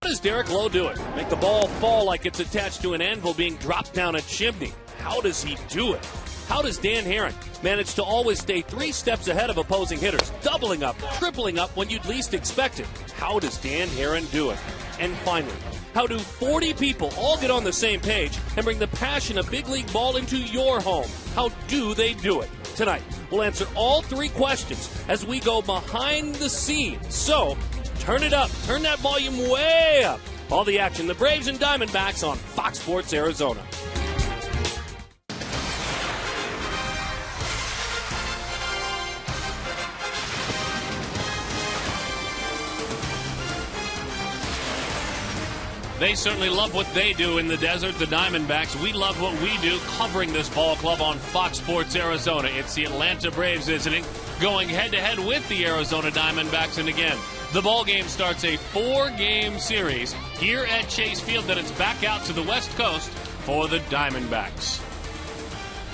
does Derek Lowe do it? Make the ball fall like it's attached to an anvil being dropped down a chimney. How does he do it? How does Dan Herron manage to always stay 3 steps ahead of opposing hitters, doubling up, tripling up when you'd least expect it? How does Dan Herron do it? And finally, how do 40 people all get on the same page and bring the passion of big league ball into your home? How do they do it? Tonight, we'll answer all 3 questions as we go behind the scenes. So, turn it up. Turn that volume way up. All the action, the Braves and Diamondbacks on Fox Sports Arizona. They certainly love what they do in the desert, the Diamondbacks. We love what we do covering this ball club on Fox Sports Arizona. It's the Atlanta Braves visiting, going head-to-head with the Arizona Diamondbacks. And again, the ball game starts a 4-game series here at Chase Field. Then it's back out to the West Coast for the Diamondbacks.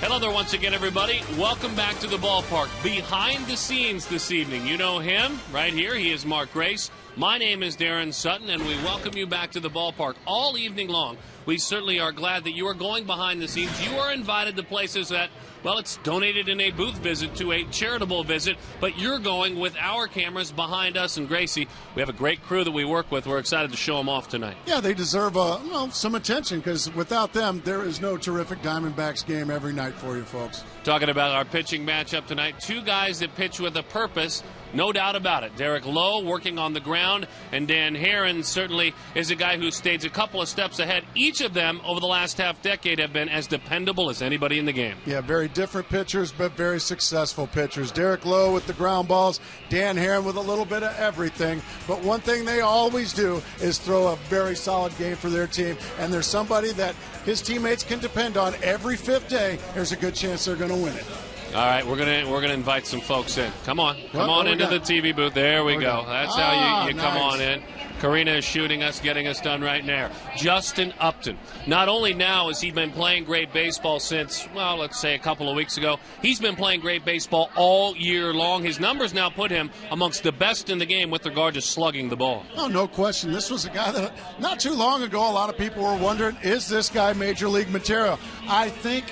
Hello there once again, everybody. Welcome back to the ballpark. Behind the scenes this evening, you know him right here. He is Mark Grace. My name is Darren Sutton, and we welcome you back to the ballpark all evening long. We certainly are glad that you are going behind the scenes. You are invited to places that, well, it's donated in a booth visit to a charitable visit, but you're going with our cameras behind us. And Gracie, we have a great crew that we work with. We're excited to show them off tonight. Yeah, they deserve some attention, because without them, there is no terrific Diamondbacks game every night for you folks. Talking about our pitching matchup tonight, 2 guys that pitch with a purpose. No doubt about it. Derek Lowe working on the ground, and Dan Herron certainly is a guy who stays a couple of steps ahead. Each of them over the last half-decade have been as dependable as anybody in the game. Yeah, very different pitchers, but very successful pitchers. Derek Lowe with the ground balls, Dan Herron with a little bit of everything. But one thing they always do is throw a very solid game for their team, and there's somebody that his teammates can depend on every 5th day. There's a good chance they're going to win it. All right, we're gonna invite some folks in. Come on into the TV booth. There we go. That's how you come on in. Karina is shooting us, getting us done right now. Justin Upton. Not only now has he been playing great baseball since, well, let's say a couple of weeks ago, he's been playing great baseball all year long. His numbers now put him amongst the best in the game with regard to slugging the ball. Oh, no question. This was a guy that not too long ago a lot of people were wondering, is this guy major league material? I think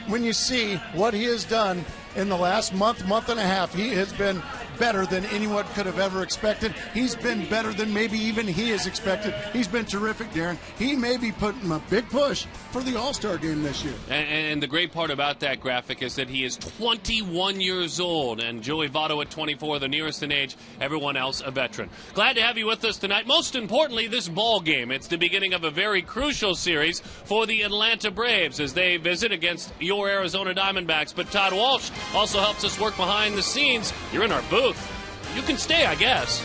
when you see what he has done in the last month and a half, he has been better than anyone could have ever expected. He's been better than maybe even he has expected. He's been terrific, Darren. He may be putting a big push for the All-Star game this year. And the great part about that graphic is that he is 21 years old, and Joey Votto at 24, the nearest in age, everyone else a veteran. Glad to have you with us tonight. Most importantly, this ball game. It's the beginning of a very crucial series for the Atlanta Braves as they visit against your Arizona Diamondbacks. But Todd Walsh also helps us work behind the scenes. You're in our booth. You can stay, I guess.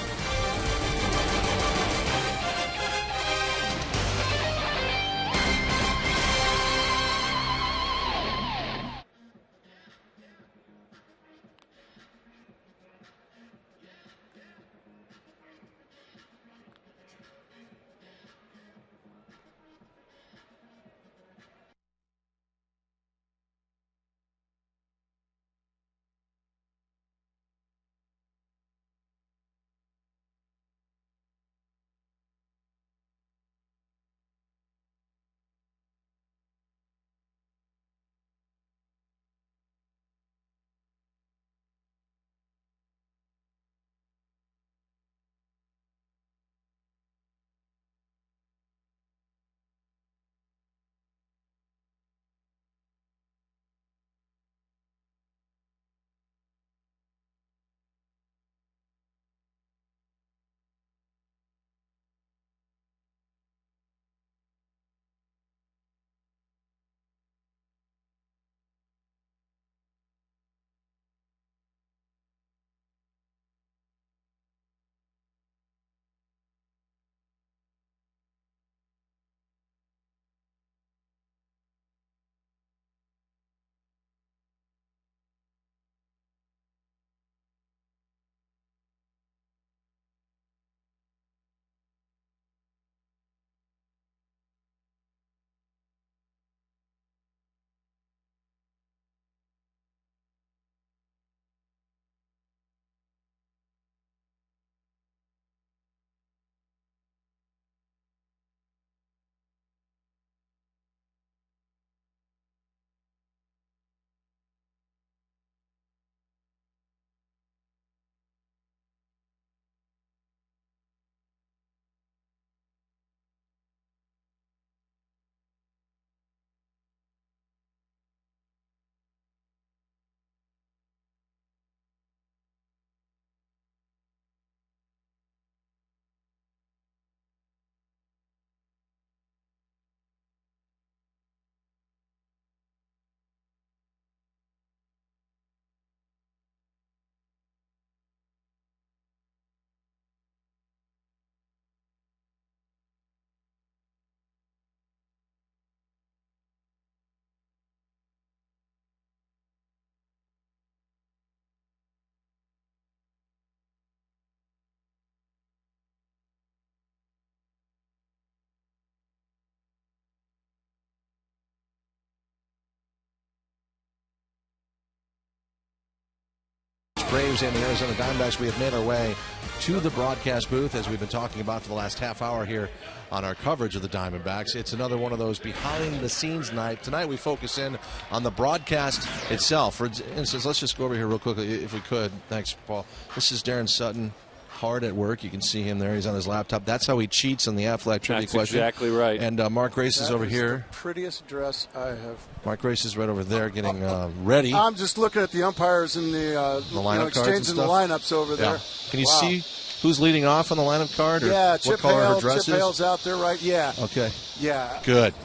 Braves and the Arizona Diamondbacks. We have made our way to the broadcast booth, as we've been talking about for the last half hour here on our coverage of the Diamondbacks. It's another one of those behind-the-scenes night. Tonight we focus in on the broadcast itself. For instance, let's just go over here real quickly, if we could. Thanks, Paul. This is Darren Sutton, hard at work. You can see him there. He's on his laptop. That's how he cheats on the Aflac trivia question. That's exactly right. And Mark Grace is over here. The prettiest dress I have. Mark Grace is right over there getting ready. I'm just looking at the umpires and the lineup exchanging the lineups over there. Can you see who's leading off on the lineup card? Or yeah, what color her dress Chip Hale's out there, right? Yeah. Okay. Yeah. Good.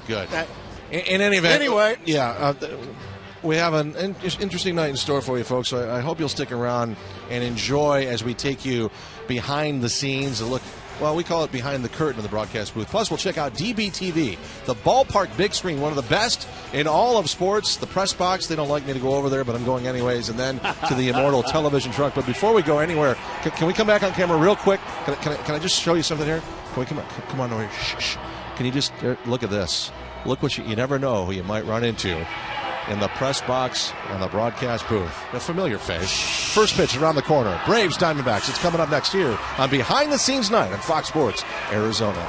In any event. Anyway. Yeah. We have an interesting night in store for you, folks. So I hope you'll stick around and enjoy as we take you behind the scenes. A look, well, we call it behind the curtain of the broadcast booth. Plus, we'll check out DBTV, the ballpark big screen, one of the best in all of sports. The press box, they don't like me to go over there, but I'm going anyways. And then to the immortal television truck. But before we go anywhere, can we come back on camera real quick? Can I just show you something here? Can we come on over here? Shh. Can you just look at this? Look what you never know who you might run into in the press box on the broadcast booth. A familiar face. First pitch around the corner. Braves Diamondbacks. It's coming up next year on Behind the Scenes Night on Fox Sports Arizona.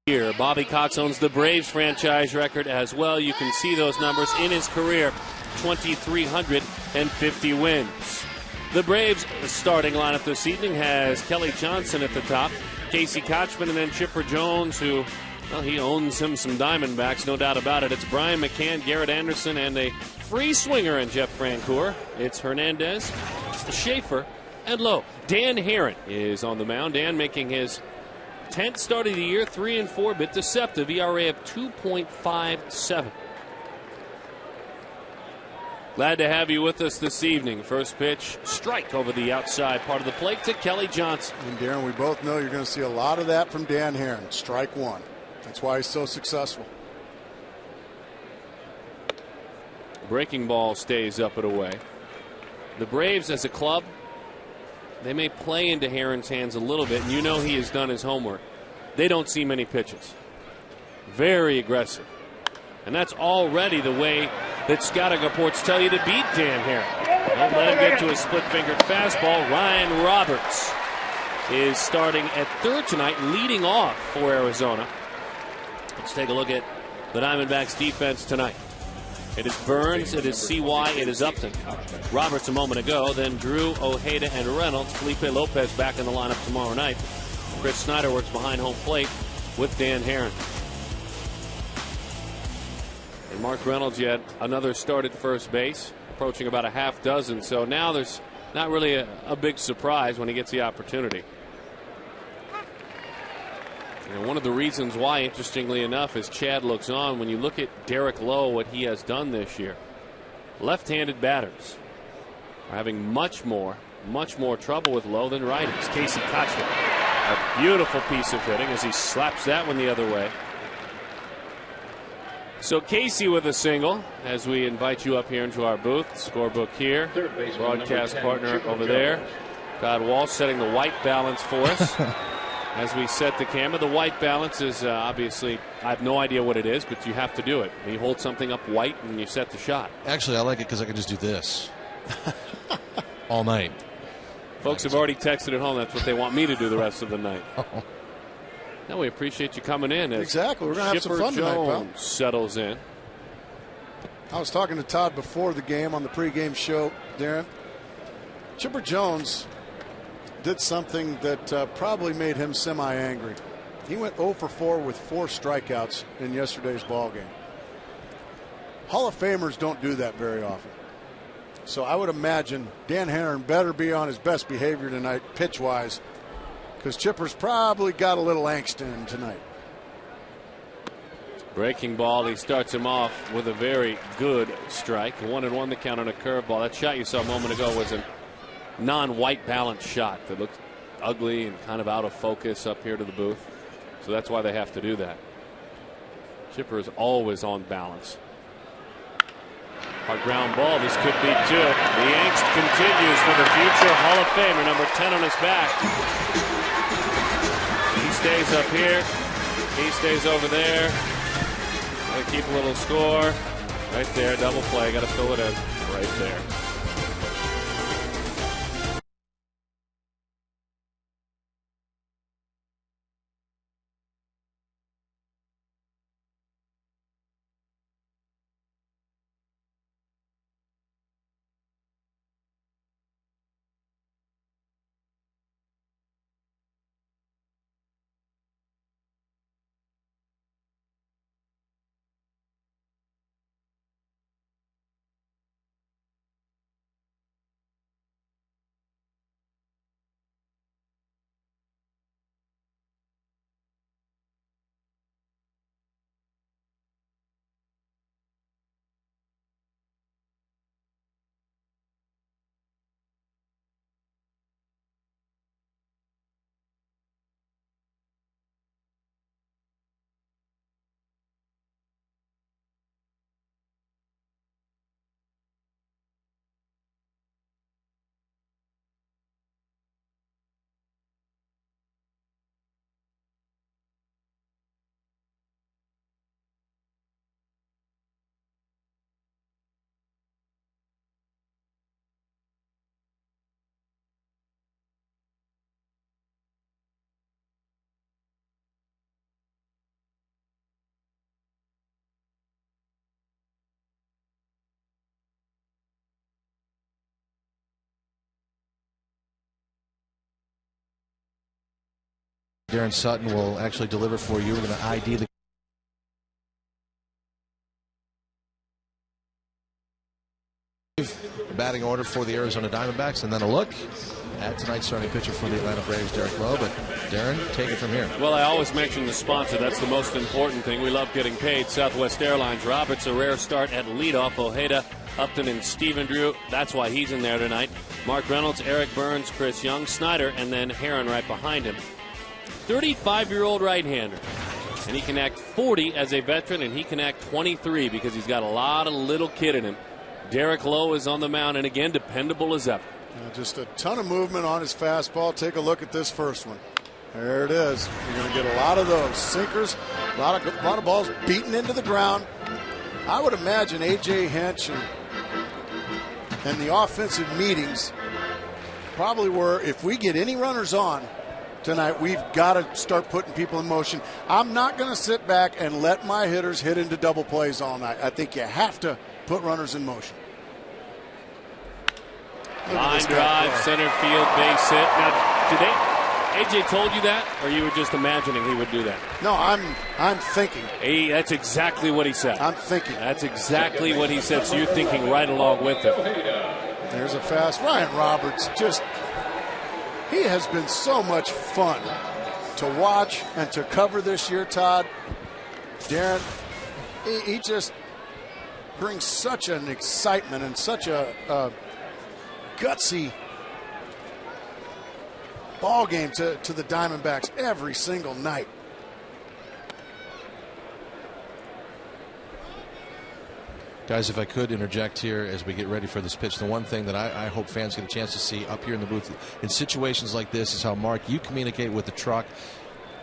Here, Bobby Cox owns the Braves franchise record as well. You can see those numbers in his career, 2,350 wins. The Braves starting lineup this evening has Kelly Johnson at the top, Casey Kochman, and then Chipper Jones, who, well, he owns him some Diamondbacks, no doubt about it. It's Brian McCann, Garrett Anderson, and a free swinger in Jeff Francoeur. It's Hernandez, Schaefer, and Lowe. Dan Herron is on the mound. Dan making his 10th start of the year, 3-4, bit deceptive, ERA of 2.57. Glad to have you with us this evening. First pitch, strike over the outside part of the plate to Kelly Johnson. And Darren, we both know you're going to see a lot of that from Dan Herron. Strike one. That's why he's so successful. Breaking ball stays up and away. The Braves as a club, they may play into Herron's hands a little bit, and you know he has done his homework. They don't see many pitches. Very aggressive. And that's already the way that scouting reports tell you to beat Dan Herron. Don't let him get to a split-fingered fastball. Ryan Roberts is starting at third tonight, leading off for Arizona. Let's take a look at the Diamondbacks defense tonight. It is Burns, it is CY, it is Upton. Roberts a moment ago, then Drew, Ojeda, and Reynolds. Felipe Lopez back in the lineup tomorrow night. Chris Snyder works behind home plate with Dan Herron. Mark Reynolds yet another start at first base, approaching about a half dozen. So now there's not really a big surprise when he gets the opportunity. And one of the reasons why, interestingly enough, as Chad looks on, when you look at Derek Lowe, what he has done this year, left-handed batters are having much more trouble with Lowe than righties. Casey Kotchman, a beautiful piece of hitting as he slaps that one the other way. So Casey with a single as we invite you up here into our booth. Scorebook here. Broadcast partner over there. Todd Walsh setting the white balance for us. As we set the camera, the white balance is obviously, I have no idea what it is, but you have to do it. You hold something up white and you set the shot. Actually, I like it because I can just do this all night. Folks have already texted at home. That's what they want me to do the rest of the night. No, we appreciate you coming in. Exactly. We're going to have some fun tonight, pal. Settles in. I was talking to Todd before the game on the pregame show, Darren. Chipper Jones did something that probably made him semi-angry. He went 0 for 4 with 4 strikeouts in yesterday's ball game. Hall of Famers don't do that very often. So I would imagine Dan Herron better be on his best behavior tonight, pitch-wise, because Chipper's probably got a little angst in him tonight. Breaking ball. He starts him off with a very good strike. 1-1 the count on a curveball. That shot you saw a moment ago was a non-white balance shot that looked ugly and kind of out of focus up here to the booth. So that's why they have to do that. Chipper is always on balance. Hard ground ball. This could be 2. The angst continues for the future Hall of Famer, number 10 on his back. He stays up here. He stays over there. Gotta keep a little score. Right there, double play. Gotta fill it in. Right there. Darren Sutton will actually deliver for you. We're going to ID the batting order for the Arizona Diamondbacks, and then a look at tonight's starting pitcher for the Atlanta Braves, Derek Lowe. But Darren, take it from here. Well, I always mention the sponsor. That's the most important thing. We love getting paid. Southwest Airlines. Roberts, a rare start at leadoff. Ojeda, Upton, and Stephen Drew. That's why he's in there tonight. Mark Reynolds, Eric Burns, Chris Young, Snyder, and then Herron right behind him. 35-year-old right-hander. And he can act 40 as a veteran, and he can act 23 because he's got a lot of little kid in him. Derek Lowe is on the mound, and again, dependable as ever. Just a ton of movement on his fastball. Take a look at this first one. There it is. You're going to get a lot of those sinkers, a lot of balls beaten into the ground. I would imagine A.J. Hinch and the offensive meetings probably were, if we get any runners on tonight, we've got to start putting people in motion. I'm not going to sit back and let my hitters hit into double plays all night. I think you have to put runners in motion. Line drive, center field, base hit. Now, AJ told you that, or you were just imagining he would do that? No, I'm thinking. That's exactly what he said. I'm thinking. That's exactly what he said, so you're thinking right along with him. There's a fast. Ryan Roberts, he has been so much fun to watch and to cover this year, Todd. Darren, he just brings such an excitement and such a gutsy ball game to the Diamondbacks every single night. Guys, if I could interject here as we get ready for this pitch, the one thing that I hope fans get a chance to see up here in the booth in situations like this is how, Mark, you communicate with the truck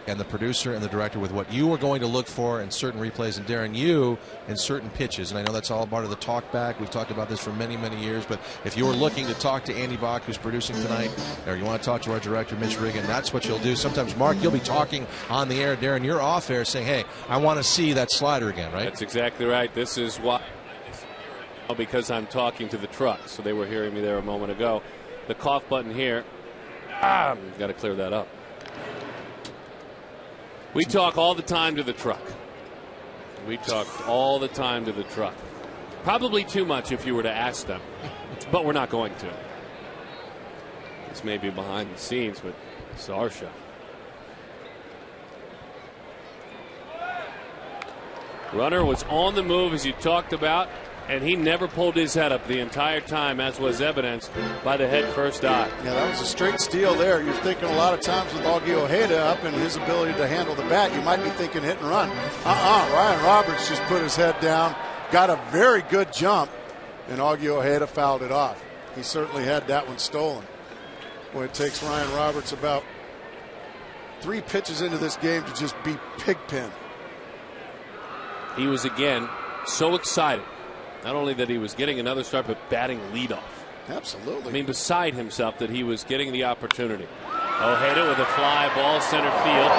and the producer and the director with what you are going to look for in certain replays, and Darren, you in certain pitches. And I know that's all part of the talk back. We've talked about this for many, many years, but if you're looking to talk to Andy Bach, who's producing tonight, or you want to talk to our director, Mitch Riggin, that's what you'll do. Sometimes, Mark, you'll be talking on the air. Darren, you're off air saying, hey, I want to see that slider again, right? That's exactly right. This is why, because I'm talking to the truck, so they were hearing me there a moment ago. The cough button here, got to clear that up. We talk all the time to the truck. We talk all the time to the truck. Probably too much if you were to ask them, but we're not going to. This may be behind the scenes, but it's our show. Runner was on the move, as you talked about, and he never pulled his head up the entire time, as was evidenced by the head first eye. Yeah, that was a straight steal there. You're thinking a lot of times with Augie Ojeda up and his ability to handle the bat, you might be thinking hit and run. Ryan Roberts just put his head down, got a very good jump, and Augie Ojeda fouled it off. He certainly had that one stolen. Boy, it takes Ryan Roberts about 3 pitches into this game to just be pigpen. He was, again, so excited. Not only that he was getting another start, but batting leadoff. Absolutely. I mean, beside himself that he was getting the opportunity. Ojeda with a fly ball center field.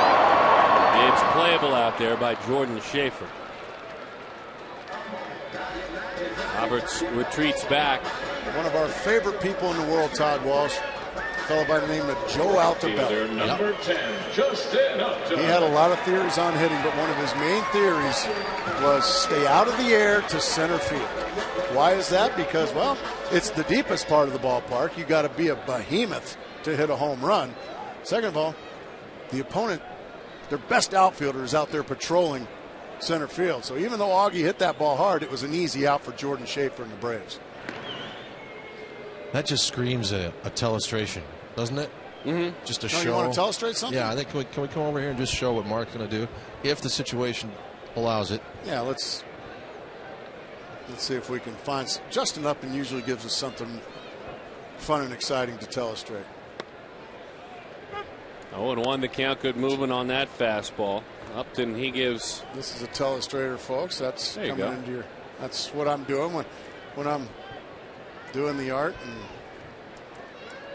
It's playable out there by Jordan Schaefer. Roberts retreats back. One of our favorite people in the world, Todd Walsh. A fellow by the name of Joe Altobello. Number 10, Justin Upton. He had a lot of theories on hitting, but one of his main theories was stay out of the air to center field. Why is that? Because, well, it's the deepest part of the ballpark. You got to be a behemoth to hit a home run. Second of all, the opponent, their best outfielder is out there patrolling center field. So even though Augie hit that ball hard, it was an easy out for Jordan Schaefer and the Braves. That just screams a telestration, doesn't it? Mm-hmm. Just a show. show. You want to telestrate something? Yeah, I think can we come over here and just show what Mark's going to do if the situation allows it? Yeah, let's see if we can find. Justin Upton usually gives us something fun and exciting to telestrate. 0-1 the count. Good movement on that fastball. Upton, he gives. This is a telestrator, folks. That's coming into your. That's what I'm doing when I'm doing the art and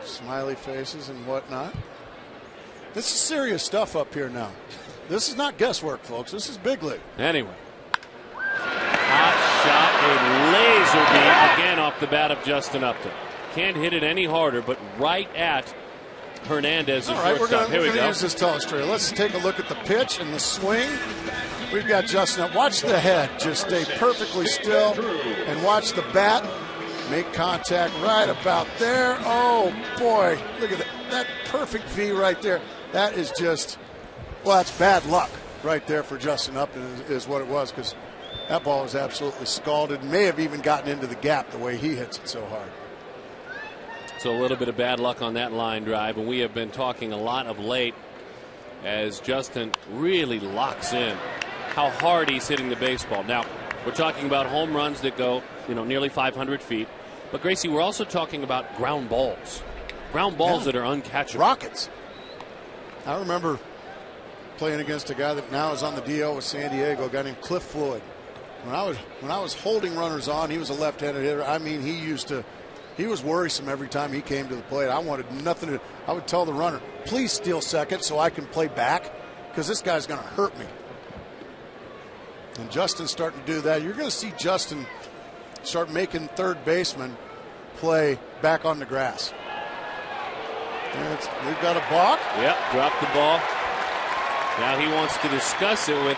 smiley faces and whatnot. This is serious stuff up here now. This is not guesswork, folks. This is big league. Anyway. Hot shot, a laser beam again off the bat of Justin Upton. Can't hit it any harder, but right at Hernandez's shortstop. Here we go. Use this telestrator. Let's take a look at the pitch and the swing. We've got Justin Upton. Watch the head just stay perfectly still and watch the bat make contact right about there. Oh, boy. Look at that. That perfect V right there. That is just, well, that's bad luck right there for Justin Upton is what it was, because that ball was absolutely scalded. May have even gotten into the gap the way he hits it so hard. So a little bit of bad luck on that line drive, and we have been talking a lot of late as Justin really locks in how hard he's hitting the baseball. Now, we're talking about home runs that go, nearly 500 feet. But, Gracie, we're also talking about ground balls. Ground balls that are uncatchable. Rockets. I remember playing against a guy that now is on the DL with San Diego, a guy named Cliff Floyd. When I was holding runners on, he was a left-handed hitter. I mean, he was worrisome every time he came to the plate. I wanted nothing to. I would tell the runner, please steal second so I can play back, because this guy's going to hurt me. And Justin's starting to do that. You're going to see Justin start making third baseman play back on the grass. We've got a balk. Yep, dropped the ball. Now he wants to discuss it with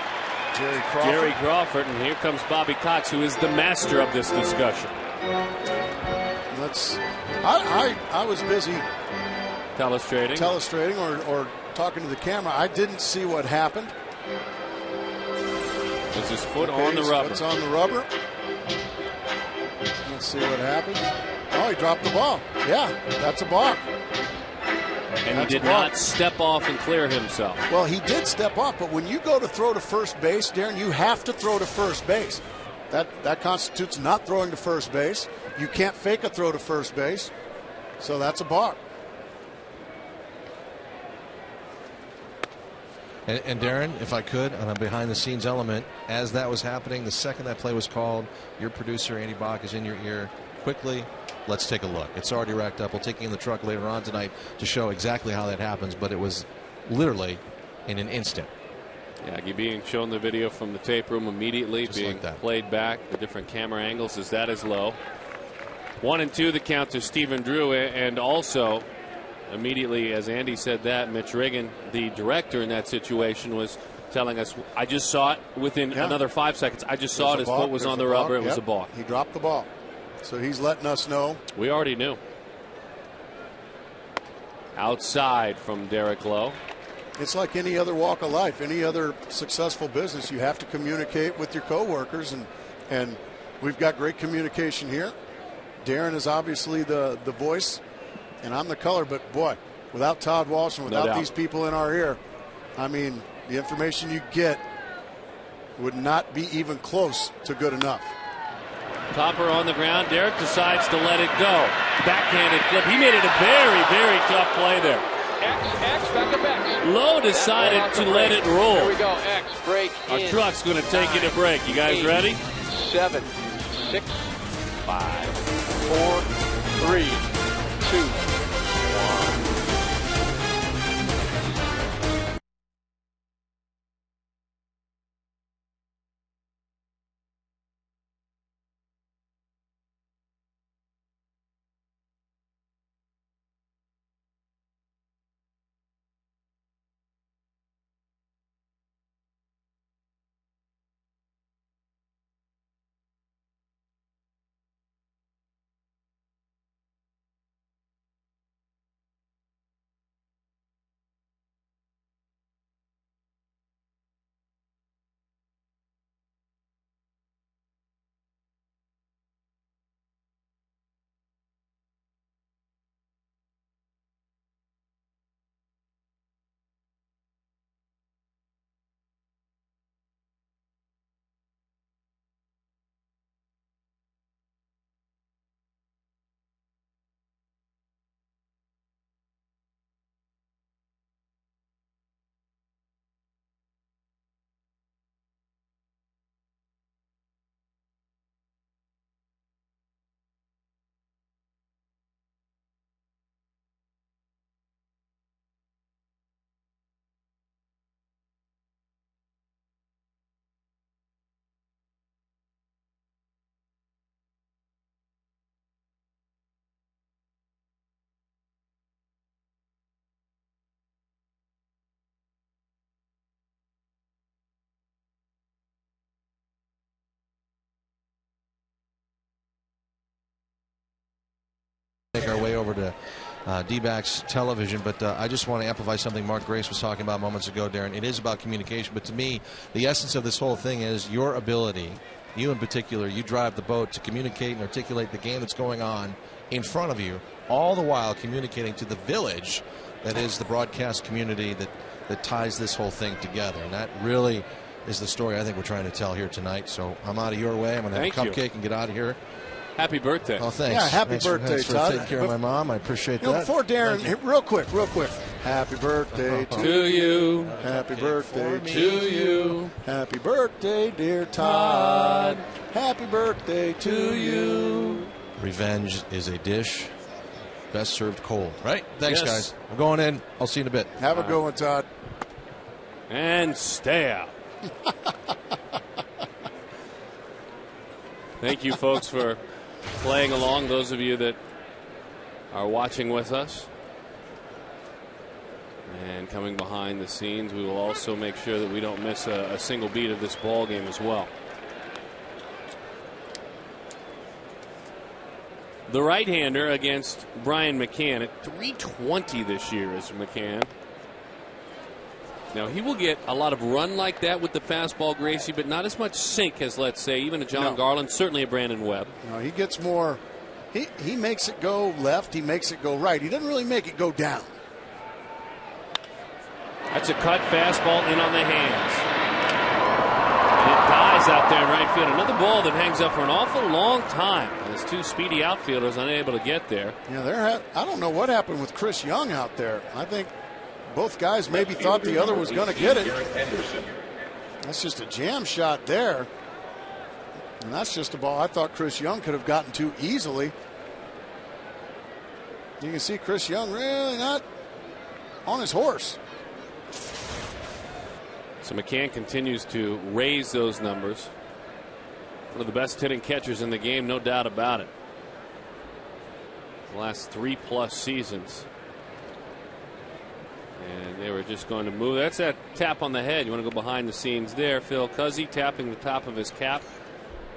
Jerry Crawford, and here comes Bobby Cox, who is the master of this discussion. I was busy telestrating or talking to the camera. I didn't see what happened. Was his foot on the rubber? It's on the rubber. Let's see what happens. Oh, he dropped the ball. Yeah, that's a balk. And he did not step off and clear himself. Well, he did step off, but when you go to throw to first base, Darren, you have to throw to first base. That constitutes not throwing to first base. You can't fake a throw to first base. So that's a balk. And Darren, if I could, on a behind-the-scenes element, as that was happening, the second that play was called, your producer, Andy Bach, is in your ear. Quickly, let's take a look. It's already racked up. We'll take you in the truck later on tonight to show exactly how that happens, but it was literally in an instant. Yeah, you're being shown the video from the tape room immediately, just being like played back, the different camera angles as that is low. 1-2 the count to Stephen Drew, and also immediately as Andy said that, Mitch Riggin, the director in that situation, was telling us, I just saw it within another 5 seconds. I just saw it. His foot was on the rubber. It was a balk. He dropped the ball. So he's letting us know. We already knew. Outside from Derek Lowe. It's like any other walk of life, any other successful business. You have to communicate with your coworkers, and we've got great communication here. Darren is obviously the voice, and I'm the color, but boy, without Todd Walsh and without these people in our ear, I mean, the information you get would not be even close to good enough. Topper on the ground. Derek decides to let it go. Backhanded flip. He made it a very, very tough play there. X, back up X. Lowe decided to let it roll. Here we go, X, break. Our truck's going to take it a break. You guys ready? 7, 6, 5, 4, 3, 2, 1. Make our way over to D-backs television, but I just want to amplify something Mark Grace was talking about moments ago, Darren. It is about communication, but to me, the essence of this whole thing is your ability, you in particular, you drive the boat to communicate and articulate the game that's going on in front of you, all the while communicating to the village that is the broadcast community that ties this whole thing together. And that really is the story I think we're trying to tell here tonight. So I'm out of your way. I'm going to have a cupcake and get out of here. Happy birthday. Oh, thanks. Yeah, happy birthday, thanks for Todd. taking care of my mom. I appreciate that. Before Darren, real quick. Happy birthday to you. Happy birthday to you. Happy birthday, dear Todd. Happy birthday to you. Revenge is a dish best served cold, right? Thanks, Yes. guys. I'm going in. I'll see you in a bit. Have a good one, Todd. And stay out. Thank you, folks, for playing along, those of you that are watching with us. And coming behind the scenes, we will also make sure that we don't miss a single beat of this ball game as well. The right-hander against Brian McCann at 320 this year is McCann. Now, he will get a lot of run like that with the fastball, Gracie, but not as much sink as, let's say, even a John Garland, certainly a Brandon Webb. No, he gets more. He makes it go left. He makes it go right. He doesn't really make it go down. That's a cut fastball in on the hands. And it dies out there in right field. Another ball that hangs up for an awful long time. There's two speedy outfielders unable to get there. Yeah, I don't know what happened with Chris Young out there. I think both guys maybe thought the other was going to get it. That's just a jam shot there. And that's just a ball I thought Chris Young could have gotten to easily. You can see Chris Young really not on his horse. So McCann continues to raise those numbers. One of the best hitting catchers in the game, no doubt about it. The last 3+ seasons. And they were just going to move. That's that tap on the head. You want to go behind the scenes there. Phil Cuzzy tapping the top of his cap.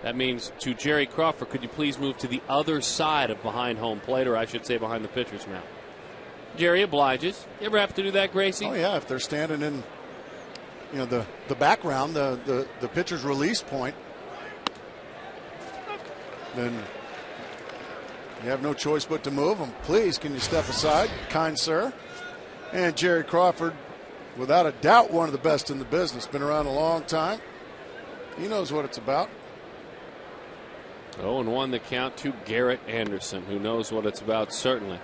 That means to Jerry Crawford, could you please move to the other side of behind home plate, or I should say behind the pitcher's mound. Jerry obliges. You ever have to do that, Gracie? Oh, yeah, if they're standing in the background, the pitcher's release point, then you have no choice but to move them. Please, can you step aside, kind sir? And Jerry Crawford, without a doubt, one of the best in the business. Been around a long time. He knows what it's about. 0-1 the count to Garrett Anderson, who knows what it's about, certainly.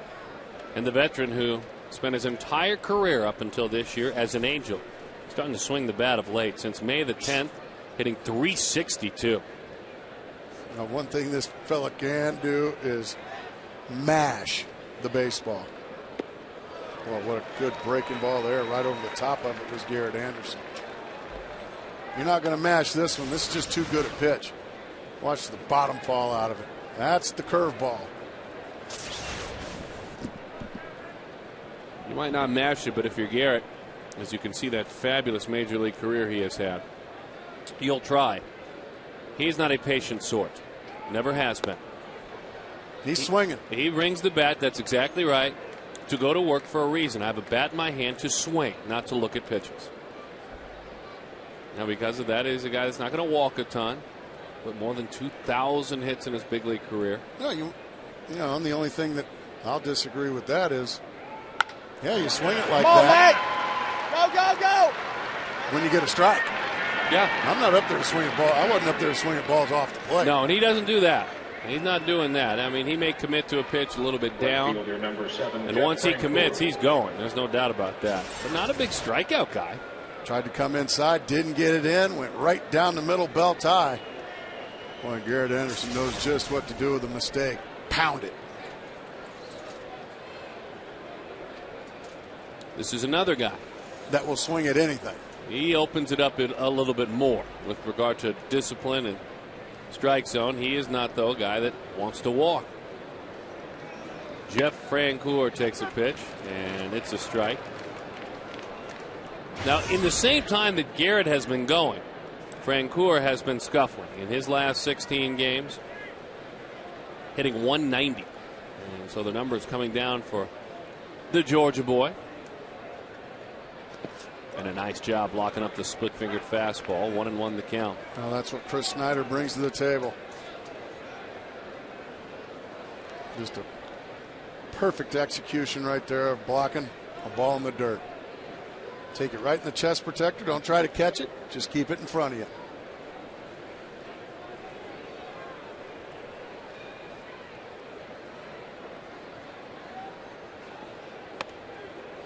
And the veteran who spent his entire career up until this year as an Angel. Starting to swing the bat of late. Since May the 10th, hitting .362. Now, one thing this fella can do is mash the baseball. Well, what a good breaking ball there. Right over the top of it was Garrett Anderson. You're not going to mash this one. This is just too good a pitch. Watch the bottom fall out of it. That's the curveball. You might not mash it, but if you're Garrett, as you can see that fabulous major league career he has had, you'll try. He's not a patient sort. Never has been. He's swinging. He rings the bat. That's exactly right. To go to work for a reason. I have a bat in my hand to swing, not to look at pitches. Now, because of that, he's a guy that's not going to walk a ton, but more than 2,000 hits in his big league career. No, you know, and the only thing that I'll disagree with that is, yeah, you swing it like that. Go! When you get a strike. Yeah. I'm not up there to swing a ball. I wasn't up there to swing balls off the plate. No, and he doesn't do that. He's not doing that. I mean, he may commit to a pitch a little bit down, and once he commits, he's going. There's no doubt about that. But not a big strikeout guy. Tried to come inside, didn't get it in, went right down the middle, belt high. Boy, Garrett Anderson knows just what to do with a mistake. Pound it. This is another guy that will swing at anything. He opens it up a little bit more with regard to discipline and strike zone. He is not, though, a guy that wants to walk. Jeff Francoeur takes a pitch, and it's a strike. Now, in the same time that Garrett has been going, Francoeur has been scuffling. In his last 16 games, hitting 190. And so the numbers coming down for the Georgia boy. And a nice job blocking up the split-fingered fastball. 1-1 the count. Well, that's what Chris Snyder brings to the table. Just a perfect execution right there of blocking a ball in the dirt. Take it right in the chest protector. Don't try to catch it. Just keep it in front of you.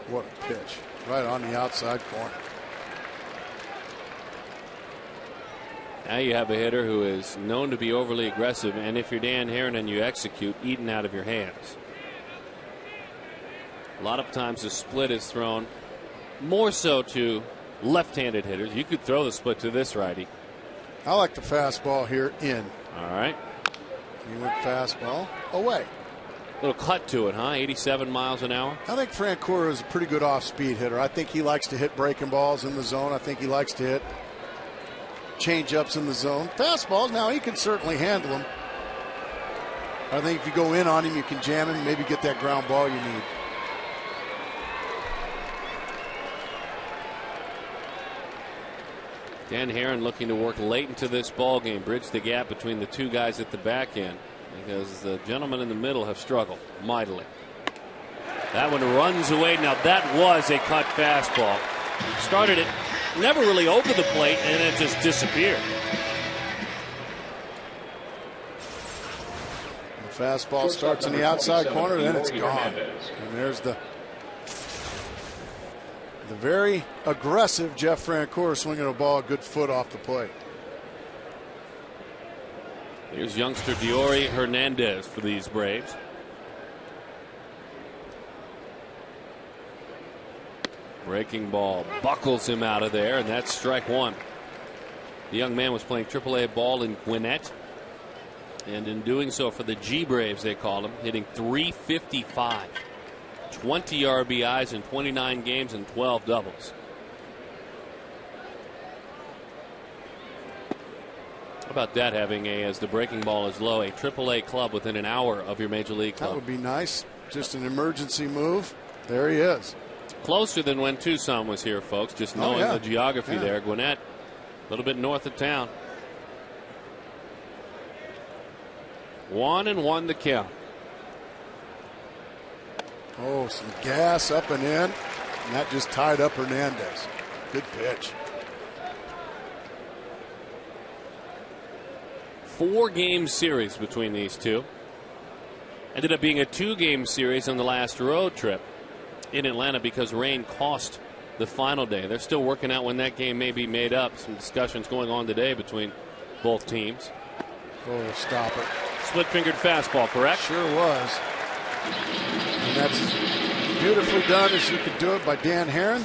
What a pitch. Right on the outside corner. Now you have a hitter who is known to be overly aggressive, and if you're Dan Herron and you execute, eaten out of your hands. A lot of times the split is thrown more so to left-handed hitters. You could throw the split to this righty. I like the fastball here in. All right. He went fastball away. Little cut to it, huh? 87 miles an hour. I think Francoeur is a pretty good off-speed hitter. I think he likes to hit breaking balls in the zone. I think he likes to hit change-ups in the zone. Fastballs, now he can certainly handle them. I think if you go in on him, you can jam him, maybe get that ground ball you need. Dan Herron looking to work late into this ball game, bridge the gap between the two guys at the back end, because the gentlemen in the middle have struggled mightily. That one runs away. Now that was a cut fastball. Started it, never really over the plate, and it just disappeared. The fastball starts in the outside corner, then it's gone. And there's the very aggressive Jeff Francoeur swinging a ball a good foot off the plate. Here's youngster Diori Hernandez for these Braves. Breaking ball buckles him out of there, and that's strike one. The young man was playing AAA ball in Gwinnett, and in doing so for the G Braves, they call him, hitting .355. 20 RBIs in 29 games and 12 doubles. How about that, having as the breaking ball is low, a AAA club within an hour of your major league club? That would be nice. Just an emergency move. There he is. Closer than when Tucson was here, folks, just knowing the geography there. Gwinnett, a little bit north of town. 1-1 the count. Oh, some gas up and in, and that just tied up Hernandez. Good pitch. 4-game series between these two. Ended up being a 2-game series on the last road trip in Atlanta because rain cost the final day. They're still working out when that game may be made up. Some discussions going on today between both teams. Oh, stop it. Split-fingered fastball, correct? Sure was. And that's as beautifully done as you could do it by Dan Herron.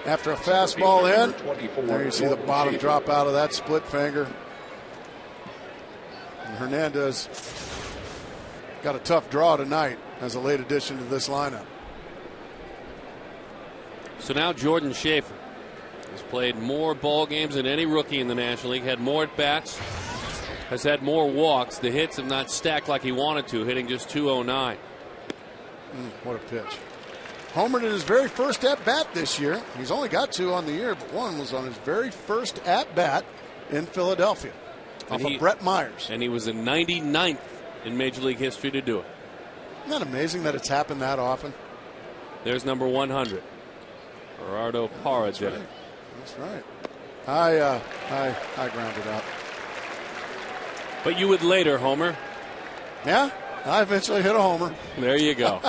After a fastball in, there you see the bottom drop out of that split finger. And Hernandez got a tough draw tonight as a late addition to this lineup. So now Jordan Schaefer has played more ball games than any rookie in the National League, had more at-bats, has had more walks. The hits have not stacked like he wanted to, hitting just .209. What a pitch. Homered in his very first at-bat this year. He's only got 2 on the year, but one was on his very first at-bat in Philadelphia off of Brett Myers. And he was the 99th in Major League history to do it. Isn't that amazing that it's happened that often? There's number 100. Gerardo Parra did it. That's right. I grounded out. But you would later, Homer. Yeah, I eventually hit a homer. There you go.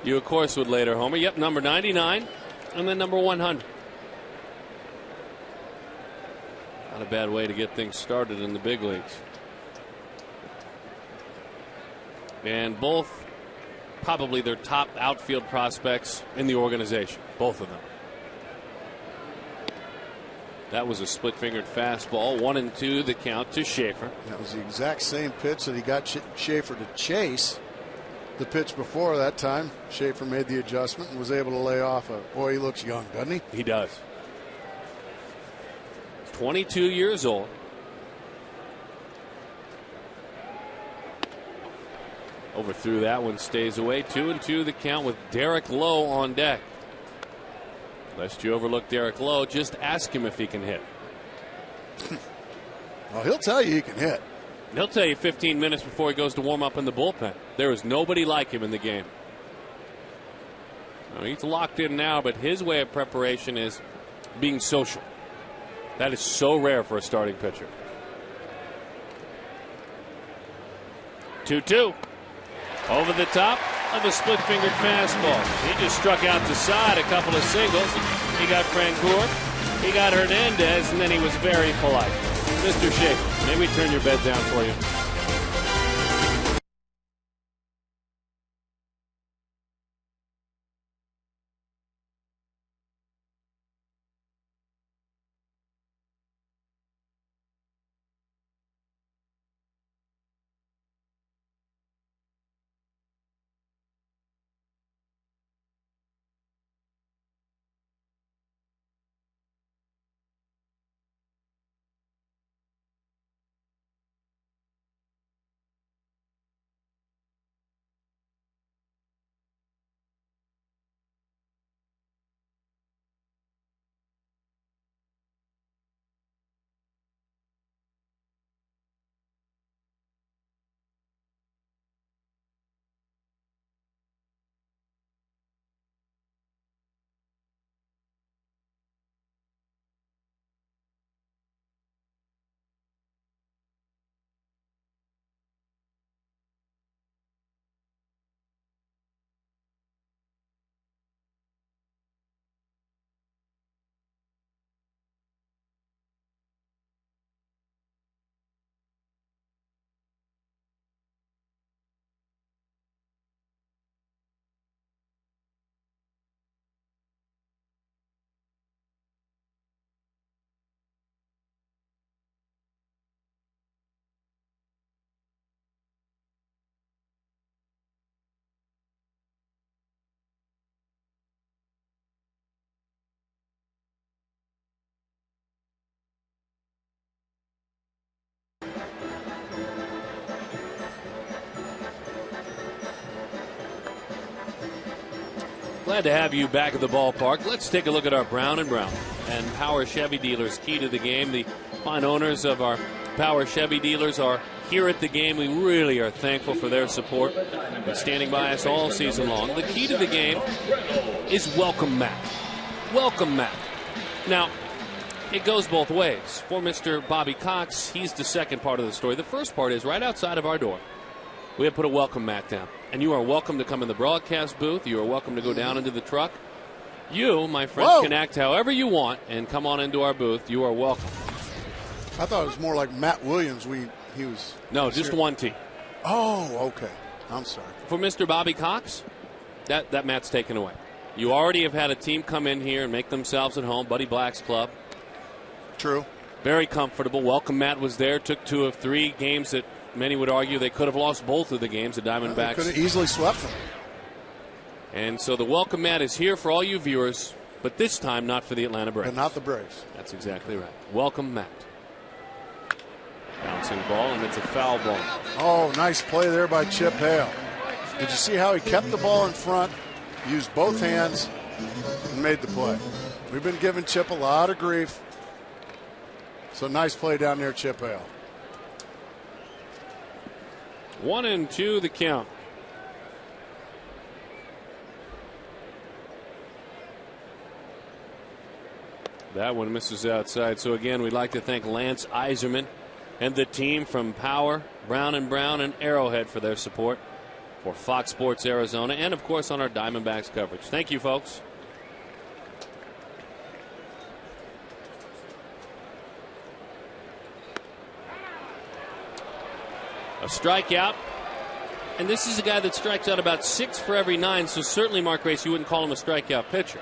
You, of course, would later, Homer. Yep, number 99 and then number 100. Not a bad way to get things started in the big leagues. And both probably their top outfield prospects in the organization, both of them. That was a split-fingered fastball, 1-2 the count to Schaefer. That was the exact same pitch that he got Schaefer to chase. The pitch before that time, Schaefer made the adjustment and was able to lay off a. Boy, he looks young, doesn't he? He does. 22 years old. Overthrew that one, stays away. 2-2 the count with Derek Lowe on deck. Lest you overlook Derek Lowe, just ask him if he can hit. Well, he'll tell you he can hit. He'll tell you 15 minutes before he goes to warm up in the bullpen. There is nobody like him in the game. Now, he's locked in now, but his way of preparation is being social. That is so rare for a starting pitcher. 2-2. Over the top of a split-fingered fastball. He just struck out the side a couple of singles. He got Francoeur, he got Hernandez, and then he was very polite. Mr. Schaefer, may we turn your bed down for you? Glad to have you back at the ballpark. Let's take a look at our Brown and Brown and Power Chevy dealers. Key to the game. The fine owners of our Power Chevy dealers are here at the game. We really are thankful for their support and standing by us all season long. The key to the game is welcome Matt. Welcome Matt. Now, it goes both ways. For Mr. Bobby Cox, he's the second part of the story. The first part is right outside of our door. We have put a welcome mat down. And you are welcome to come in the broadcast booth. You are welcome to go down into the truck. You, my friend, can act however you want and come on into our booth. You are welcome. I thought it was more like Matt Williams. No, just one team. Oh, okay. I'm sorry. For Mr. Bobby Cox, that mat's taken away. You already have had a team come in here and make themselves at home. Buddy Black's club. True. Very comfortable. Welcome mat was there. Took 2 of 3 games that many would argue they could have lost both of the games. The Diamondbacks could have easily swept them. And so the welcome mat is here for all you viewers, but this time not for the Atlanta Braves. But not the Braves. That's exactly right. Welcome mat. Bouncing ball, and it's a foul ball. Oh, nice play there by Chip Hale. Did you see how he kept the ball in front, used both hands, and made the play? We've been giving Chip a lot of grief. So nice play down there, Chip Hale. 1-2 the count. That one misses outside. So again, we'd like to thank Lance Iserman and the team from Power, Brown and Brown, and Arrowhead for their support for Fox Sports Arizona and, of course, on our Diamondbacks coverage. Thank you, folks. A strikeout. And this is a guy that strikes out about 6 for every 9, so certainly, Mark Grace, you wouldn't call him a strikeout pitcher.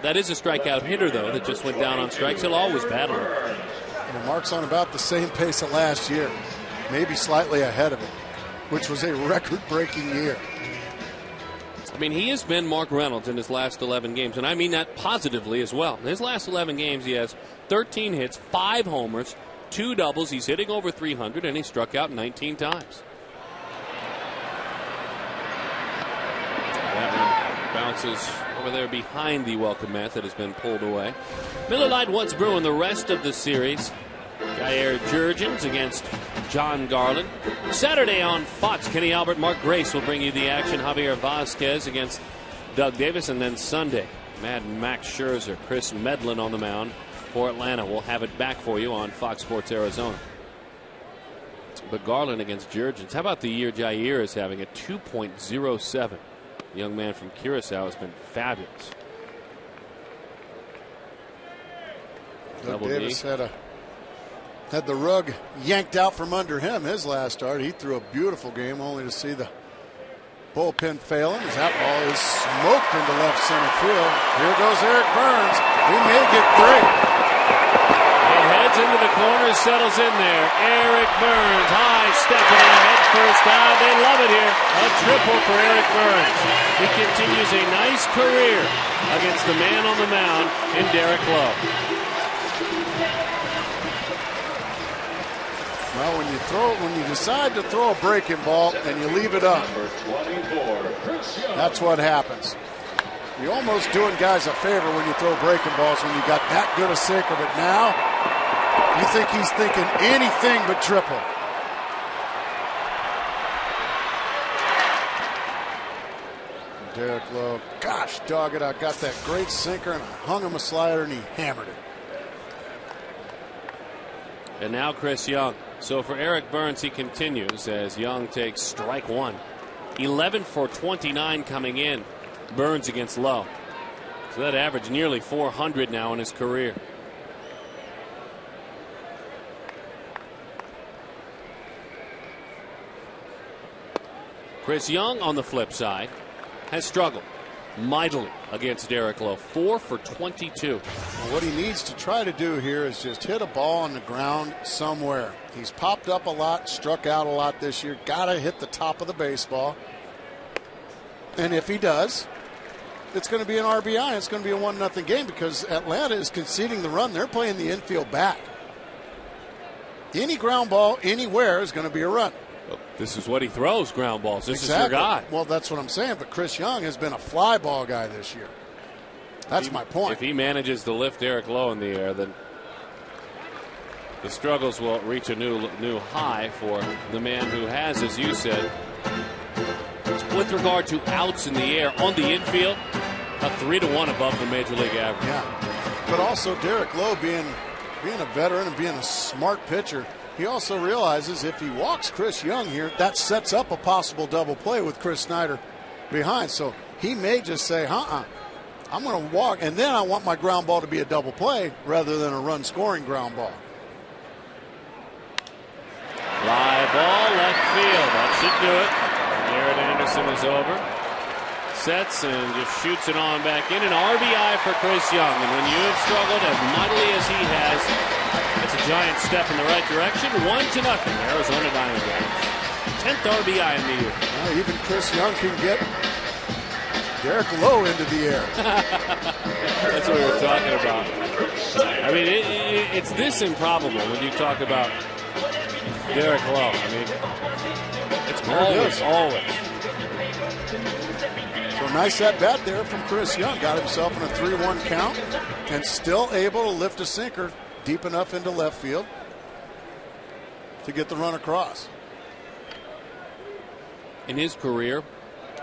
That is a strikeout hitter, though, that just went down on strikes. He'll always battle it. Well, Mark's on about the same pace of last year, maybe slightly ahead of it, which was a record-breaking year. I mean, he has been Mark Reynolds in his last 11 games, and I mean that positively as well. In his last 11 games, he has 13 hits, 5 homers, 2 doubles. He's hitting over 300, and he struck out 19 times. That one bounces over there behind the welcome mat that has been pulled away. Miller Lite what's brewing the rest of the series. Jair Jurgens against John Garland. Saturday on Fox, Kenny Albert, Mark Grace will bring you the action. Javier Vazquez against Doug Davis. And then Sunday, Mad Max Scherzer, Chris Medlin on the mound for Atlanta. We'll have it back for you on Fox Sports Arizona. But Garland against Jurgens. How about the year Jair is having? A 2.07. The young man from Curacao has been fabulous. Doug Davis had the rug yanked out from under him his last start. He threw a beautiful game, only to see the bullpen fail him as that ball is smoked into left center field. Here goes Eric Burns. He may get 3. It heads into the corner, settles in there. Eric Burns, high stepping in head first down. They love it here. A triple for Eric Burns. He continues a nice career against the man on the mound in Derek Lowe. Well, when you decide to throw a breaking ball and you leave it up, that's what happens. You're almost doing guys a favor when you throw breaking balls when you got that good a sinker. But now, you think he's thinking anything but triple. Derek Lowe, gosh, dog it, I got that great sinker and I hung him a slider and he hammered it. And now Chris Young. So for Eric Burns, he continues as Young takes strike 1. 11 for 29 coming in. Burns against Lowe. So that averaged nearly 400 now in his career. Chris Young on the flip side has struggled mightily against Derek Lowe. 4 for 22. Well, what he needs to try to do here is just hit a ball on the ground somewhere. He's popped up a lot, struck out a lot this year. Got to hit the top of the baseball. And if he does, it's going to be an RBI. It's going to be a 1-0 game because Atlanta is conceding the run. They're playing the infield back. Any ground ball anywhere is going to be a run. This is what he throws, ground balls. This Exactly. is your guy. Well, that's what I'm saying. But Chris Young has been a fly ball guy this year. That's my point. If he manages to lift Derek Lowe in the air, then the struggles will reach a new high for the man who has, as you said, with regard to outs in the air on the infield, a 3-to-1 above the major league average. Yeah, but also Derek Lowe being a veteran and being a smart pitcher, he also realizes if he walks Chris Young here, that sets up a possible double play with Chris Snyder behind. So he may just say, I'm going to walk, and then I want my ground ball to be a double play rather than a run-scoring ground ball. Fly ball, left field. That should do it. Garrett Anderson is over. Sets and just shoots it on back in. An RBI for Chris Young. And when you have struggled as mightily as he has, it's a giant step in the right direction. 1-0, Arizona Diamondbacks. 10th RBI in the year. Well, even Chris Young can get Derek Lowe into the air. That's what we were talking about. I mean, it's this improbable when you talk about Derek Lowe. I mean, it's always. So nice at bat there from Chris Young. Got himself in a 3-1 count and still able to lift a sinker deep enough into left field to get the run across. In his career,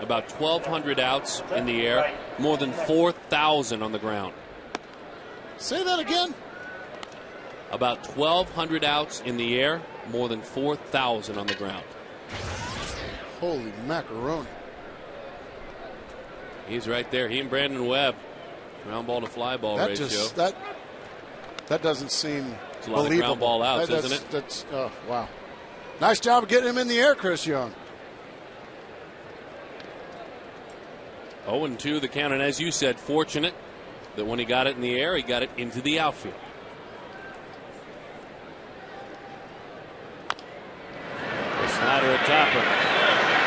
about 1,200 outs in the air, more than 4,000 on the ground. Say that again. About 1,200 outs in the air, more than 4,000 on the ground. Holy macaroni. He's right there. He and Brandon Webb. Ground ball to fly ball ratio. That doesn't seem It's a lot believable. of ground ball outs, isn't it? That's wow. Nice job of getting him in the air, Chris Young. 0-2 the count, and as you said, fortunate that when he got it in the air, he got it into the outfield. Snyder at topper.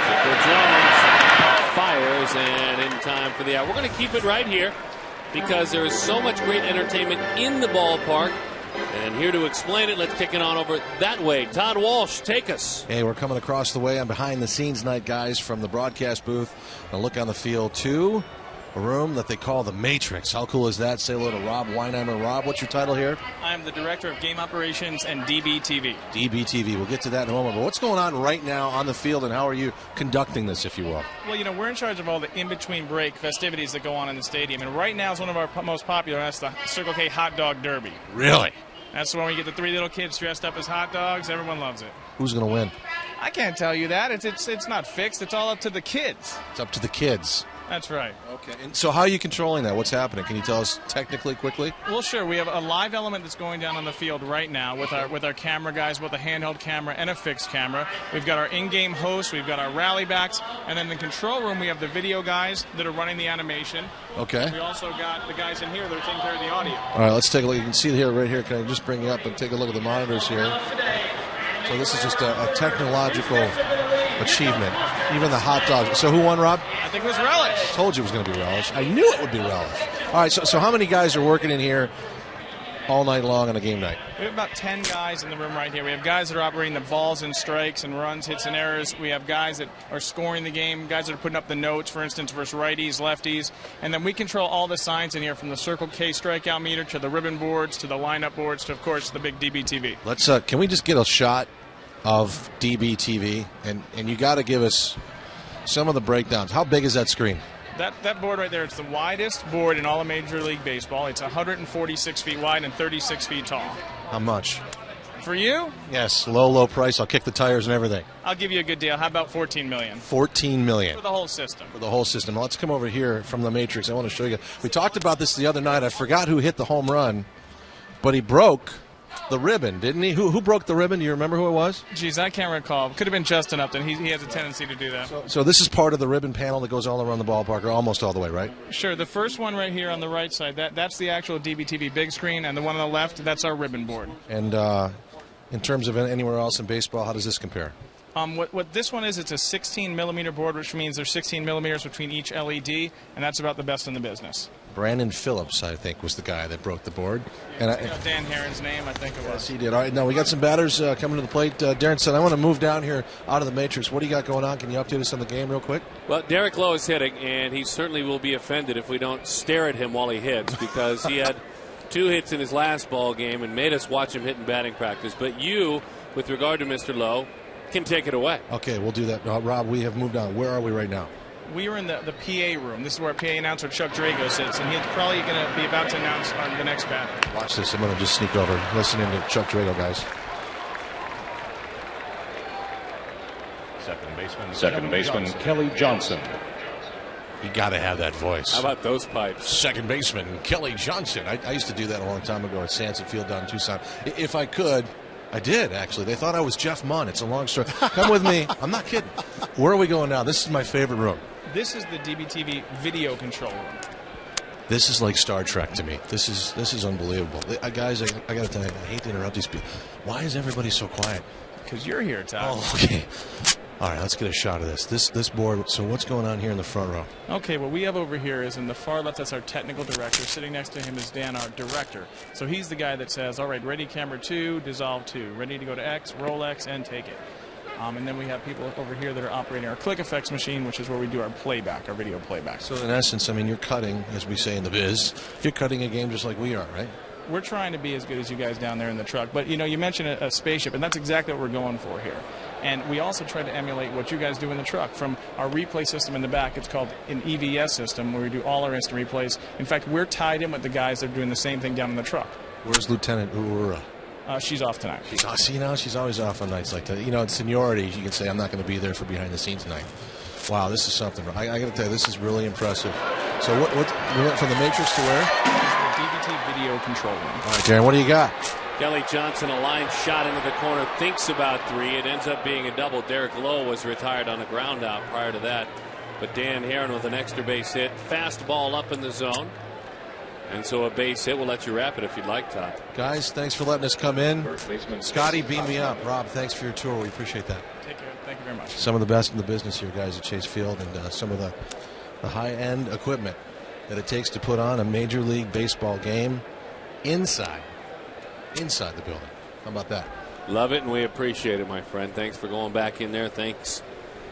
Chipper Jones fires and in time for the out. We're going to keep it right here because there is so much great entertainment in the ballpark. And here to explain it, let's kick it on over that way. Todd Walsh, take us. Hey, we're coming across the way on behind the scenes night, guys, from the broadcast booth. A look on the field to a room that they call the Matrix. How cool is that? Say hello to Rob Weinheimer. Rob, what's your title here? I'm the Director of Game Operations and DBTV. DBTV. We'll get to that in a moment. But what's going on right now on the field, and how are you conducting this, if you will? Well, you know, we're in charge of all the in-between break festivities that go on in the stadium. And right now is one of our most popular. That's the Circle K Hot Dog Derby. Really? That's when we get the three little kids dressed up as hot dogs. Everyone loves it. Who's going to win? I can't tell you that. It's not fixed. It's all up to the kids. It's up to the kids. That's right. Okay. And so how are you controlling that? What's happening? Can you tell us technically, quickly? Well, sure. We have a live element that's going down on the field right now with our camera guys, both a handheld camera and a fixed camera. We've got our in-game hosts, we've got our rally backs, and then in the control room we have the video guys that are running the animation. Okay. We also got the guys in here that are taking care of the audio. All right, let's take a look. You can see it here, right here. Can I just bring you up and take a look at the monitors here? So this is just a technological achievement. Even the hot dogs. So who won, Rob? I think it was Relish. Told you it was going to be Relish. I knew it would be Relish. All right, so how many guys are working in here all night long on a game night? We have about 10 guys in the room right here. We have guys that are operating the balls and strikes and runs, hits and errors. We have guys that are scoring the game, guys that are putting up the notes, for instance, versus righties, lefties. And then we control all the signs in here, from the Circle K strikeout meter to the ribbon boards to the lineup boards to, of course, the big DBTV. Let's. Can we just get a shot of DBTV? And you got to give us some of the breakdowns. How big is that screen? That board right there, it's the widest board in all of Major League Baseball. It's 146 feet wide and 36 feet tall. How much? For you? Yes, low price. I'll kick the tires and everything. I'll give you a good deal. How about $14 million? $14 million. For the whole system. For the whole system. Now let's come over here from the Matrix. I want to show you. We talked about this the other night. I forgot who hit the home run, but he broke the ribbon, didn't he? Who broke the ribbon? Do you remember who it was? Geez, I can't recall. Could have been Justin Upton. He has a tendency to do that. So this is part of the ribbon panel that goes all around the ballpark, or almost all the way, right? Sure. The first one right here on the right side, that's the actual DBTV big screen, and the one on the left, that's our ribbon board. And in terms of anywhere else in baseball, how does this compare? What this one is, it's a 16-millimeter board, which means there's 16 millimeters between each LED, and that's about the best in the business. Brandon Phillips, I think, was the guy that broke the board. And Dan Herron's name, I think it was. Yes, he did. All right, now we got some batters coming to the plate. Darren said, I want to move down here out of the matrix. What do you got going on? Can you update us on the game real quick? Well, Derek Lowe is hitting, and he certainly will be offended if we don't stare at him while he hits, because he had 2 hits in his last ball game and made us watch him hit in batting practice. But you, with regard to Mr. Lowe, can take it away. Okay, we'll do that. Rob, we have moved on. Where are we right now? We were in the PA room. This is where PA announcer Chuck Drago sits, and he's probably going to be about to announce the next batter. Watch this. I'm going to just sneak over, listening to Chuck Drago, guys. Second baseman Kelly Johnson. You got to have that voice. How about those pipes? Second baseman Kelly Johnson. I used to do that a long time ago at Sanson Field down in Tucson. If I could, I did, actually. They thought I was Jeff Munn. It's a long story. Come with me. I'm not kidding. Where are we going now? This is my favorite room. This is the DBTV video control room. This is like Star Trek to me. This is unbelievable. Guys, I got to tell you, I hate to interrupt these people. Why is everybody so quiet? Because you're here, Todd. Oh, okay. All right, let's get a shot of this. This board. So what's going on here in the front row? Okay, what we have over here is in the far left, that's our technical director. Sitting next to him is Dan, our director. So he's the guy that says, all right, ready camera 2, dissolve 2. Ready to go to X, roll X, and take it. And then we have people over here that are operating our click effects machine, which is where we do our playback, our video playback. So in essence, I mean, you're cutting, as we say in the biz, you're cutting a game just like we are, right? We're trying to be as good as you guys down there in the truck. But, you know, you mentioned a spaceship, and that's exactly what we're going for here. And we also try to emulate what you guys do in the truck. From our replay system in the back, it's called an EVS system, where we do all our instant replays. In fact, we're tied in with the guys that are doing the same thing down in the truck. Where's Lieutenant Uhura? She's off tonight. She's always off on nights like that. You know, in seniority, you can say, I'm not going to be there for behind the scenes tonight. Wow, this is something. I got to tell you, this is really impressive. So what we went from the Matrix to where? The DVT video control room. All right, Darren, what do you got? Kelly Johnson, a line shot into the corner, thinks about 3. It ends up being a double. Derek Lowe was retired on a ground out prior to that. But Dan Herron with an extra base hit. Fastball up in the zone. And so a base hit. We'll let you wrap it if you'd like, Todd. Guys, thanks for letting us come in. Scotty, beam me up. Rob, thanks for your tour. We appreciate that. Take care. Thank you very much. Some of the best in the business here, guys, at Chase Field, and some of the high-end equipment that it takes to put on a Major League Baseball game inside the building. How about that? Love it, and we appreciate it, my friend. Thanks for going back in there. Thanks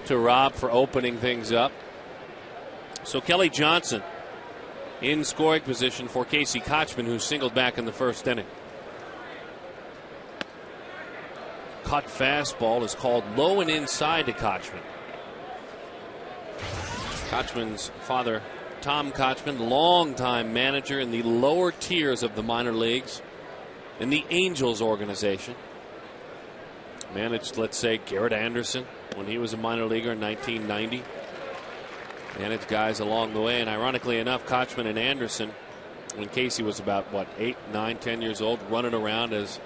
to Rob for opening things up. So Kelly Johnson in scoring position for Casey Kochman, who singled back in the first inning. Cut fastball is called low and inside to Kochman. Kochman's father, Tom Kochman, longtime manager in the lower tiers of the minor leagues in the Angels organization. Managed, let's say, Garrett Anderson when he was a minor leaguer in 1990. Managed guys along the way, and ironically enough, Kochman and Anderson, when Casey was about, 8, 9, 10 years old, running around as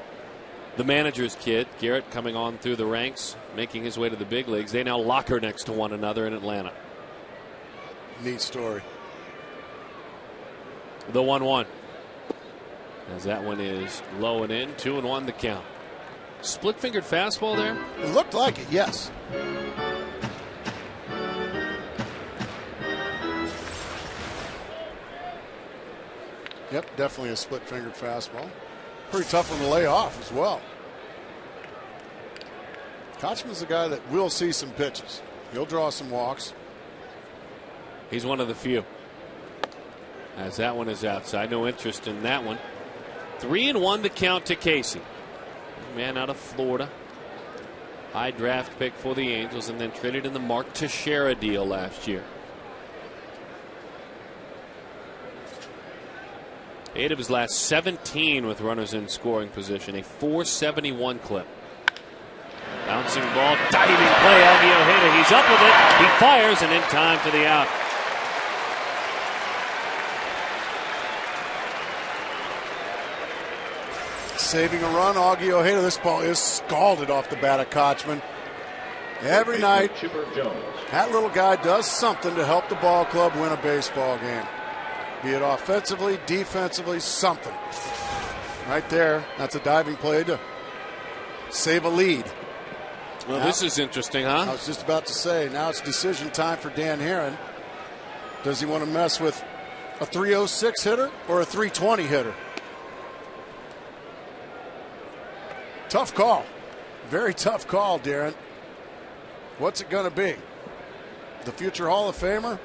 the manager's kid. Garrett coming on through the ranks, making his way to the big leagues. They now locker next to one another in Atlanta. Neat story. The 1-1. As that one is low and in, 2-1 the count. Split-fingered fastball there? It looked like it, yes. Yep, definitely a split-fingered fastball. Pretty tough one to lay off as well. Kochman's a guy that will see some pitches. He'll draw some walks. He's one of the few. As that one is outside. No interest in that one. 3-1 the count to Casey. Man out of Florida. High draft pick for the Angels, and then traded in the Mark Teixeira deal last year. 8 of his last 17 with runners in scoring position. A .471 clip. Bouncing ball, diving play. Augie Ojeda, he's up with it. He fires, and in time for the out. Saving a run, Augie Ojeda. This ball is scalded off the bat of Kochman. Every night, that little guy does something to help the ball club win a baseball game. Be it offensively, defensively, something. Right there, that's a diving play to save a lead. Well, now, this is interesting, huh? I was just about to say, now it's decision time for Dan Herron. Does he want to mess with A 306 hitter or a 320 hitter? Tough call. Very tough call, Darren. What's it going to be? The future Hall of Famer?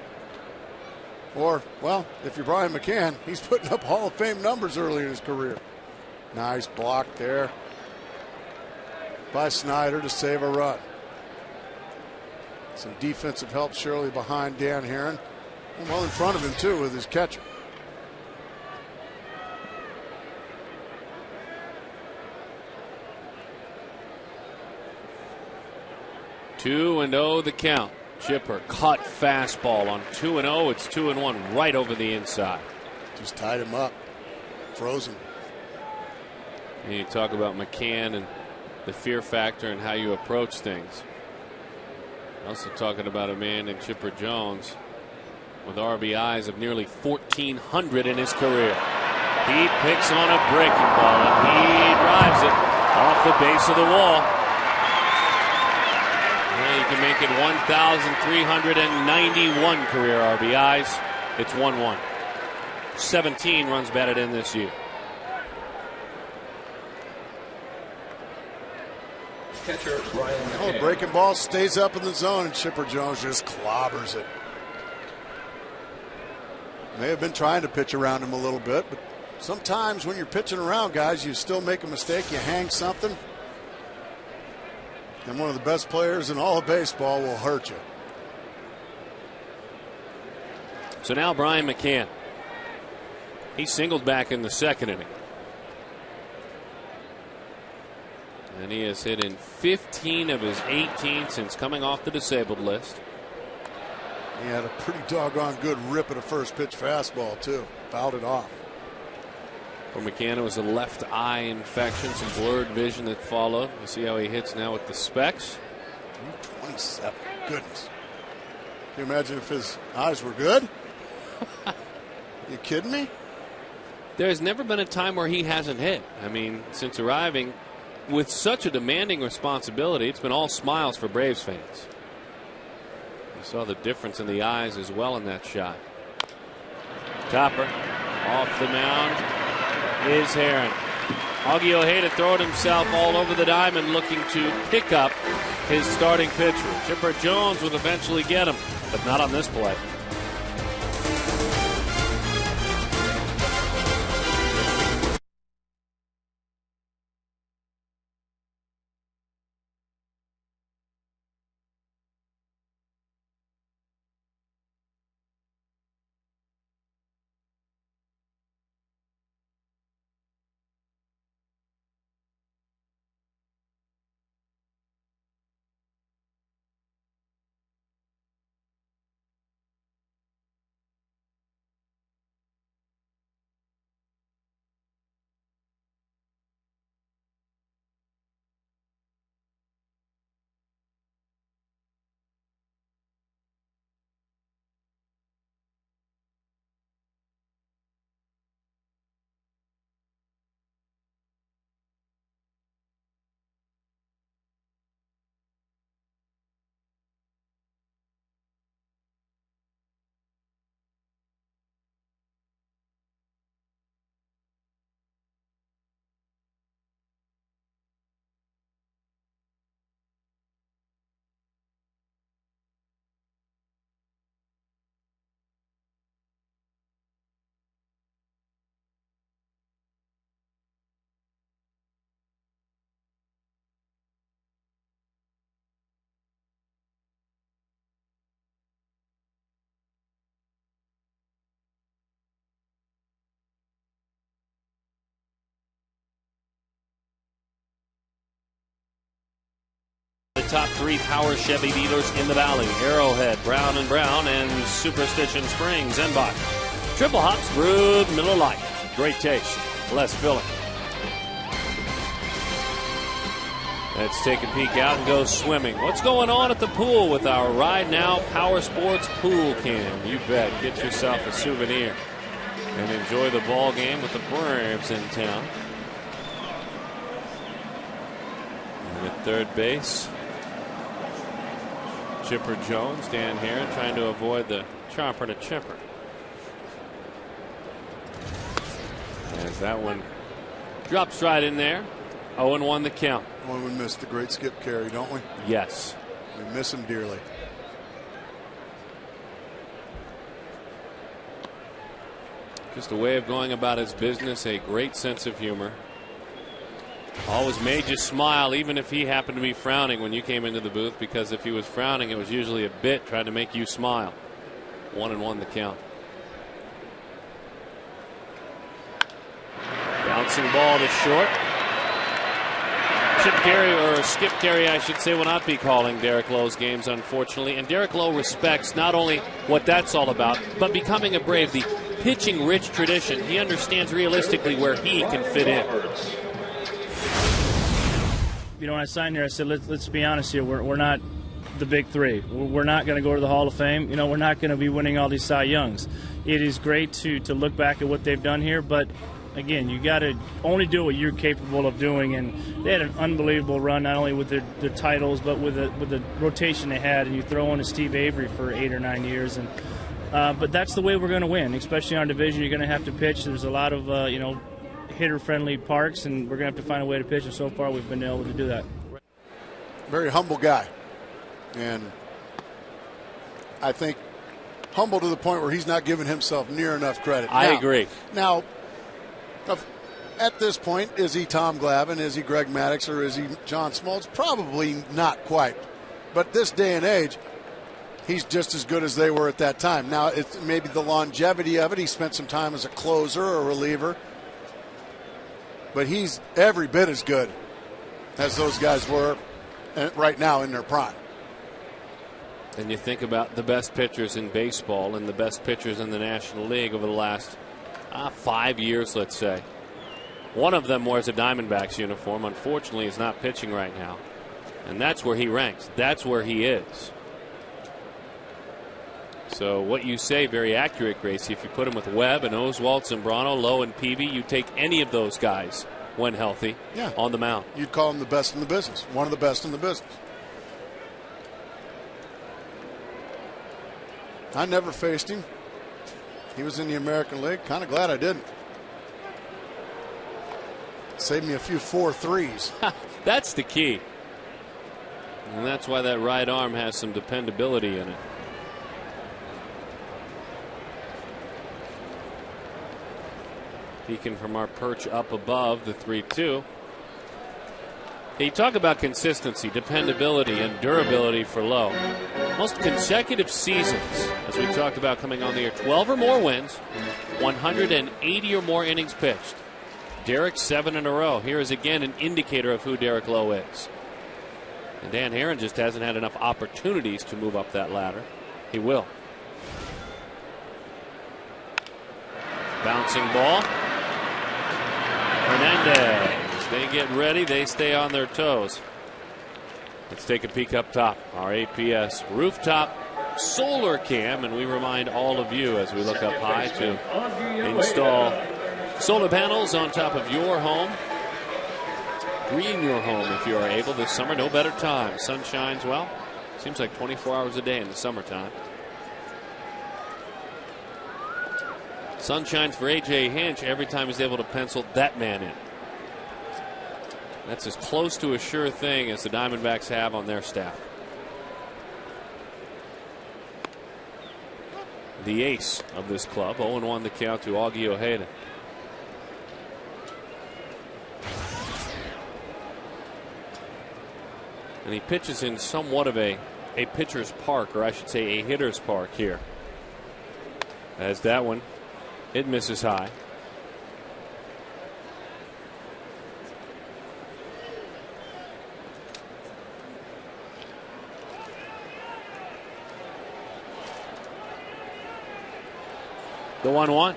Or, well, if you're Brian McCann, he's putting up Hall of Fame numbers early in his career. Nice block there by Snyder to save a run. Some defensive help surely behind Dan Herron. And well in front of him, too, with his catcher. Two and 0 the count. Chipper caught fastball on 2-0. It's 2-1 right over the inside. Just tied him up. Frozen. And you talk about McCann and the fear factor and how you approach things. Also talking about a man named Chipper Jones with RBIs of nearly 1,400 in his career. He picks on a breaking ball and he drives it off the base of the wall. You can make it 1,391 career RBIs. It's 1-1. 17 runs batted in this year. Catcher Brian McCann. Breaking ball stays up in the zone, and Chipper Jones just clobbers it. May have been trying to pitch around him a little bit, but sometimes when you're pitching around guys, you still make a mistake. You hang something. And one of the best players in all of baseball will hurt you. So now Brian McCann. He singled back in the second inning. And he has hit in 15 of his 18 since coming off the disabled list. He had a pretty doggone good rip at a first pitch fastball, too. Fouled it off. For McCann, it was a left eye infection, some blurred vision that followed. You see how he hits now with the specs. 27. Goodness. Can you imagine if his eyes were good? You kidding me? There's never been a time where he hasn't hit. I mean, since arriving with such a demanding responsibility, it's been all smiles for Braves fans. You saw the difference in the eyes as well in that shot. Topper off the mound is Herron. Augie Ojeda throwing himself all over the diamond looking to pick up his starting pitcher. Chipper Jones would eventually get him, but not on this play. Top three power Chevy dealers in the Valley: Arrowhead, Brown & Brown, and Superstition Springs and Bach. Triple hops brewed Miller Lite. Great taste, less filling. Let's take a peek out and go swimming. What's going on at the pool with our Ride Now Power Sports Pool Cam? You bet. Get yourself a souvenir and enjoy the ball game with the Braves in town. And at third base, Chipper Jones, Dan Herron trying to avoid the chopper to Chipper. As that one drops right in there. 0-1 the count. Well, we missed the great Skip Carey, don't we? Yes. We miss him dearly. Just a way of going about his business, a great sense of humor. Always made you smile, even if he happened to be frowning when you came into the booth, because if he was frowning, it was usually a bit trying to make you smile. 1-1 the count. Bouncing ball to short. Chip Carey, or Skip Carey, I should say, will not be calling Derek Lowe's games, unfortunately. And Derek Lowe respects not only what that's all about, but becoming a Brave, the pitching-rich tradition. He understands realistically where he can fit in. You know, when I signed here, I said, let's be honest here. We're not the big three. We're not going to go to the Hall of Fame. You know, we're not going to be winning all these Cy Youngs. It is great to look back at what they've done here, but again, you got to only do what you're capable of doing, and they had an unbelievable run, not only with the titles, but with the rotation they had. And you throw in a Steve Avery for 8 or 9 years, and but that's the way we're going to win, especially in our division. You're going to have to pitch. There's a lot of hitter-friendly parks, and we're going to have to find a way to pitch. And so far, we've been able to do that. Very humble guy, and I think humble to the point where he's not giving himself near enough credit. I agree. Now, at this point, is he Tom Glavine? Is he Greg Maddux? Or is he John Smoltz? Probably not quite. But this day and age, he's just as good as they were at that time. Now, it's maybe the longevity of it. He spent some time as a closer or a reliever. But he's every bit as good as those guys were right now in their prime. And you think about the best pitchers in baseball and the best pitchers in the National League over the last 5 years, let's say. One of them wears a Diamondbacks uniform. Unfortunately, he's not pitching right now. And that's where he ranks. That's where he is. So what you say, very accurate, Gracie. If you put him with Webb and Oswalt, Zambrano, Lowe, and Peavy, you take any of those guys when healthy on the mound. You'd call him the best in the business. One of the best in the business. I never faced him. He was in the American League. Kind of glad I didn't. Saved me a few 4-3s. That's the key. And that's why that right arm has some dependability in it. Peeking from our perch up above the 3-2. You talk about consistency, dependability, and durability for Lowe. Most consecutive seasons, as we talked about coming on the air, 12 or more wins, 180 or more innings pitched. Derek 7 in a row. Here is again an indicator of who Derek Lowe is. And Dan Herron just hasn't had enough opportunities to move up that ladder. He will. Bouncing ball. Hernandez. They get ready. They stay on their toes. Let's take a peek up top. Our APS rooftop solar cam, and we remind all of you as we look up high to install solar panels on top of your home. Green your home if you are able this summer. No better time. Sun shines, well, seems like 24 hours a day in the summertime. Sun shines for A.J. Hinch every time he's able to pencil that man in. That's as close to a sure thing as the Diamondbacks have on their staff. The ace of this club, 0-1 the count to Augie Ojeda. And he pitches in somewhat of a pitcher's park, or I should say a hitter's park here. As that one, it misses high. The 1-1.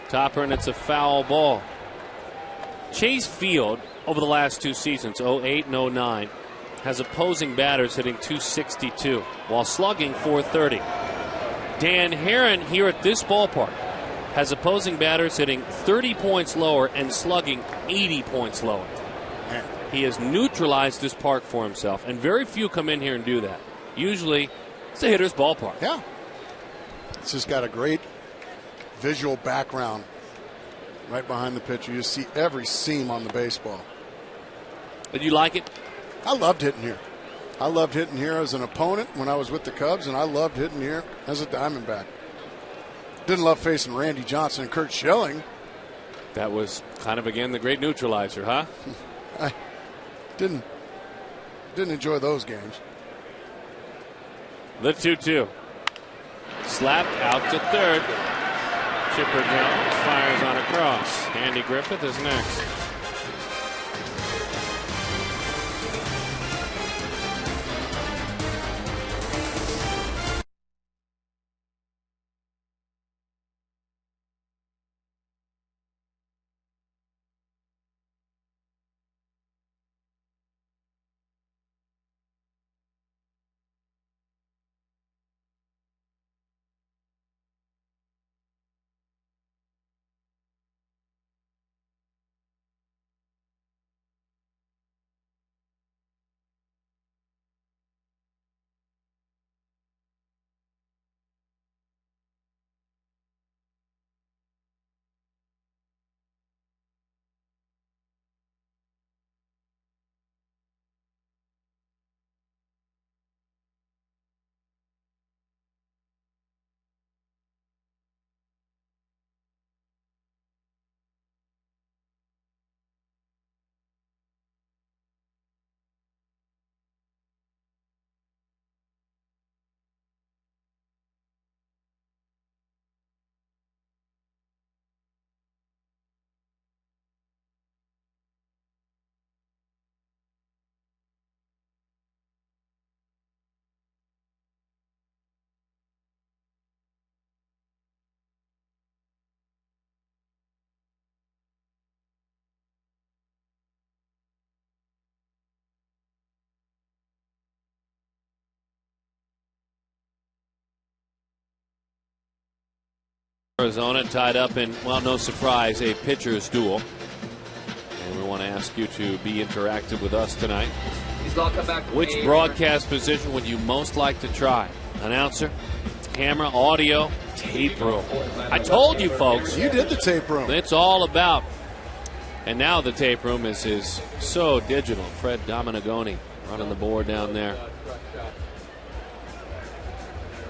Topper, and it's a foul ball. Chase Field, over the last two seasons, 08 and 09, has opposing batters hitting .262 while slugging .430. Dan Herron here at this ballpark has opposing batters hitting 30 points lower and slugging 80 points lower. He has neutralized this park for himself, and very few come in here and do that. Usually, it's a hitter's ballpark. Yeah. It's just got a great visual background right behind the pitcher. You see every seam on the baseball. Did you like it? I loved hitting here. I loved hitting here as an opponent when I was with the Cubs, and I loved hitting here as a Diamondback. Didn't love facing Randy Johnson and Kurt Schilling. That was kind of, again, the great neutralizer, huh? I didn't enjoy those games. The 2-2. Slapped out to third. Chipper Jones fires on across. Andy Griffith is next. Arizona tied up in, well, no surprise, a pitcher's duel. And we want to ask you to be interactive with us tonight. Which broadcast position would you most like to try? Announcer, camera, audio, tape room. I told you, folks. You did the tape room. It's all about. And now the tape room is so digital. Fred Dominagoni running the board down there.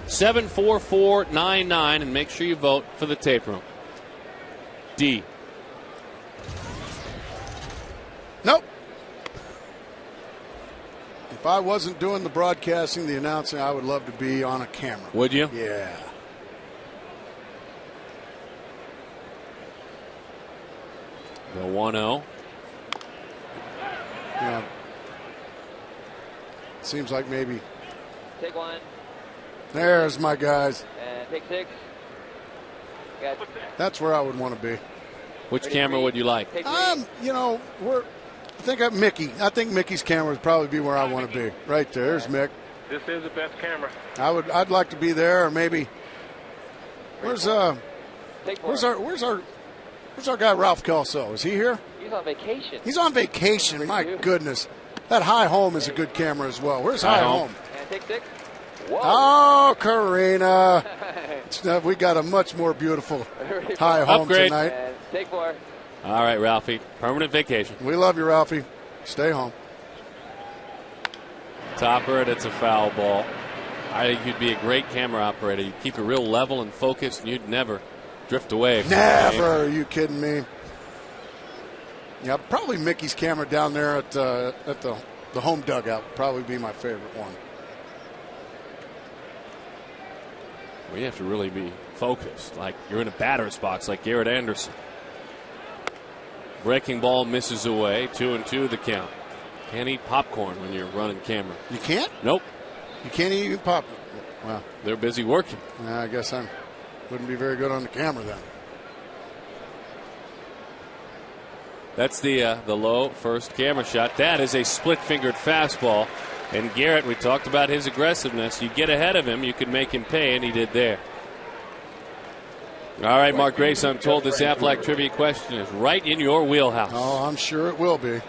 74499, and make sure you vote for the tape room. D. Nope. If I wasn't doing the broadcasting, the announcing, I would love to be on a camera. Would you? Yeah. The 1-0. Yeah. Seems like maybe. Take one. There's my guys. And take 6. That's where I would want to be. Which camera would you like? You know, I think Mickey. I think Mickey's camera would probably be where I want to be. Right there. There's Mick. This is the best camera. I'd like to be there, or maybe. Where's our guy Ralph Kelso? Is he here? He's on vacation. He's on vacation. My goodness. That High Home is a good camera as well. Where's High Home? And take 6. Whoa. Oh, Karina. We got a much more beautiful High Home Upgrade tonight. And take 4. All right, Ralphie. Permanent vacation. We love you, Ralphie. Stay home. Topper, it's a foul ball. I think you'd be a great camera operator. You'd keep it real level and focused, and you'd never drift away. Never. Are you kidding me? Yeah, probably Mickey's camera down there at the home dugout would probably be my favorite one. Well, you have to really be focused, like you're in a batter's box, like Garrett Anderson. Breaking ball misses away. 2-2 the count. Can't eat popcorn when you're running camera. You can't? Nope. You can't eat popcorn? Well, they're busy working. I guess I wouldn't be very good on the camera then. That's the low first camera shot. That is a split-fingered fastball. And Garrett, we talked about his aggressiveness. You get ahead of him, you can make him pay, and he did there. All right, Mark Grace, I'm told this Aflac trivia question is right in your wheelhouse. Oh, I'm sure it will be.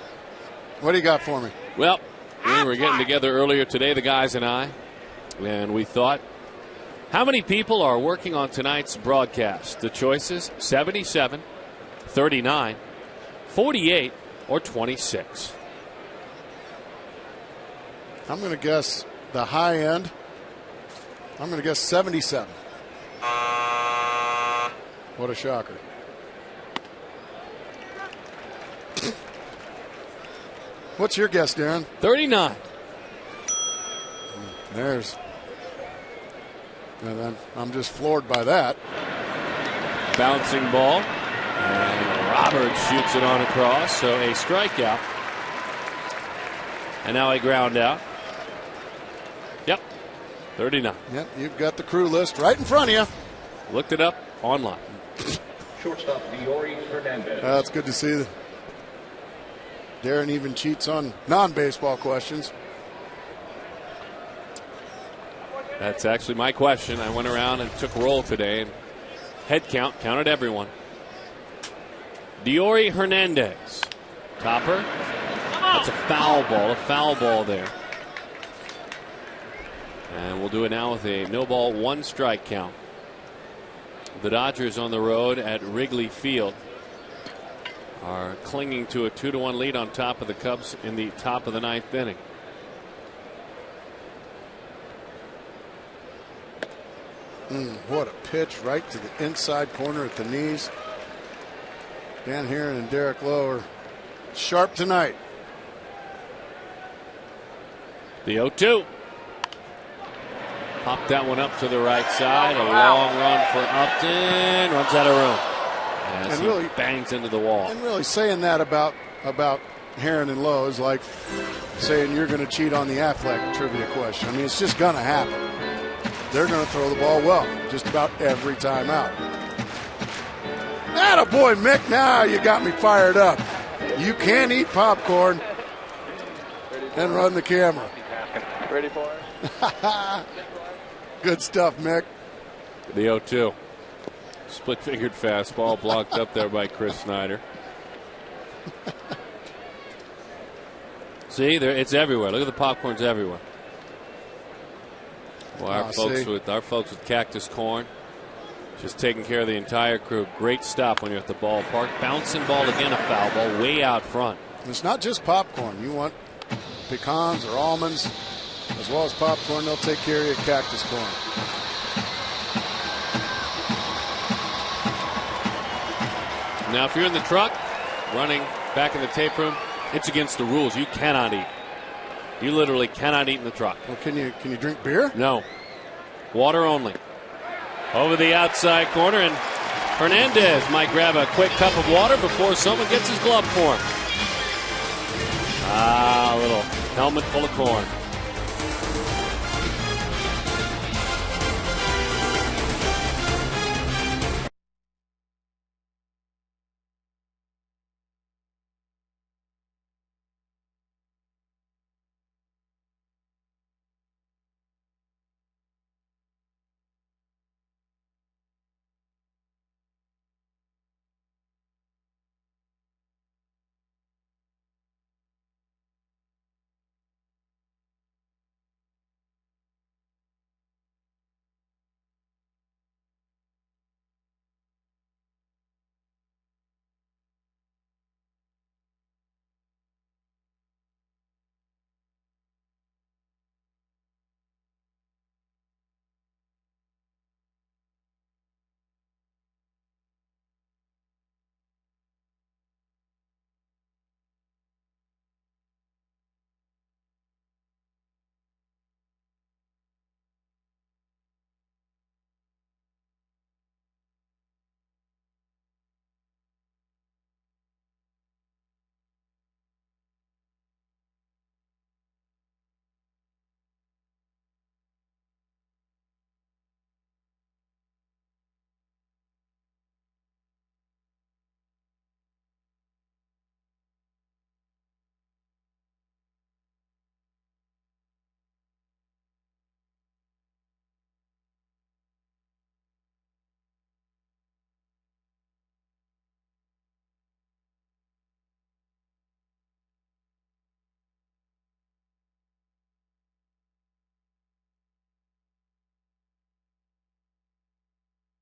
What do you got for me? Well, we were getting together earlier today, the guys and I, and we thought, how many people are working on tonight's broadcast? The choices, 77, 39, 48, or 26. I'm going to guess the high end. I'm going to guess 77. What a shocker. What's your guess, Darren? 39. There's. And then I'm just floored by that. Bouncing ball. And Roberts shoots it on across, so a strikeout. And now a ground out. Yep, 39. Yep, you've got the crew list right in front of you. Looked it up online. Shortstop Diori Hernandez. It's good to see that Darren even cheats on non-baseball questions. That's actually my question. I went around and took roll today and head count, counted everyone. Diori Hernandez. Topper. That's a foul ball there. And we'll do it now with a no ball, one strike count. The Dodgers on the road at Wrigley Field are clinging to a 2-1 lead on top of the Cubs in the top of the ninth inning. What a pitch right to the inside corner at the knees. Dan Heron and Derek Lowe are sharp tonight. The 0-2. Popped that one up to the right side. A long run for Upton. Runs out of room. As he really bangs into the wall. And really saying that about Heron and Lowe is like saying you're going to cheat on the Affleck trivia question. I mean, it's just going to happen. They're going to throw the ball well just about every time out. Attaboy, Mick. Now you got me fired up. You can't eat popcorn and run the camera. Ready for it? Good stuff, Mick. The 0-2. Split-fingered fastball blocked up there by Chris Snyder. See, it's everywhere. Look at the popcorns everywhere. Well, our folks with Cactus Corn just taking care of the entire crew. Great stop when you're at the ballpark. Bouncing ball again, a foul ball way out front. It's not just popcorn. You want pecans or almonds as well as popcorn. They'll take care of you at Cactus Corn. Now, if you're in the truck, running back in the tape room, it's against the rules. You cannot eat. You literally cannot eat in the truck. Well, can you drink beer? No. Water only. Over the outside corner, and Hernandez might grab a quick cup of water before someone gets his glove for him. A little helmet full of corn.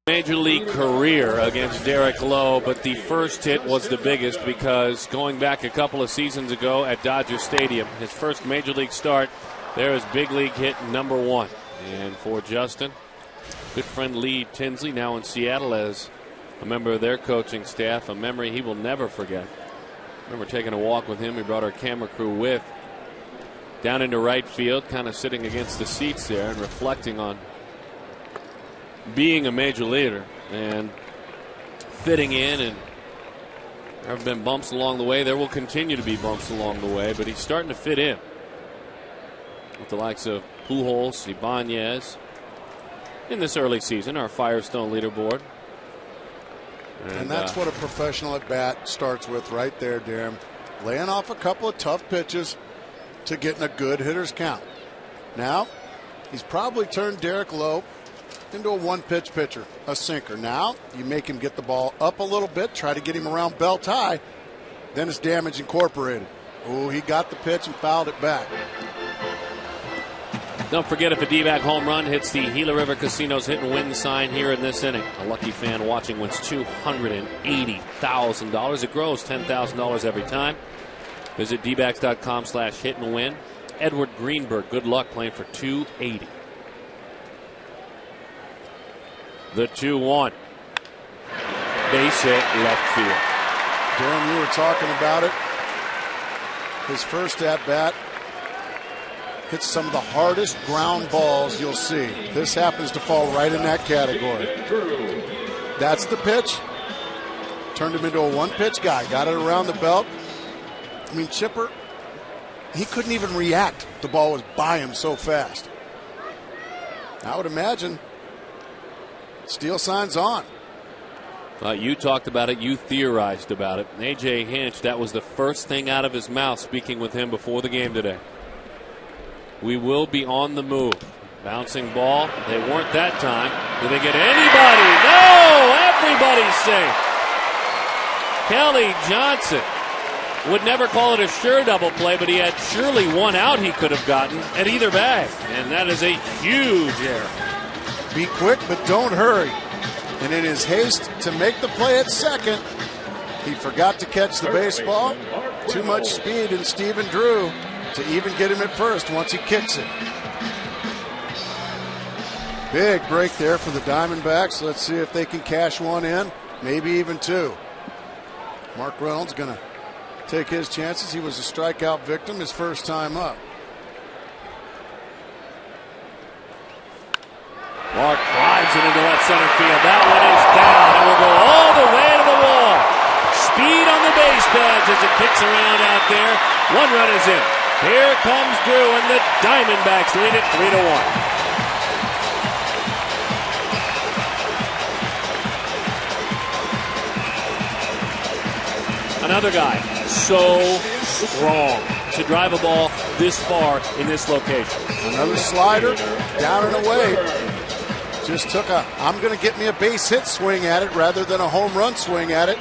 Major league career against Derek Lowe, but the first hit was the biggest because going back a couple of seasons ago at Dodger Stadium, his first major league start, there is big league hit number 1. And for Justin, good friend Lee Tinsley, now in Seattle as a member of their coaching staff, a memory he will never forget. I remember taking a walk with him. We brought our camera crew with down into right field, kind of sitting against the seats there and reflecting on being a major leaguer and fitting in. And there have been bumps along the way. There will continue to be bumps along the way, but he's starting to fit in with the likes of Pujols, Ibanez in this early season, our Firestone leaderboard. And that's what a professional at bat starts with right there, Darren. Laying off a couple of tough pitches to getting a good hitter's count. Now, he's probably turned Derek Lowe into a one-pitch pitcher, a sinker. Now, you make him get the ball up a little bit, try to get him around belt high, then it's damage incorporated. Oh, he got the pitch and fouled it back. Don't forget, if a D-back home run hits the Gila River Casino's hit and win sign here in this inning, a lucky fan watching wins $280,000. It grows $10,000 every time. Visit dbacks.com/hit and win. Edward Greenberg, good luck playing for $280,000. The 2-1. Base hit left field. Darren, you were talking about it. His first at bat hits some of the hardest ground balls you'll see. This happens to fall right in that category. That's the pitch. Turned him into a one-pitch guy. Got it around the belt. I mean, Chipper, he couldn't even react. The ball was by him so fast. I would imagine steal sign's on. You talked about it. You theorized about it. A.J. Hinch, that was the first thing out of his mouth speaking with him before the game today. We will be on the move. Bouncing ball. They weren't that time. Did they get anybody? No! Everybody's safe. Kelly Johnson would never call it a sure double play, but he had surely one out he could have gotten at either bag. And that is a huge error. Be quick, but don't hurry. And in his haste to make the play at second, he forgot to catch the baseball. Too much speed in Stephen Drew to even get him at first once he kicks it. Big break there for the Diamondbacks. Let's see if they can cash one in, maybe even two. Mark Reynolds going to take his chances. He was a strikeout victim his first time up. Mark drives it into left center field. That one is down. It will go all the way to the wall. Speed on the base pads as it kicks around out there. One run is in. Here comes Drew, and the Diamondbacks lead it 3-1. Another guy so strong to drive a ball this far in this location. Another slider down and away. Just took I'm going to get me a base hit swing at it rather than a home run swing at it.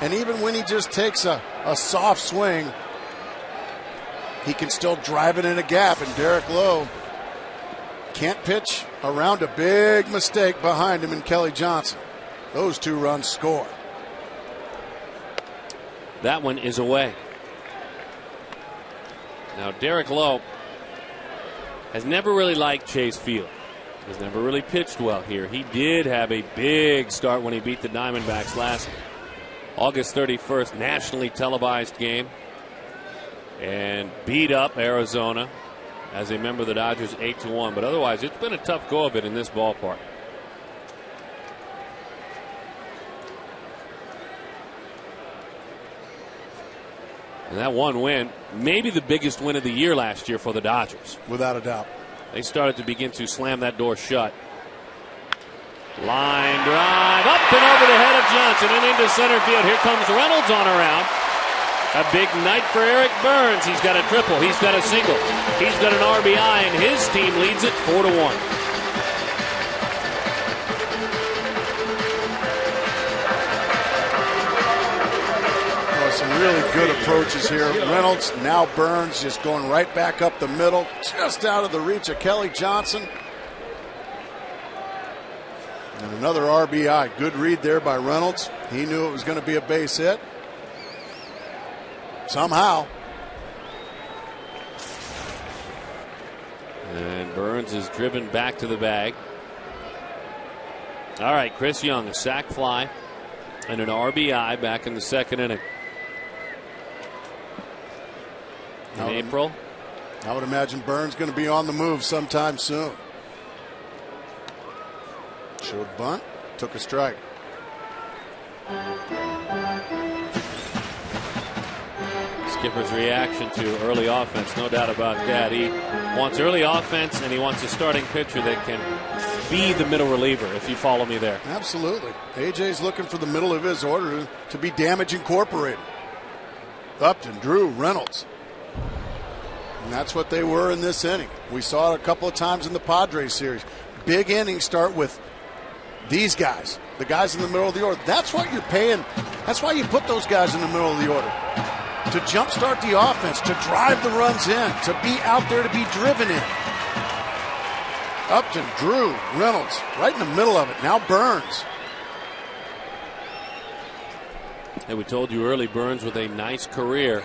And even when he just takes a soft swing, he can still drive it in a gap. And Derek Lowe can't pitch around a big mistake behind him in Kelly Johnson. Those two runs score. That one is away. Now, Derek Lowe has never really liked Chase Field. Has never really pitched well here. He did have a big start when he beat the Diamondbacks last August 31st, nationally televised game, and beat up Arizona as a member of the Dodgers 8-1. But otherwise, it's been a tough go of it in this ballpark. And that one win, maybe the biggest win of the year last year for the Dodgers. Without a doubt. They started to begin to slam that door shut. Line drive up and over the head of Johnson and into center field. Here comes Reynolds on around. A big night for Eric Burns. He's got a triple. He's got a single. He's got an RBI, and his team leads it 4-1. Some really good approaches here. Reynolds, now Burns, just going right back up the middle, just out of the reach of Kelly Johnson. And another RBI. Good read there by Reynolds. He knew it was going to be a base hit. Somehow. And Burns is driven back to the bag. All right, Chris Young, a sac fly and an RBI back in the second inning. In April. I would imagine Burns going to be on the move sometime soon. Showed bunt, took a strike. Skipper's reaction to early offense, no doubt about that. He wants early offense, and he wants a starting pitcher that can be the middle reliever, if you follow me there. Absolutely. AJ's looking for the middle of his order to be damage incorporated. Upton, Drew, Reynolds. And that's what they were in this inning. We saw it a couple of times in the Padres series. Big innings start with these guys, the guys in the middle of the order. That's what you're paying. That's why you put those guys in the middle of the order. To jumpstart the offense, to drive the runs in, to be out there to be driven in. Upton, Drew, Reynolds, right in the middle of it. Now Burns. And we told you early, Burns with a nice career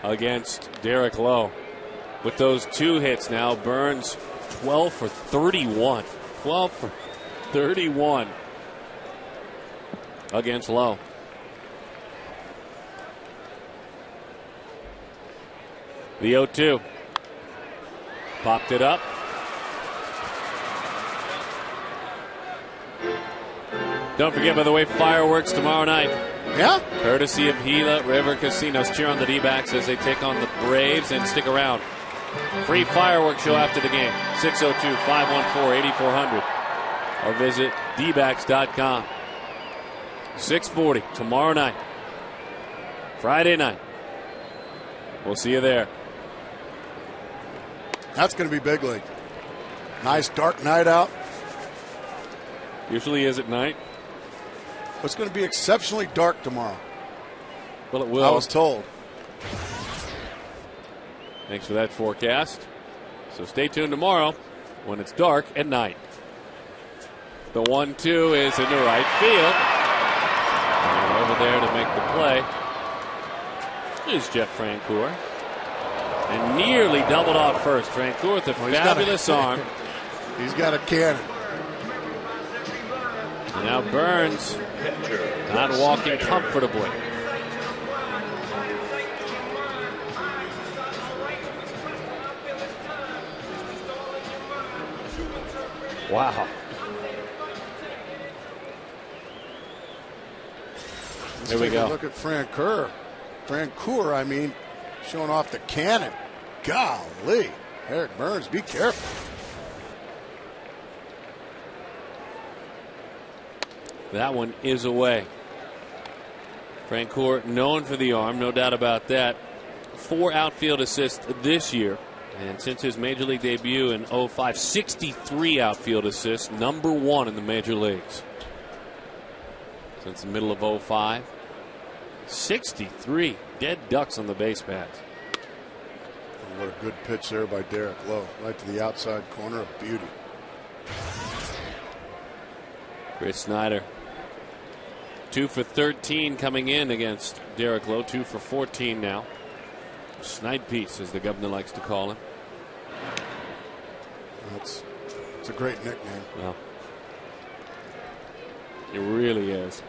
against Derek Lowe. With those 2 hits now, Burns 12 for 31. 12 for 31 against Lowe. The 0-2. Popped it up. Don't forget, by the way, fireworks tomorrow night. Yeah? Courtesy of Gila River Casinos. Cheer on the D-backs as they take on the Braves, and stick around. Free fireworks show after the game. 602-514-8400. Or visit dbacks.com. 6:40 tomorrow night. Friday night. We'll see you there. That's going to be big league. Nice dark night out. Usually is at night. It's going to be exceptionally dark tomorrow. Well, it will. I was told. Thanks for that forecast. So stay tuned tomorrow when it's dark at night. The 1-2 is into right field. And over there to make the play is Jeff Francoeur. And nearly doubled off first. Francoeur with a fabulous arm. He's got a cannon. And now Burns not walking comfortably. Wow. Here we go. Look at Francoeur. I mean, showing off the cannon. Golly. Eric Burns, be careful. That one is away. Francoeur known for the arm, no doubt about that. 4 outfield assists this year. And since his major league debut in 05, 63 outfield assists, number 1 in the major leagues. Since the middle of 05, 63 dead ducks on the base paths. What a good pitch there by Derek Lowe. Right to the outside corner, a beauty. Chris Snyder. 2 for 13 coming in against Derek Lowe. 2 for 14 now. Snide piece, as the governor likes to call him. It's a great nickname. Well, it really is.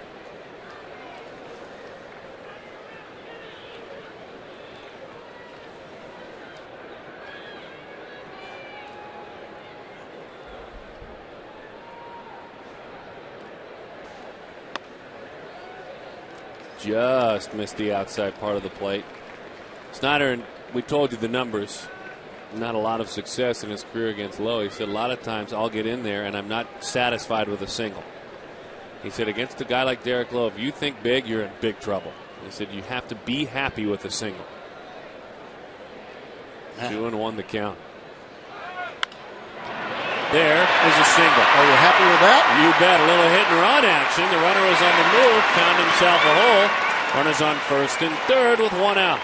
Just missed the outside part of the plate. Snyder, and we told you the numbers, not a lot of success in his career against Lowe. He said a lot of times I'll get in there and I'm not satisfied with a single. He said against a guy like Derek Lowe, if you think big, you're in big trouble. He said you have to be happy with a single. 2-1 the count. There is a single. Are you happy with that? You bet. A little hit and run action. The runner was on the move, found himself a hole. Runners on first and third with 1 out.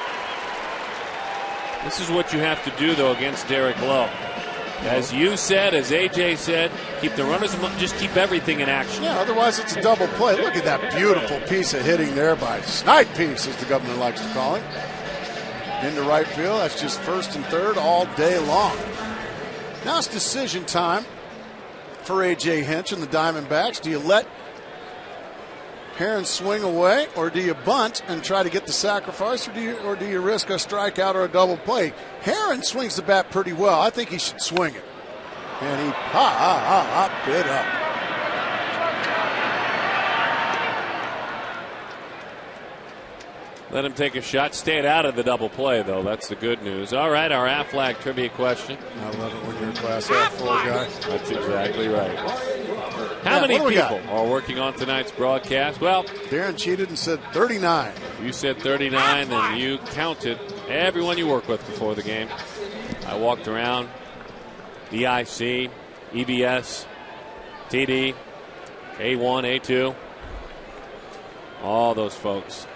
This is what you have to do, though, against Derek Lowe. As you said, as AJ said, keep the runners, just keep everything in action. Yeah, otherwise it's a double play. Look at that beautiful piece of hitting there by Snipe Piece, as the governor likes to call him. Into right field. That's just first and third all day long. Now it's decision time for A.J. Hinch and the Diamondbacks. Do you let Herron swing away, or do you bunt and try to get the sacrifice, or do you risk a strikeout or a double play? Herron swings the bat pretty well. I think he should swing it. And he hopped it up. Let him take a shot. Stayed out of the double play, though. That's the good news. All right, our Aflac trivia question. I love it when you're a class F4 guy. That's exactly right. How many people are working on tonight's broadcast? Well, Darren cheated and said 39. You said 39, then you counted everyone you work with before the game. I walked around EIC, EBS, TD, A1, A2, all those folks.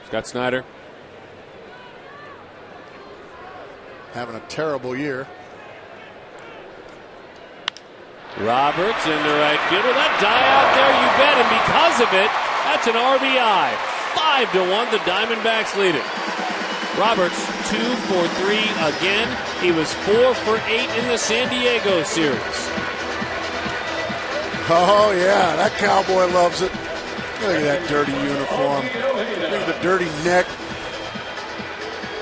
Scott Snyder having a terrible year. Roberts into right field. Will that die out there? You bet. And because of it, that's an RBI. 5-1. The Diamondbacks lead it. Roberts 2 for 3 again. He was 4 for 8 in the San Diego series. Oh yeah, that cowboy loves it. Look at that dirty uniform. Look at the dirty neck,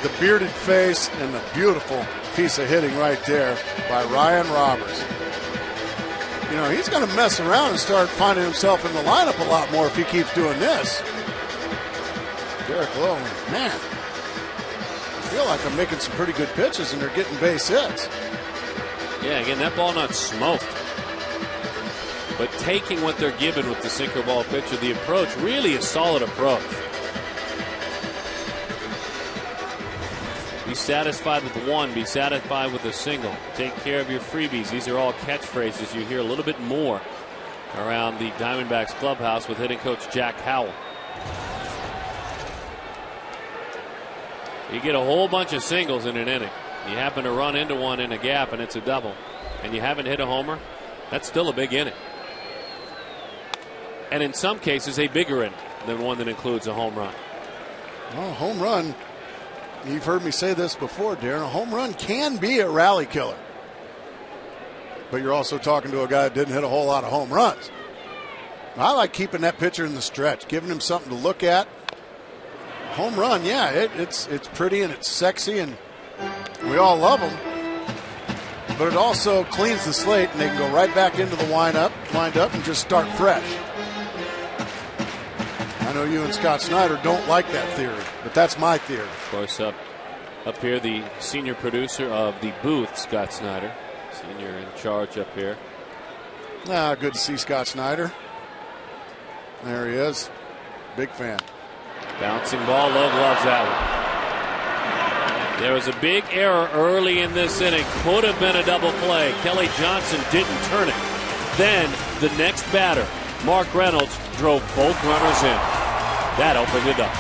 the bearded face, and the beautiful piece of hitting right there by Ryan Roberts. You know, he's going to mess around and start finding himself in the lineup a lot more if he keeps doing this. Derek Lowe, man, I feel like I'm making some pretty good pitches and they're getting base hits. Yeah, again, that ball not smoked. But taking what they're given with the sinker ball pitcher, the approach, really a solid approach. Be satisfied with one, be satisfied with a single. Take care of your freebies. These are all catchphrases you hear a little bit more around the Diamondbacks clubhouse with hitting coach Jack Howell. You get a whole bunch of singles in an inning. You happen to run into one in a gap and it's a double, and you haven't hit a homer, that's still a big inning. And in some cases, a bigger inning than one that includes a home run. Well, home run, you've heard me say this before, Darren, a home run can be a rally killer. But you're also talking to a guy that didn't hit a whole lot of home runs. I like keeping that pitcher in the stretch, giving him something to look at. Home run, yeah, it's pretty and it's sexy and we all love them. But it also cleans the slate and they can go right back into the wind up and just start fresh. I know you and Scott Snyder don't like that theory, but that's my theory. Of course, up here, the senior producer of the booth, Scott Snyder, senior in charge up here. Good to see Scott Snyder. There he is. Big fan. Bouncing ball, Lowe loves that one. There was a big error early in this inning. Could have been a double play. Kelly Johnson didn't turn it. Then the next batter, Mark Reynolds, drove both runners in. That opened it up.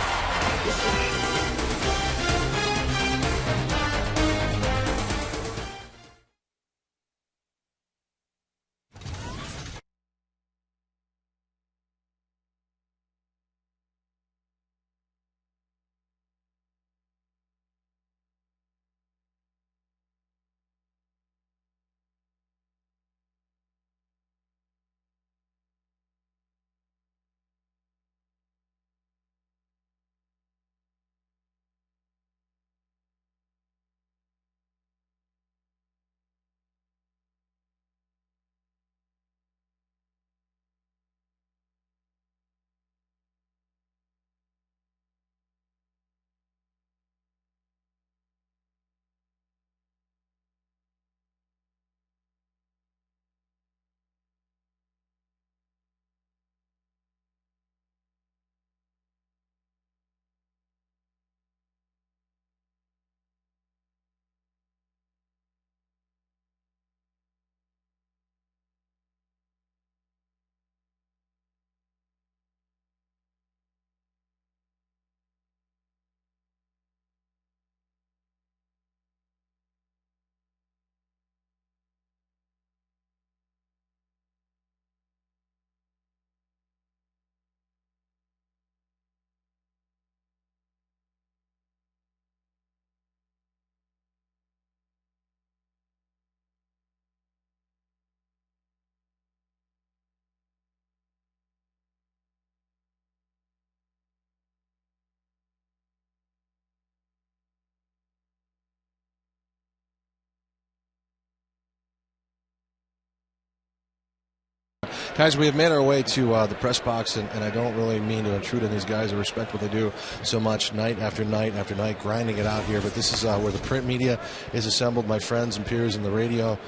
Guys, we have made our way to the press box, and I don't really mean to intrude on these guys. I respect what they do so much, night after night after night, grinding it out here. But this is where the print media is assembled, my friends and peers in the radio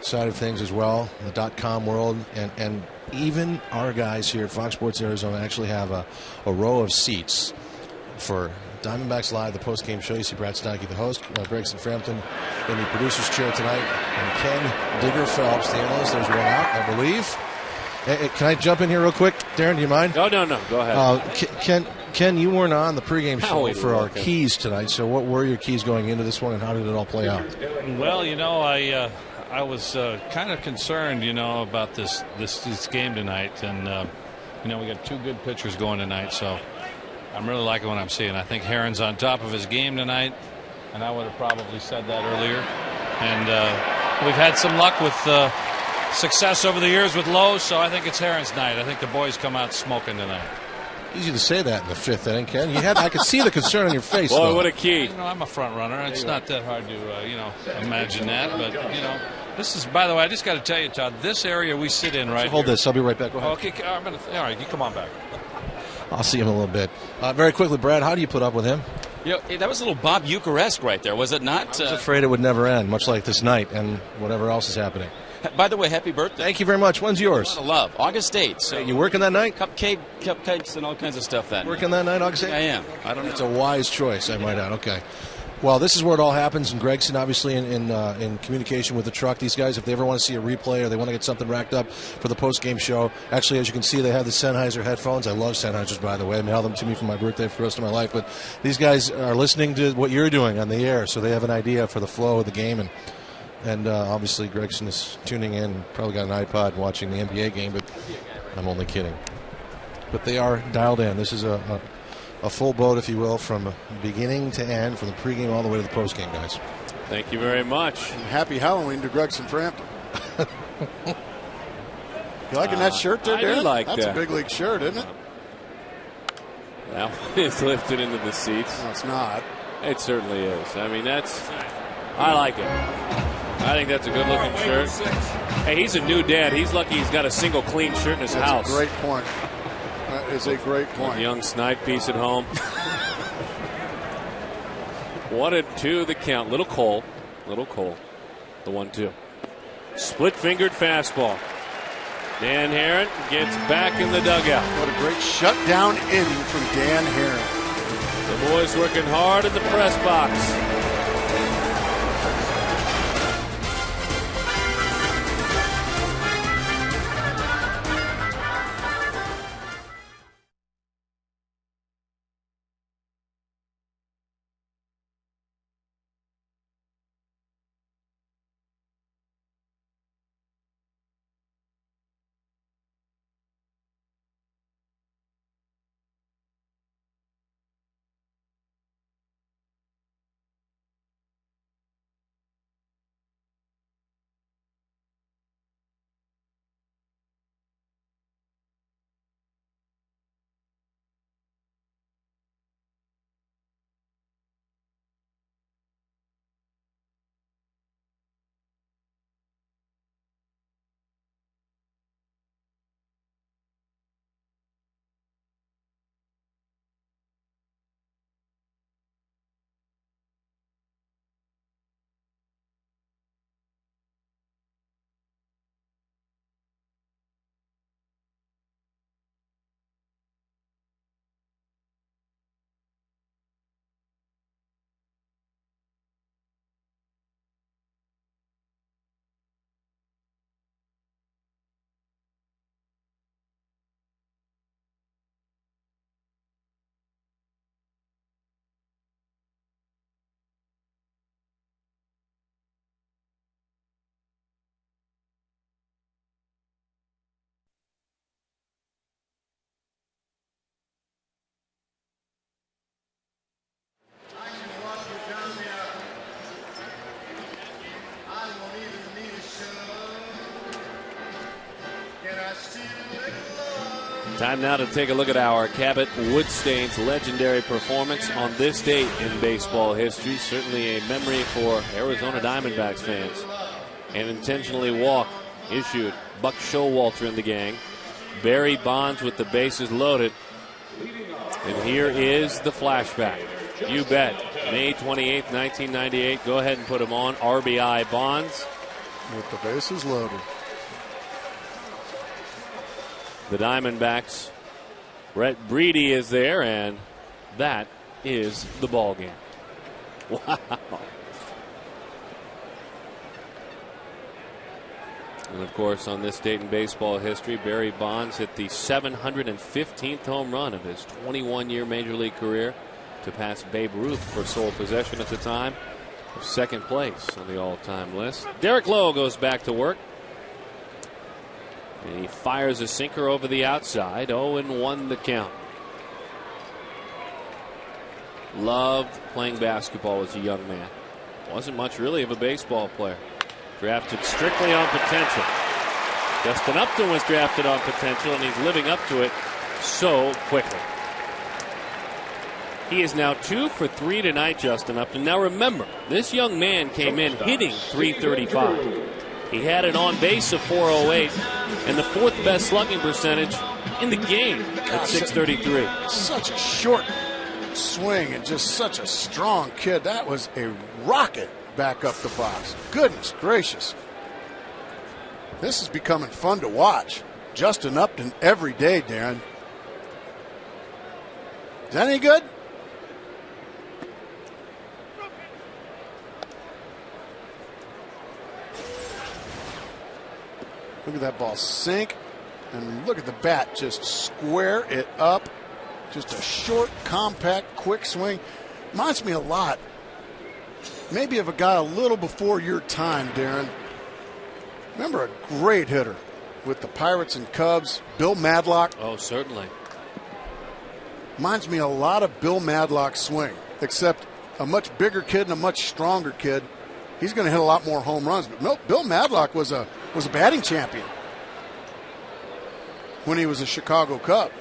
side of things as well, the .com world, and even our guys here at Fox Sports Arizona actually have a row of seats for Diamondbacks Live, the post-game show. You see Brad Steinke, the host, Gregson Frampton in the producer's chair tonight, and Ken Digger Phelps, the analyst. There's one out, I believe. Hey, can I jump in here real quick? Darren, do you mind? No, go ahead. Ken, you weren't on the pregame show for our keys tonight, so what were your keys going into this one, and how did it all play out? Well, I was kind of concerned, about this game tonight, and we got two good pitchers going tonight, so I'm really liking what I'm seeing. I think Herron's on top of his game tonight, and I would have probably said that earlier. And we've had some luck with success over the years with Lowe, so I think it's Herron's night. I think the boys come out smoking tonight. Easy to say that in the fifth inning, Ken. I could see the concern on your face. Boy, what a key. I'm a front runner. It's not that hard to, imagine that. But, this is, by the way, I just got to tell you, Todd, this area we sit in right Hold here. this. I'll be right back. Go ahead. Okay, all right, you come on back. I'll see him in a little bit. Very quickly, Brad, how do you put up with him? That was a little Bob Uecker-esque right there, was it not? I was afraid it would never end, much like this night and whatever else is happening. By the way, happy birthday. Thank you very much. When's yours? A lot of love. August 8th. So you working that night? Cupcakes and all kinds of stuff that Working that night, August 8th? I am. I don't know. It's a wise choice, I might add. Okay. Well, this is where it all happens, and Gregson obviously in communication with the truck. These guys, if they ever want to see a replay or they want to get something racked up for the post-game show, actually, as you can see, they have the Sennheiser headphones. I love Sennheisers, by the way. I mail them to me for my birthday for the rest of my life. But these guys are listening to what you're doing on the air, so they have an idea for the flow of the game. And obviously, Gregson is tuning in, probably got an iPod watching the NBA game, but I'm only kidding. But they are dialed in. This is a full boat, if you will, from beginning to end, from the pregame all the way to the postgame, guys. Thank you very much. And happy Halloween to Gregson Frampton. You liking that shirt there, Darren? I do like that. That's a big league shirt, isn't it? That one is lifted into the seats. No, it's not. It certainly is. I mean, I like it. I think that's a good-looking shirt. Hey, he's a new dad. He's lucky he's got a single clean shirt in his house. That's a great point. That is a great point. Young snipe piece at home. 1-2 the count. Little Cole. The 1-2. Split-fingered fastball. Dan Herron gets back in the dugout. What a great shutdown inning from Dan Herron. The boys working hard in the press box. Time now to take a look at our Cabot Woodstain's legendary performance on this date in baseball history. Certainly a memory for Arizona Diamondbacks fans. An intentionally walk issued Buck Showalter and the gang. Barry Bonds with the bases loaded. And here is the flashback. You bet. May 28th, 1998. Go ahead and put him on. RBI Bonds. With the bases loaded. The Diamondbacks. Brett Breedy is there, and that is the ball game. Wow. And of course, on this date in baseball history, Barry Bonds hit the 715th home run of his 21-year Major League career to pass Babe Ruth for sole possession at the time of second place on the all-time list. Derek Lowe goes back to work. And he fires a sinker over the outside. 0-1 the count. Loved playing basketball as a young man. Wasn't much really of a baseball player. Drafted strictly on potential. Justin Upton was drafted on potential, and he's living up to it so quickly. He is now 2 for 3 tonight, Justin Upton. Now remember, this young man came in hitting .335. He had an on base of .408 and the 4th best slugging percentage in the game at .633. Such a short swing and just such a strong kid. That was a rocket back up the box. Goodness gracious. This is becoming fun to watch. Justin Upton every day, Darren. Is that any good? Look at that ball sink, and look at the bat just square it up. Just a short, compact, quick swing. Reminds me a lot, maybe of a guy a little before your time, Darren. Remember a great hitter with the Pirates and Cubs, Bill Madlock? Oh, certainly. Reminds me a lot of Bill Madlock's swing, except a much bigger kid and a much stronger kid. He's going to hit a lot more home runs. But no, Bill Madlock was a batting champion when he was a Chicago Cub.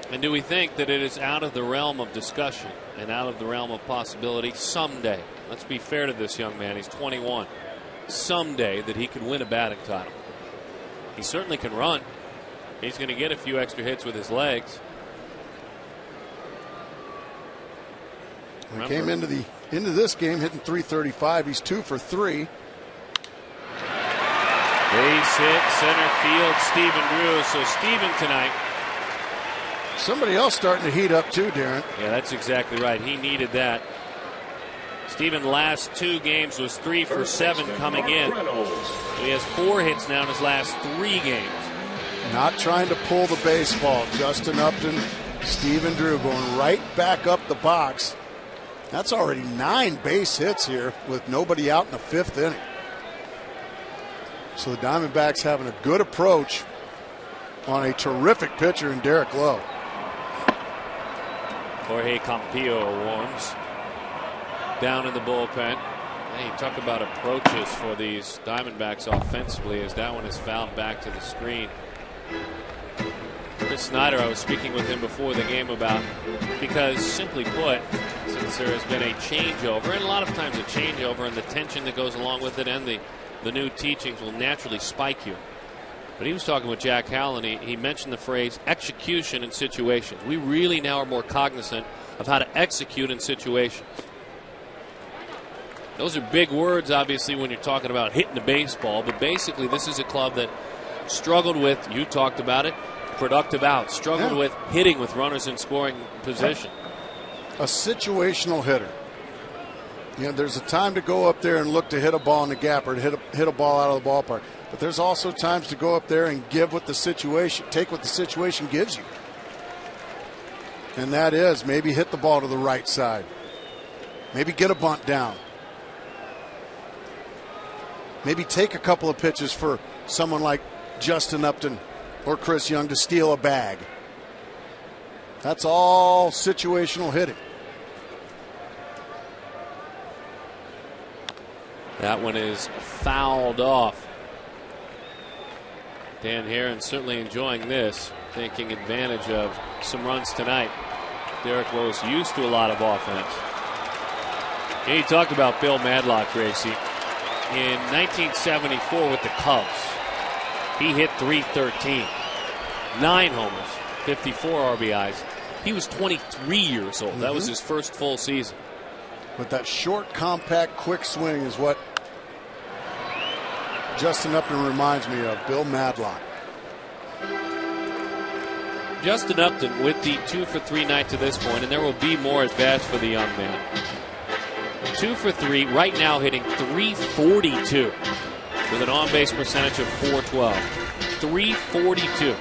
And do we think that it is out of the realm of discussion and out of the realm of possibility someday? Let's be fair to this young man. He's 21. Someday that he can win a batting title. He certainly can run. He's going to get a few extra hits with his legs. He came into this game hitting .335. He's 2 for 3. Base hit, center field, Stephen Drew. So Stephen tonight. Somebody else starting to heat up too, Darren. Yeah, that's exactly right. He needed that. Stephen last 2 games was 3 for 7 coming in. So he has 4 hits now in his last 3 games. Not trying to pull the baseball. Justin Upton, Stephen Drew going right back up the box. That's already 9 base hits here with nobody out in the 5th inning. So the Diamondbacks having a good approach on a terrific pitcher in Derek Lowe. Jorge Campillo warms down in the bullpen. Hey, talk about approaches for these Diamondbacks offensively as that one is fouled back to the screen. Chris Snyder, I was speaking with him before the game about, because simply put, since there has been a changeover, and a lot of times a changeover and the tension that goes along with it and the new teachings will naturally spike you. But he was talking with Jack Howell, and he mentioned the phrase execution in situations. We really now are more cognizant of how to execute in situations. Those are big words, obviously, when you're talking about hitting the baseball, but basically this is a club that struggled with, you talked about it, productive outs, struggled with hitting with runners in scoring position. A situational hitter. You know, there's a time to go up there and look to hit a ball in the gap or to hit a ball out of the ballpark. But there's also times to go up there and give what the situation, take what the situation gives you. And that is maybe hit the ball to the right side. Maybe get a bunt down. Maybe take a couple of pitches for someone like Justin Upton or Chris Young to steal a bag. That's all situational hitting. That one is fouled off. Dan Herron certainly enjoying this, taking advantage of some runs tonight. Derek Lowe is used to a lot of offense. And he talked about Bill Madlock, Gracie. In 1974 with the Cubs, he hit .313. 9 homers, 54 RBIs. He was 23 years old. That was his first full season. But that short, compact, quick swing is what Justin Upton reminds me of. Bill Madlock. Justin Upton with the 2 for 3 night to this point, and there will be more at bats for the young man. 2 for 3, right now hitting .342 with an on-base percentage of .412. .342.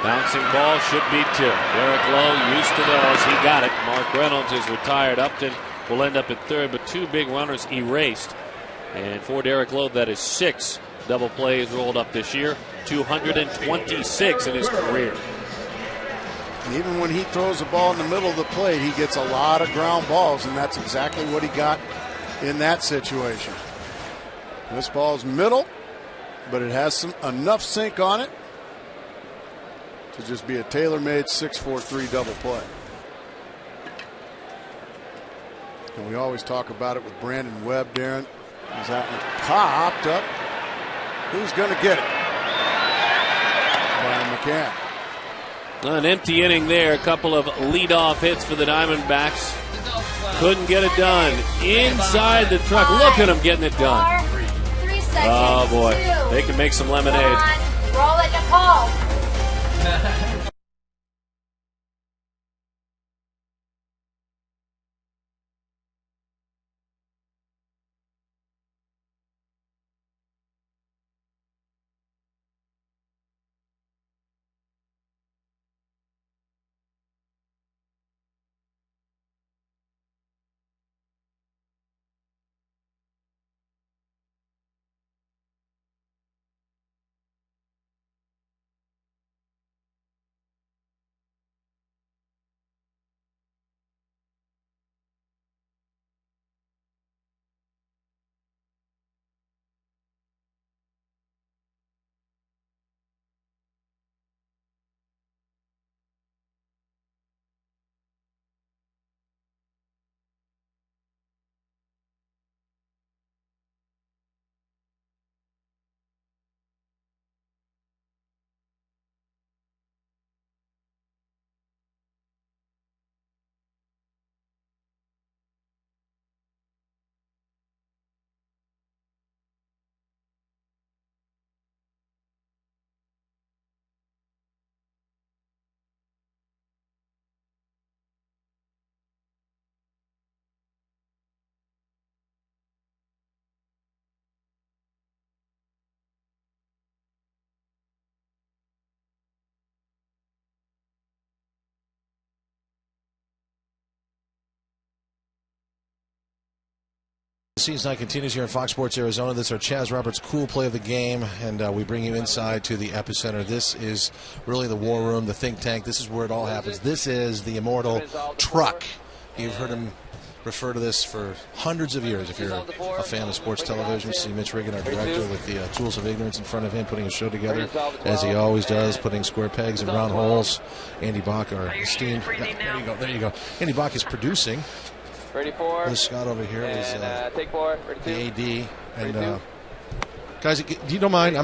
Bouncing ball should be 2. Derek Lowe used to those. He got it. Mark Reynolds is retired. Upton will end up at third, but 2 big runners erased. And for Derek Lowe, that is 6 double plays rolled up this year. 226 in his career. Even when he throws the ball in the middle of the plate, he gets a lot of ground balls, and that's exactly what he got in that situation. This ball's middle, but it has enough sink on it to just be a tailor-made 6-4-3 double play. And we always talk about it with Brandon Webb, Darren. He's out and popped up. Who's going to get it? Brian McCann. An empty inning there. A couple of leadoff hits for the Diamondbacks. Couldn't get it done. Inside the truck. Look at him getting it done. 3 seconds. Oh, boy. 2. They can make some lemonade. Roll like a Paul. The season night continues here in Fox Sports Arizona. This is our Chaz Roberts Cool Play of the Game, and we bring you inside to the epicenter. This is really the war room, the think tank. This is where it all happens. This is the immortal truck. You've heard him refer to this for hundreds of years. If you're a fan of sports television, see Mitch Riggin, our director, with the tools of ignorance in front of him, putting a show together, as he always does, putting square pegs in round holes. Andy Bach, our esteemed... Yeah, there you go. Andy Bach is producing. Ready for. Liz Scott over here is take 4. Ready the AD. And guys, you don't mind?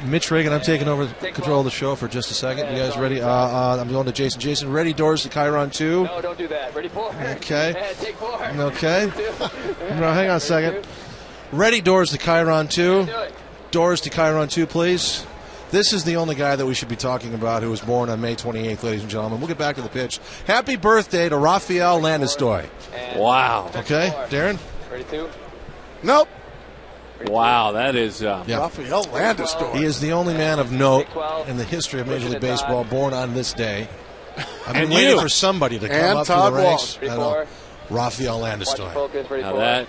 Mitch Reagan. I'm taking over control of the show for just a second. You guys ready? I'm going to Jason. Jason, ready? Doors to Chiron 2. No, don't do that. Ready 4. Okay. Take 4. Okay. No, hang on a second. Ready? Doors to Chiron 2. Doors to Chiron 2, please. This is the only guy that we should be talking about who was born on May 28th, ladies and gentlemen. We'll get back to the pitch. Happy birthday to Rafael Landestoy. Wow. Okay, Darren? Ready 2. Nope. Wow, that is... Rafael Landestoy. He is the only man of note in the history of Major League Baseball born on this day. I've been waiting for somebody to come up through the ranks. I know. Rafael Landestoy. Now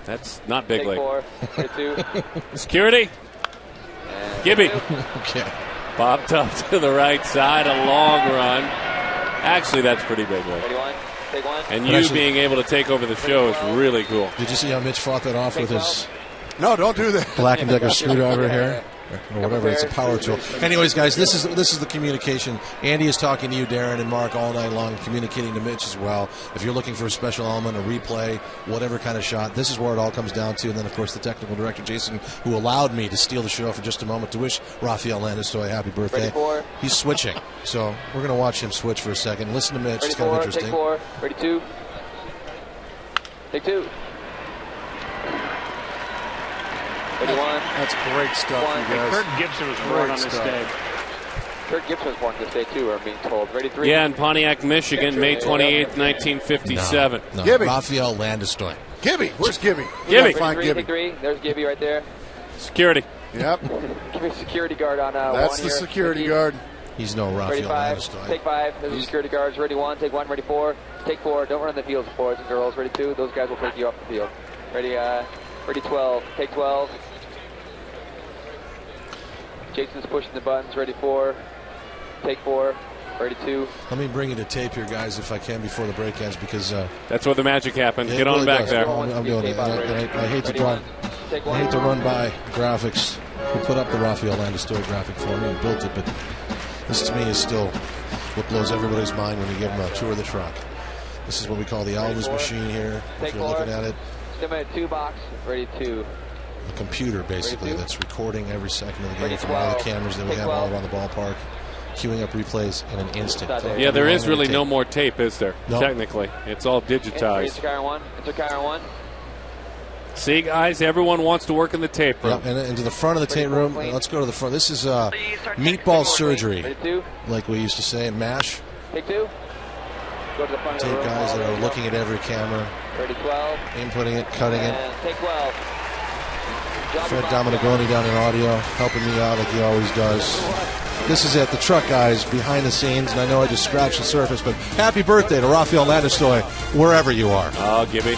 that's not big league. 4. Ready 2. Security. Gibby. Okay. Popped up to the right side, a long run. Actually, that's pretty big league. Ready 1. Take 1. And you being able to take over the show is really cool. Did you see how Mitch fought that off with his No, don't do that. Black & Decker screwdriver here? or whatever. It's a power tool. Anyways, guys, this is the communication. Andy is talking to you, Darren, and Mark all night long, communicating to Mitch as well. If you're looking for a special element, a replay, whatever kind of shot, this is where it all comes down to. And then, of course, the technical director, Jason, who allowed me to steal the show for just a moment to wish Rafael Landestoy a happy birthday. He's switching, so we're going to watch him switch for a second. Listen to Mitch. It's kind of interesting. Take 4. Ready 2. Take 2. Ready 1. That's great stuff, you guys. Kurt Gibson was born on this day. Kurt Gibson was born this day, too, I'm being told. Ready 3. Yeah, in Pontiac, Michigan, May 28th, 1957. No. Gibby. Rafael Landestoy. Gibby. Where's Gibby? Gibby. Find Gibby. Take 3. There's Gibby right there. Security. Yep. Give me a security guard on That's 1 the here. security guard. He's no Ready Rafael 5. Landestoy. Take 5. There's the security guards. Ready 1. Take 1. Ready 4. Take 4. Don't run the field, boys and girls. Ready 2. Those guys will take you off the field. Ready 12. Take 12. Jason's pushing the buttons. Ready 4. Take 4. Ready 2. Let me bring you to tape here, guys, if I can, before the break ends, because that's where the magic happened. Get on really back does. there. I'm doing it. I hate to run by graphics. Who put up the Rafael Landestoy graphic for me and built it, but this to me is still what blows everybody's mind when you give them a tour of the truck. This is what we call the Alvis machine here. If you're looking at it, Stimulated 2 box. Ready 2. a computer basically that's recording every second of the game from all the cameras that we have all around the ballpark, queuing up replays in an instant. Yeah, there is really no more tape, is there? No. Technically, it's all digitized. Enter car 1. See, guys, everyone wants to work in the tape room. Yeah, and to the front of the tape room. Let's go to the front. This is meatball surgery, like we used to say in MASH. Take 2. Go to the front Tape of the room. guys that are looking at every camera, Ready 12. inputting it, cutting it. And take 12. Fred Dominigoni down in audio, helping me out like he always does. This is it, the truck guys behind the scenes, and I know I just scratched the surface, but happy birthday to Rafael Landestoy, wherever you are. Oh, Gibby.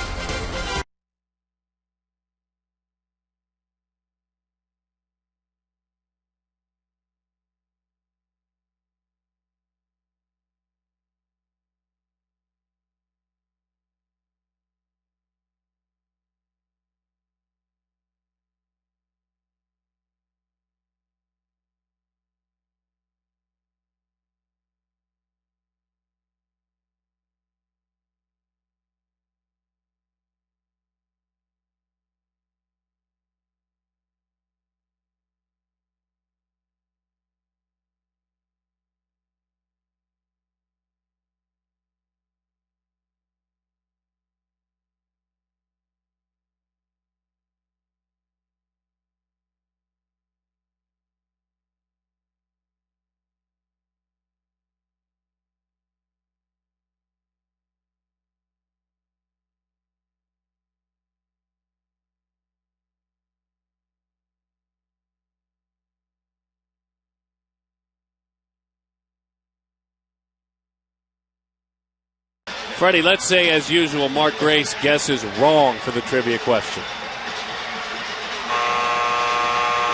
Freddie, let's say, as usual, Mark Grace guesses wrong for the trivia question.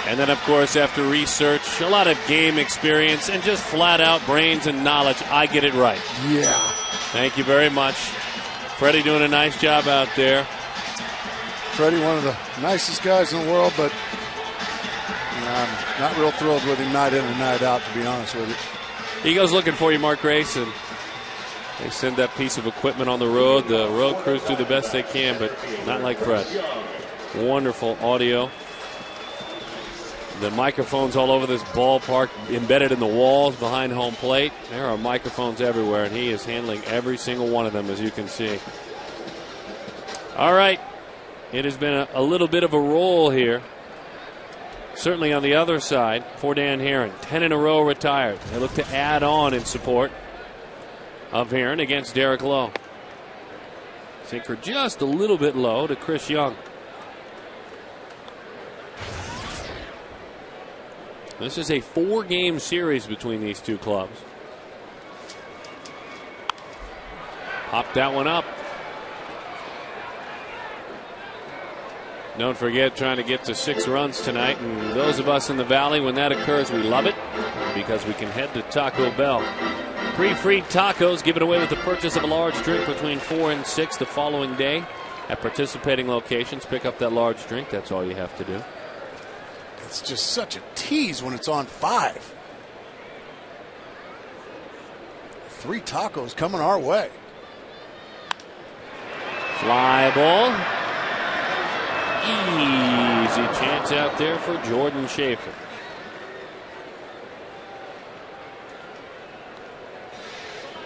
And then, of course, after research, a lot of game experience, and just flat-out brains and knowledge, I get it right. Yeah. Thank you very much. Freddie doing a nice job out there. Freddie, one of the nicest guys in the world, but I'm not real thrilled with him night in and night out, to be honest with you. He goes looking for you, Mark Grace, and they send that piece of equipment on the road. The road crews do the best they can, but not like Fred. Wonderful audio. The microphones all over this ballpark, embedded in the walls behind home plate. There are microphones everywhere, and he is handling every single one of them, as you can see. All right. It has been a little bit of a roll here. Certainly on the other side for Dan Herron. 10 in a row retired. They look to add on in support of Herron against Derek Lowe. Sinker just a little bit low to Chris Young. This is a 4-game series between these two clubs. Popped that one up. Don't forget, trying to get to 6 runs tonight. And those of us in the Valley, when that occurs, we love it because we can head to Taco Bell. Pre-freed tacos given away with the purchase of a large drink between 4 and 6 the following day at participating locations. Pick up that large drink. That's all you have to do. It's just such a tease when it's on 5. 3 tacos coming our way. Fly ball. Easy chance out there for Jordan Schaefer.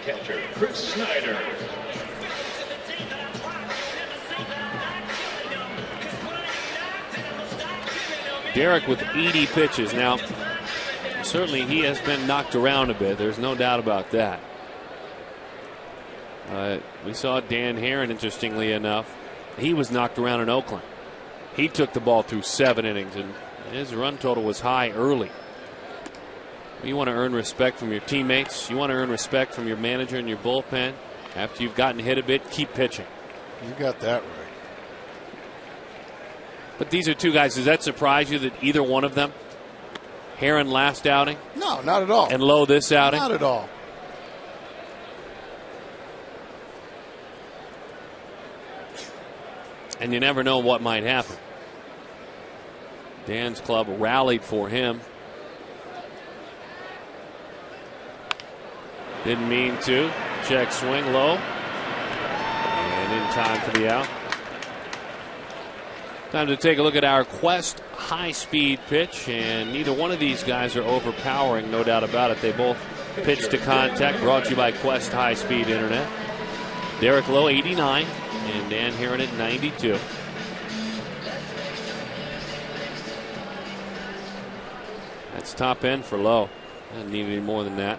Catcher, Chris Snyder. Derek with 80 pitches. Now, certainly he has been knocked around a bit. There's no doubt about that. We saw Dan Herron, interestingly enough. He was knocked around in Oakland. He took the ball through 7 innings, and his run total was high early. You want to earn respect from your teammates. You want to earn respect from your manager and your bullpen. After you've gotten hit a bit, keep pitching. You got that right. But these are 2 guys. Does that surprise you that either one of them? Herron last outing? No, not at all. And Lowe this outing? Not at all. And you never know what might happen. Dan's club rallied for him. Didn't mean to. Check swing low. And in time for the out. Time to take a look at our Quest high-speed pitch, and neither one of these guys are overpowering, no doubt about it. They both pitch to contact, brought to you by Quest High-Speed Internet. Derek Lowe, 89, and Dan Herron at 92. That's top end for Lowe. Doesn't need any more than that.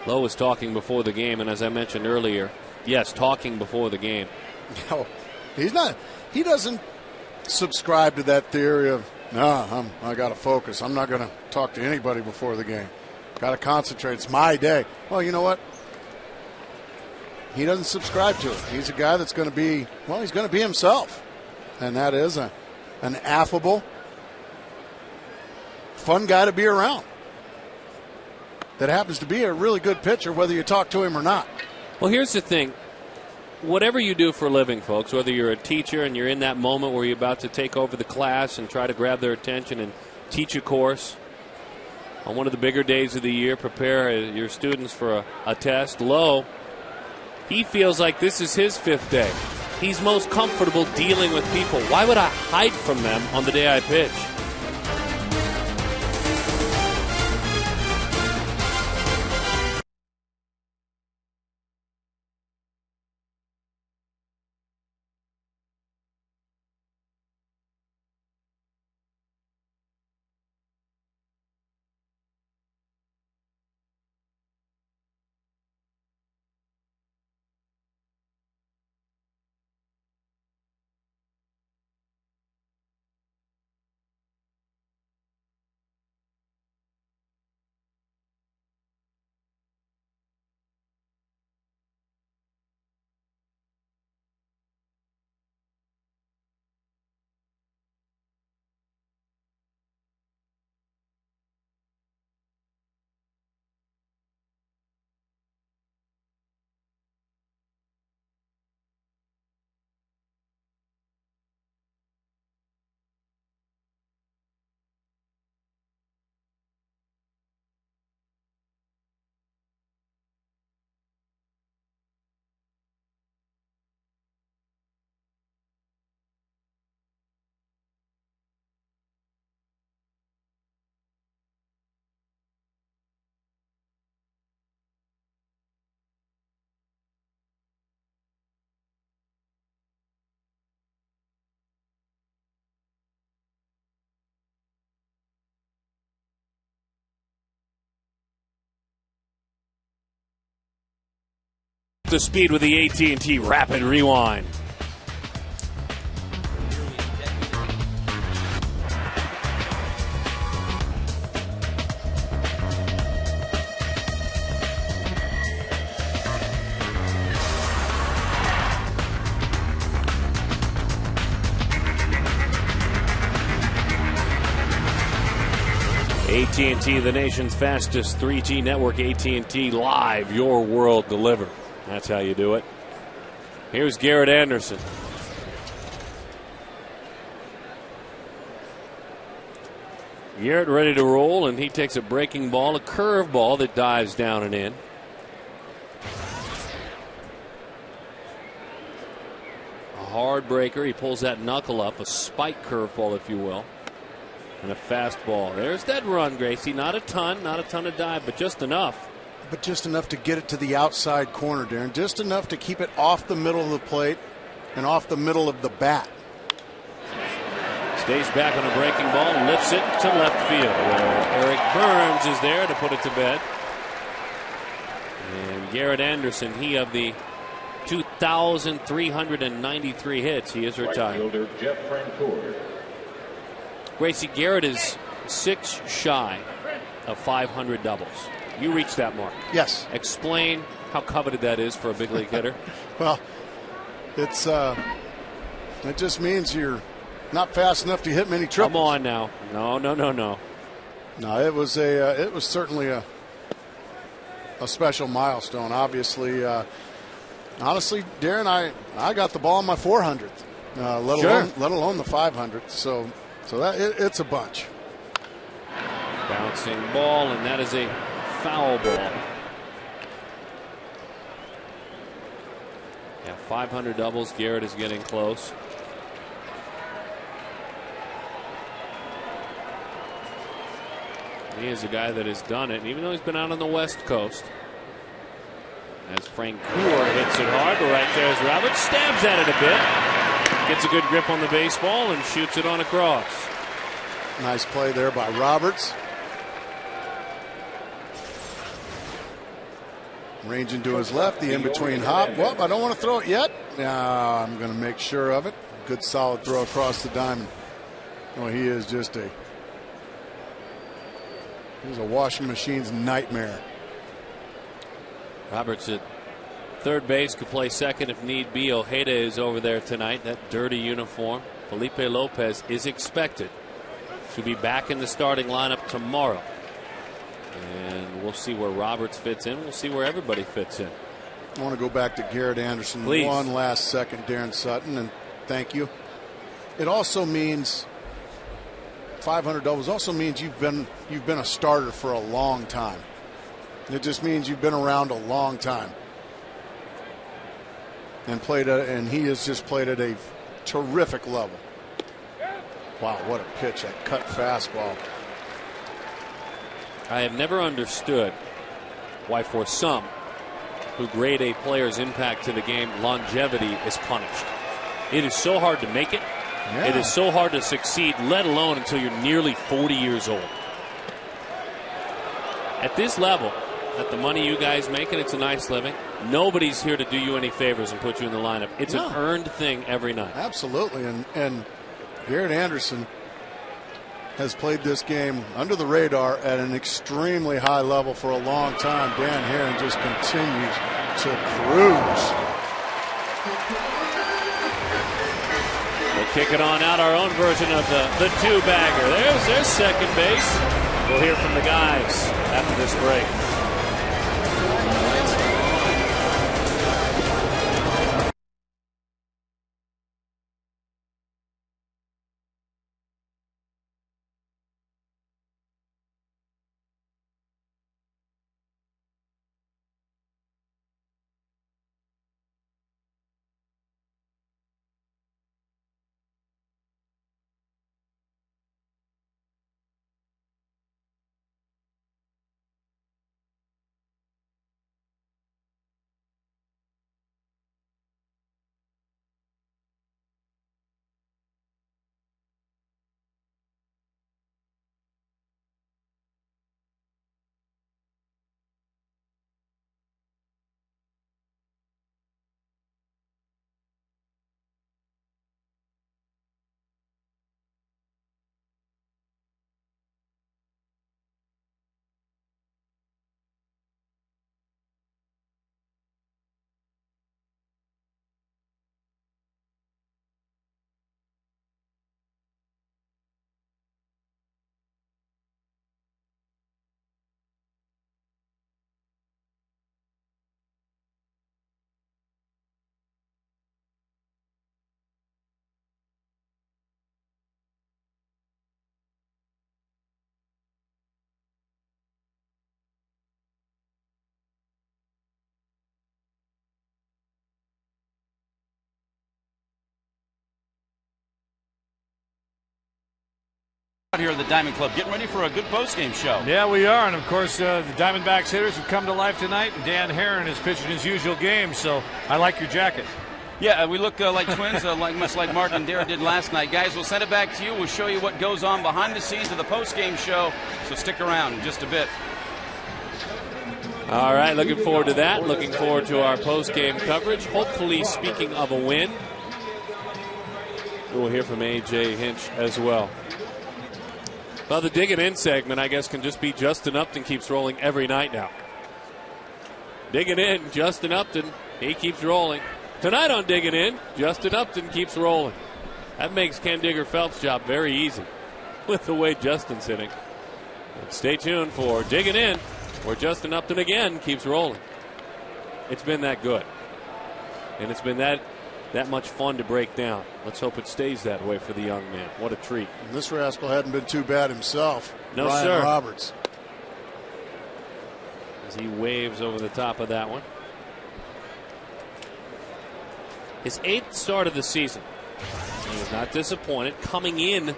Lowe was talking before the game, and as I mentioned earlier, yes, talking before the game. No, he's not. He doesn't subscribe to that theory of, I got to focus. I'm not going to talk to anybody before the game. Got to concentrate. It's my day. Well, you know what? He doesn't subscribe to it. He's a guy that's going to be, he's going to be himself. And that is an affable, fun guy to be around. That happens to be a really good pitcher, whether you talk to him or not. Well, here's the thing. Whatever you do for a living, folks, whether you're a teacher and you're in that moment where you're about to take over the class and try to grab their attention and teach a course on one of the bigger days of the year, prepare your students for a test. Lowe, he feels like this is his 5th day. He's most comfortable dealing with people. Why would I hide from them on the day I pitch? The speed with the AT&T Rapid Rewind. AT&T, the nation's fastest 3G network. AT&T Live, your world delivered. That's how you do it. Here's Garrett Anderson. Garrett ready to roll, and he takes a breaking ball, a curve ball that dives down and in. A hard breaker. He pulls that knuckle up, a spike curveball, if you will. And a fastball. There's that run, Gracie. Not a ton of dive, but just enough. But just enough to get it to the outside corner, Darren. Just enough to keep it off the middle of the plate and off the middle of the bat. Stays back on a breaking ball, lifts it to left field, where Eric Burns is there to put it to bed. And Garrett Anderson, he of the 2,393 hits, he is retired. Right fielder Jeff Francoeur. Gracie, Garrett is 6 shy of 500 doubles. You reached that mark. Yes. Explain how coveted that is for a big league hitter. Well, it just means you're not fast enough to hit many triples. Come on now. No. No, it was certainly a special milestone. Obviously, honestly, Darren, I got the ball on my 400th, let alone the 500th. So that it's a bunch. Bouncing ball, and that is a foul ball. Yeah, 500 doubles. Garrett is getting close. He is a guy that has done it, and even though he's been out on the West Coast. As Francoeur hits it hard, but right there is Roberts, stabs at it a bit. Gets a good grip on the baseball and shoots it on across. Nice play there by Roberts. Ranging to his left, the in-between hop. Well, I don't want to throw it yet. I'm going to make sure of it. Good solid throw across the diamond. Well, he is just he's a washing machine's nightmare. Roberts at third base, could play second if need be. Ojeda is over there tonight, that dirty uniform. Felipe Lopez is expected to be back in the starting lineup tomorrow. And we'll see where Roberts fits in. We'll see where everybody fits in. I want to go back to Garrett Anderson. Please. One last second, Darren Sutton, and thank you. It also means 500 doubles also means you've been a starter for a long time. It just means you've been around a long time and he has just played at a terrific level. Wow, what a pitch, that cut fastball. I have never understood why, for some who grade a player's impact to the game, longevity is punished. It is so hard to make it. Yeah. It is so hard to succeed, let alone until you're nearly 40 years old. At this level, at the money you guys make, and it's a nice living, nobody's here to do you any favors and put you in the lineup. It's an earned thing every night. Absolutely, and Garrett Anderson has played this game under the radar at an extremely high level for a long time. Dan Herron just continues to cruise. We'll kick it on out, our own version of the two-bagger. There's second base. We'll hear from the guys after this break. crowd here at the Diamond Club, getting ready for a good postgame show. Yeah, we are, and of course the Diamondbacks hitters have come to life tonight. Dan Herron is pitching his usual game, so I like your jacket. Yeah, we look like twins, much like Mark and Dara did last night. Guys, we'll send it back to you. We'll show you what goes on behind the scenes of the postgame show, so stick around in just a bit. All right, looking forward to that. Looking forward to our post-game coverage. Hopefully, speaking of a win, we'll hear from A.J. Hinch as well. Well, the Dig It In segment, I guess, can just be Justin Upton keeps rolling every night now. Dig It In, Justin Upton, he keeps rolling. Tonight on Dig It In, Justin Upton keeps rolling. That makes Ken Digger-Phelps' job very easy with the way Justin's hitting. But stay tuned for Dig It In, where Justin Upton again keeps rolling. It's been that good. And it's been that much fun to break down. Let's hope it stays that way for the young man. What a treat. And this rascal hadn't been too bad himself. No, Ryan sir. Roberts. As he waves over the top of that one. His 8th start of the season. He was not disappointed. Coming in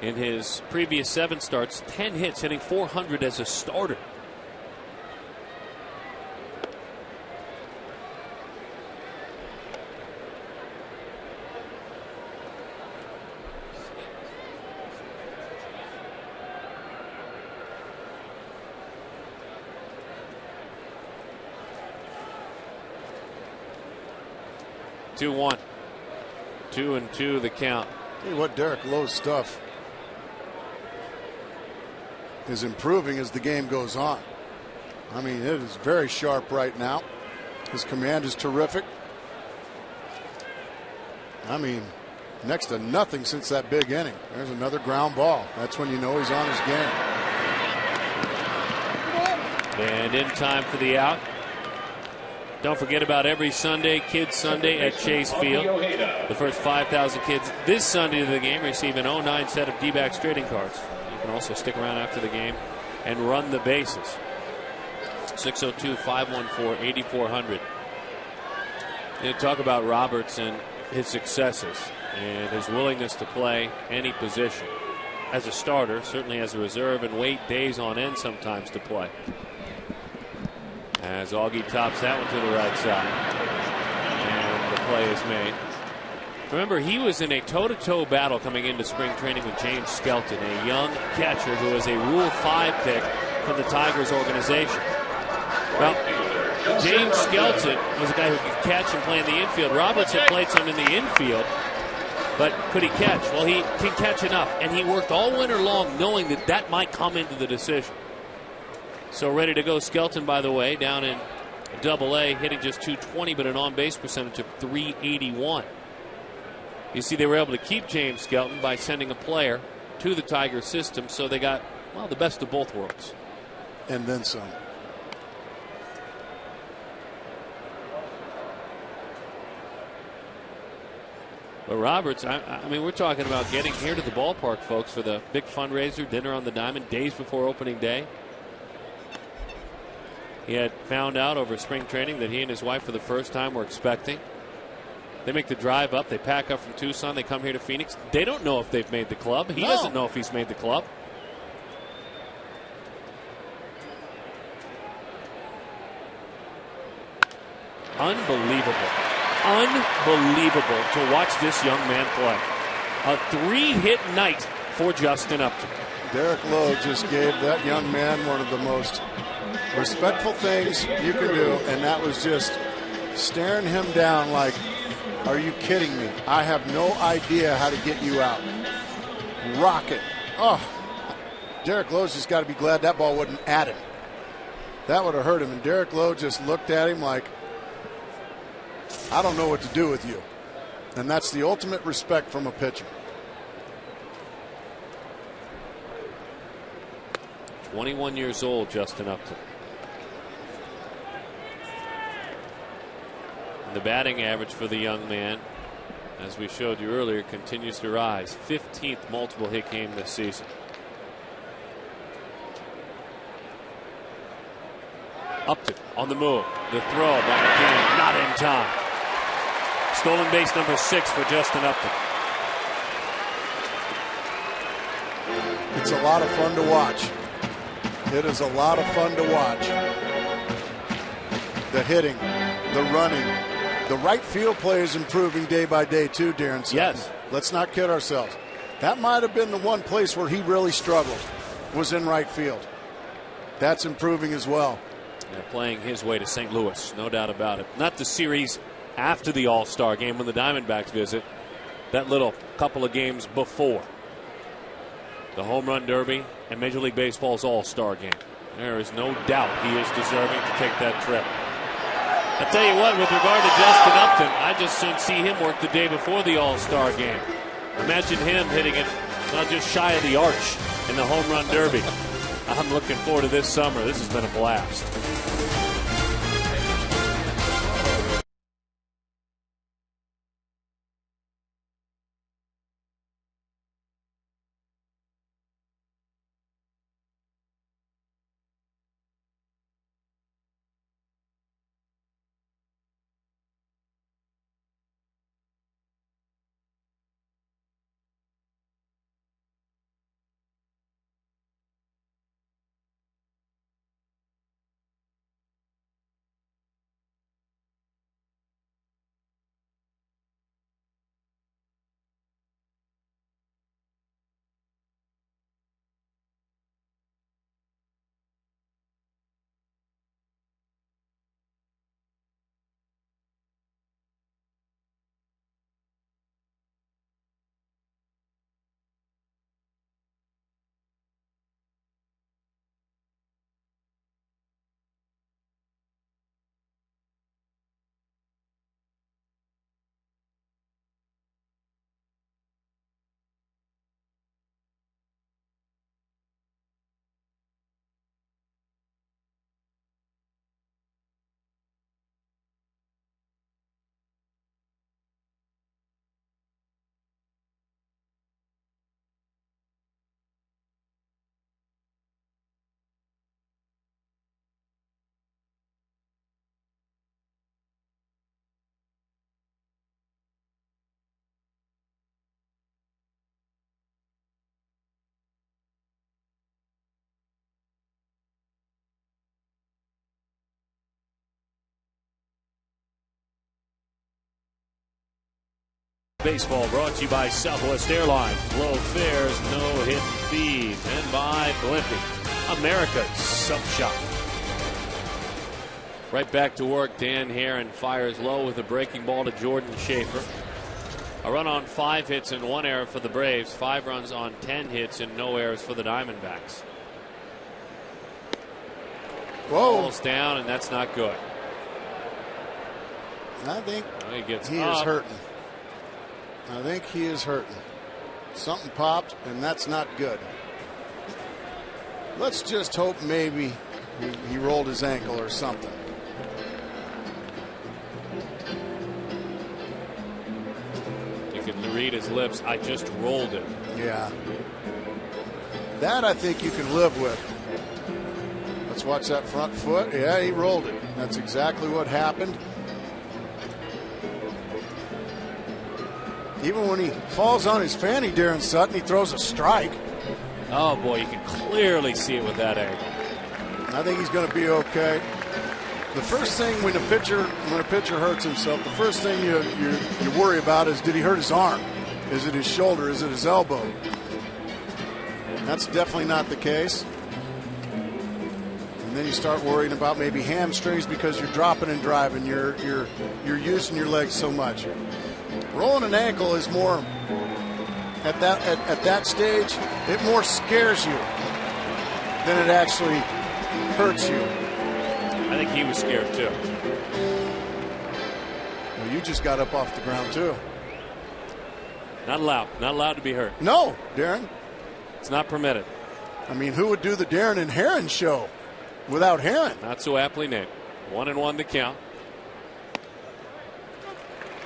his previous 7 starts, 10 hits, hitting .400 as a starter. Two, 1. 2-2 the count. Tell you what, Derek Lowe's stuff is improving as the game goes on. I mean, it is very sharp right now. His command is terrific. I mean, next to nothing since that big inning. There's another ground ball. That's when you know he's on his game. And in time for the out. Don't forget about every Sunday, Kids Sunday at Chase Field. The first 5,000 kids this Sunday of the game receive an 09 set of D-backs trading cards. You can also stick around after the game and run the bases. 602-514-8400. You talk about Roberts and his successes and his willingness to play any position. As a starter, certainly as a reserve, and wait days on end sometimes to play. As Augie tops that one to the right side. And the play is made. Remember, he was in a toe-to-toe battle coming into spring training with James Skelton, a young catcher who was a Rule 5 pick from the Tigers organization. Well, James Skelton was a guy who could catch and play in the infield. Roberts had played some in the infield, but could he catch? Well, he can catch enough, and he worked all winter long knowing that that might come into the decision. So ready to go. Skelton, by the way, down in Double-A, hitting just .220, but an on-base percentage of .381. You see, they were able to keep James Skelton by sending a player to the Tiger system, so they got, well, the best of both worlds. And then some. But Roberts, I mean, we're talking about getting here to the ballpark, folks, for the big fundraiser, dinner on the Diamond, days before opening day. He had found out over spring training that he and his wife for the first time were expecting. They make the drive up. They pack up from Tucson. They come here to Phoenix. They don't know if they've made the club. He doesn't know if he's made the club. Unbelievable. Unbelievable to watch this young man play. A 3-hit night for Justin Upton. Derek Lowe just gave that young man one of the most respectful things you can do, and that was just staring him down like, are you kidding me? I have no idea how to get you out. Rocket. Oh, Derek Lowe's just got to be glad that ball wasn't at him. That would have hurt him, and Derek Lowe just looked at him like, I don't know what to do with you. And that's the ultimate respect from a pitcher. 21 years old, Justin Upton. And the batting average for the young man, as we showed you earlier, continues to rise. 15th multiple hit game this season. Upton on the move. The throw by McCann, not in time. Stolen base number 6 for Justin Upton. It's a lot of fun to watch. It is a lot of fun to watch. The hitting, the running, the right field play is improving day by day too, Darren Sutton. Yes. Let's not kid ourselves. That might have been the one place where he really struggled, was in right field. That's improving as well. Yeah, playing his way to St. Louis, no doubt about it. Not the series after the All-Star game when the Diamondbacks visit. That little couple of games before the Home Run Derby and Major League Baseball's All-Star game. There is no doubt he is deserving to take that trip. I tell you what, with regard to Justin Upton, I just soon see him work the day before the All-Star game. Imagine him hitting it not just shy of the arch in the Home Run Derby. I'm looking forward to this summer. This has been a blast. Baseball brought to you by Southwest Airlines. Low fares, no hidden fees. And by Blimpie, America's Sub Shop. Right back to work. Dan Herron fires low with a breaking ball to Jordan Schaefer. A run on 5 hits and 1 error for the Braves. 5 runs on 10 hits and no errors for the Diamondbacks. Whoa. Ball's down, and that's not good. I think he is hurting. I think he is hurting. Something popped, and that's not good. Let's just hope maybe he rolled his ankle or something. You can read his lips. I just rolled it. Yeah. That I think you can live with. Let's watch that front foot. Yeah, he rolled it. That's exactly what happened. Even when he falls on his fanny, Darren Sutton, he throws a strike. Oh, boy, you can clearly see it with that angle. I think he's going to be okay. The first thing when a pitcher hurts himself, the first thing you worry about is, did he hurt his arm? Is it his shoulder? Is it his elbow? That's definitely not the case. And then you start worrying about maybe hamstrings because you're dropping and driving. You're using your legs so much. Rolling an ankle is more at that stage. It more scares you than it actually hurts you. I think he was scared too. Well, you just got up off the ground too. Not allowed to be hurt. No, Darren. It's not permitted. I mean, who would do the Darren and Herron show without Herron? Not so aptly named. 1-1 to count.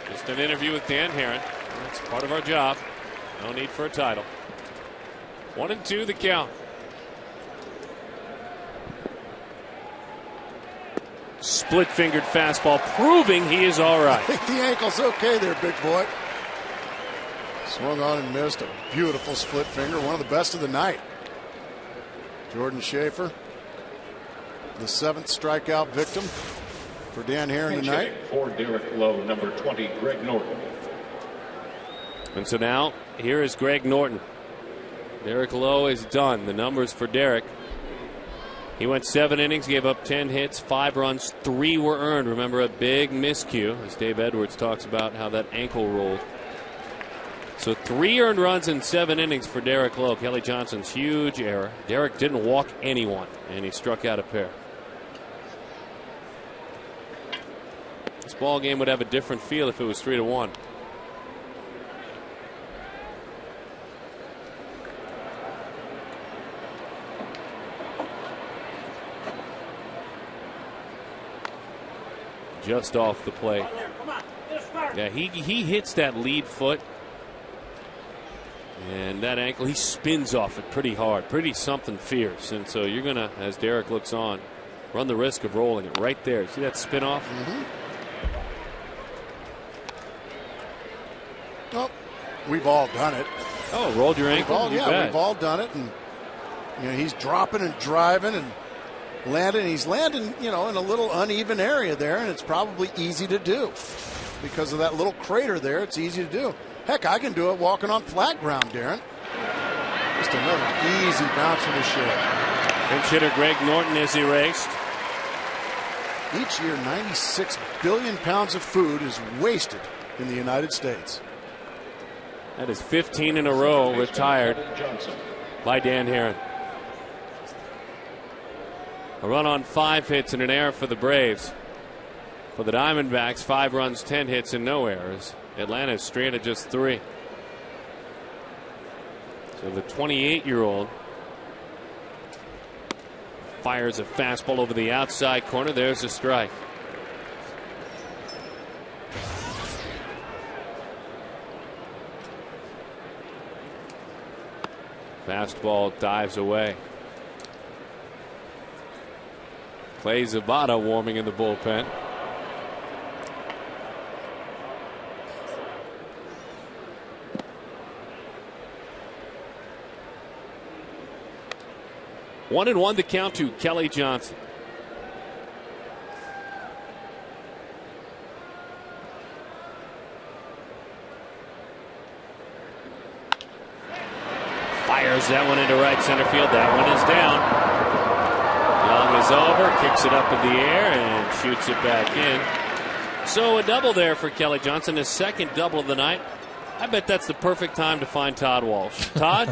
Just an interview with Dan Herron. That's part of our job. No need for a title. 1-2 the count. Split-fingered fastball, proving he is all right. I think the ankle's okay there, big boy. Swung on and missed a beautiful split finger, one of the best of the night. Jordan Schaefer, the 7th strikeout victim for Dan Herron tonight. For Derek Lowe, number 20, Greg Norton. And so now, here is Greg Norton. Derek Lowe is done. The numbers for Derek. He went 7 innings, gave up 10 hits, 5 runs, 3 were earned. Remember, a big miscue, as Dave Edwards talks about how that ankle rolled. So 3 earned runs in 7 innings for Derek Lowe. Kelly Johnson's huge error. Derek didn't walk anyone, and he struck out a pair. This ball game would have a different feel if it was 3-1. Just off the plate. Yeah, he hits that lead foot. And that ankle, he spins off it pretty hard, pretty something fierce. And so you're going to, as Derek looks on, run the risk of rolling it right there. See that spin off? Well, we've all done it. Oh, rolled your ankle? We've all done it. And you know, he's dropping and driving and landing. He's landing, you know, in a little uneven area there, and it's probably easy to do because of that little crater there. It's easy to do. Heck, I can do it walking on flat ground, Darren. Just another easy bounce from the short. Pinch hitter Greg Norton is erased. Each year, 96 billion pounds of food is wasted in the United States. That is 15 in a row retired by Dan Herron. A run on 5 hits and an error for the Braves. For the Diamondbacks, 5 runs, 10 hits, and no errors. Atlanta's straight at just 3. So the 28-year-old fires a fastball over the outside corner. There's a strike. Fastball dives away. Clay Zabata warming in the bullpen. One and one to count to Kelly Johnson. Fires that one into right center field. That one is down. Young is over, kicks it up in the air, and shoots it back in. So a double there for Kelly Johnson, his 2nd double of the night. I bet that's the perfect time to find Todd Walsh. Todd?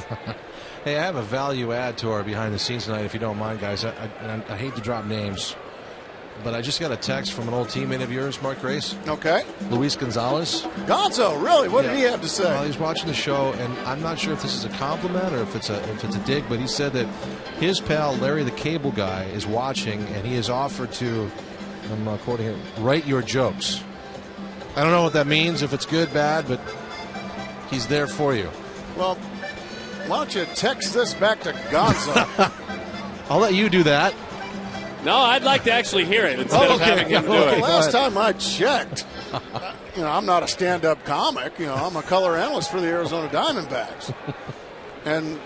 Hey, I have a value add to our behind the scenes tonight, if you don't mind, guys. I hate to drop names, but I just got a text from an old teammate of yours, Mark Grace. Okay. Luis Gonzalez. Gonzo, really? What did he have to say? Well, he's watching the show, and I'm not sure if this is a compliment or if it's a dig, but he said that his pal Larry the Cable Guy is watching, and he has offered to, I'm quoting him, write your jokes. I don't know what that means, if it's good, bad, but he's there for you. Well, why don't you text this back to Gonzo? I'll let you do that. No, I'd like to actually hear it instead of having him do it. Last time I checked, I'm not a stand-up comic. I'm a color analyst for the Arizona Diamondbacks. And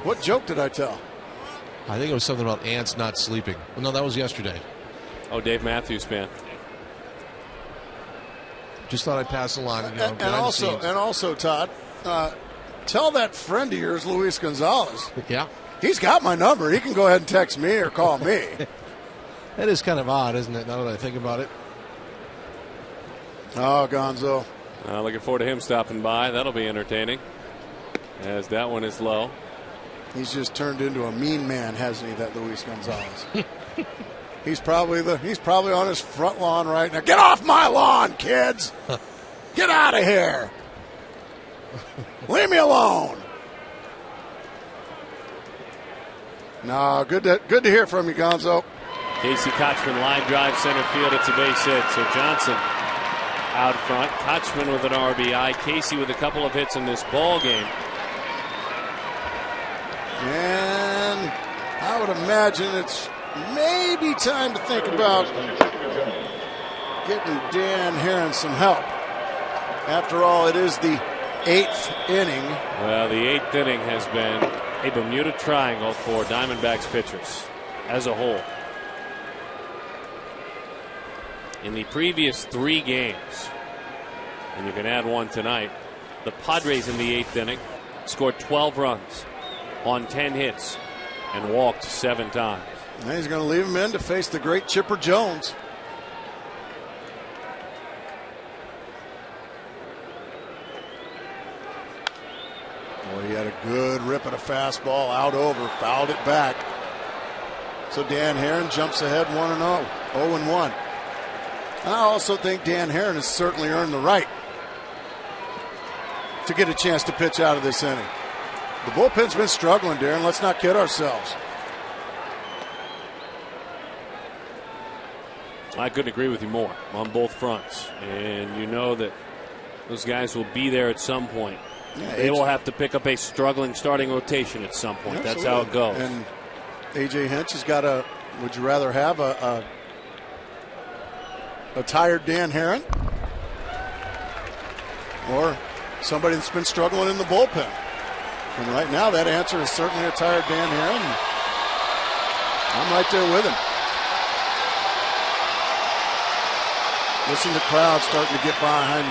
what joke did I tell? I think it was something about ants not sleeping. Well, no, that was yesterday. Oh, Dave Matthews fan. Just thought I'd pass along. And also, Todd, tell that friend of yours, Luis Gonzalez. Yeah. He's got my number. He can go ahead and text me or call me. That is kind of odd, isn't it, now that I think about it? Oh, Gonzo. Looking forward to him stopping by. That'll be entertaining, as that one is low. He's just turned into a mean man, hasn't he, that Luis Gonzalez? He's probably on his front lawn right now. Get off my lawn, kids! Get out of here! Leave me alone! No, good to hear from you, Gonzo. Casey Kochman line drive center field. It's a base hit. So Johnson out front. Kochman with an RBI. Casey with a couple of hits in this ball game. And I would imagine it's maybe time to think about getting Dan Herron some help. After all, it is the 8th inning. Well, the 8th inning has been a Bermuda Triangle for Diamondbacks pitchers as a whole. In the previous 3 games, and you can add one tonight, the Padres in the 8th inning scored 12 runs on 10 hits and walked 7 times. Now he's going to leave him in to face the great Chipper Jones. Boy, he had a good rip at a fastball out over, fouled it back. So Dan Herron jumps ahead 1-0, 0-1. I also think Dan Herron has certainly earned the right to get a chance to pitch out of this inning. The bullpen's been struggling, Darren. Let's not kid ourselves. I couldn't agree with you more on both fronts. And you know that those guys will be there at some point. Yeah, they will have to pick up a struggling starting rotation at some point. Absolutely. That's how it goes. And A.J. Hinch has got a, would you rather have a tired Dan Herron or somebody that's been struggling in the bullpen? And right now that answer is certainly a tired Dan Herron. I'm right there with him. Listen to the crowd starting to get behind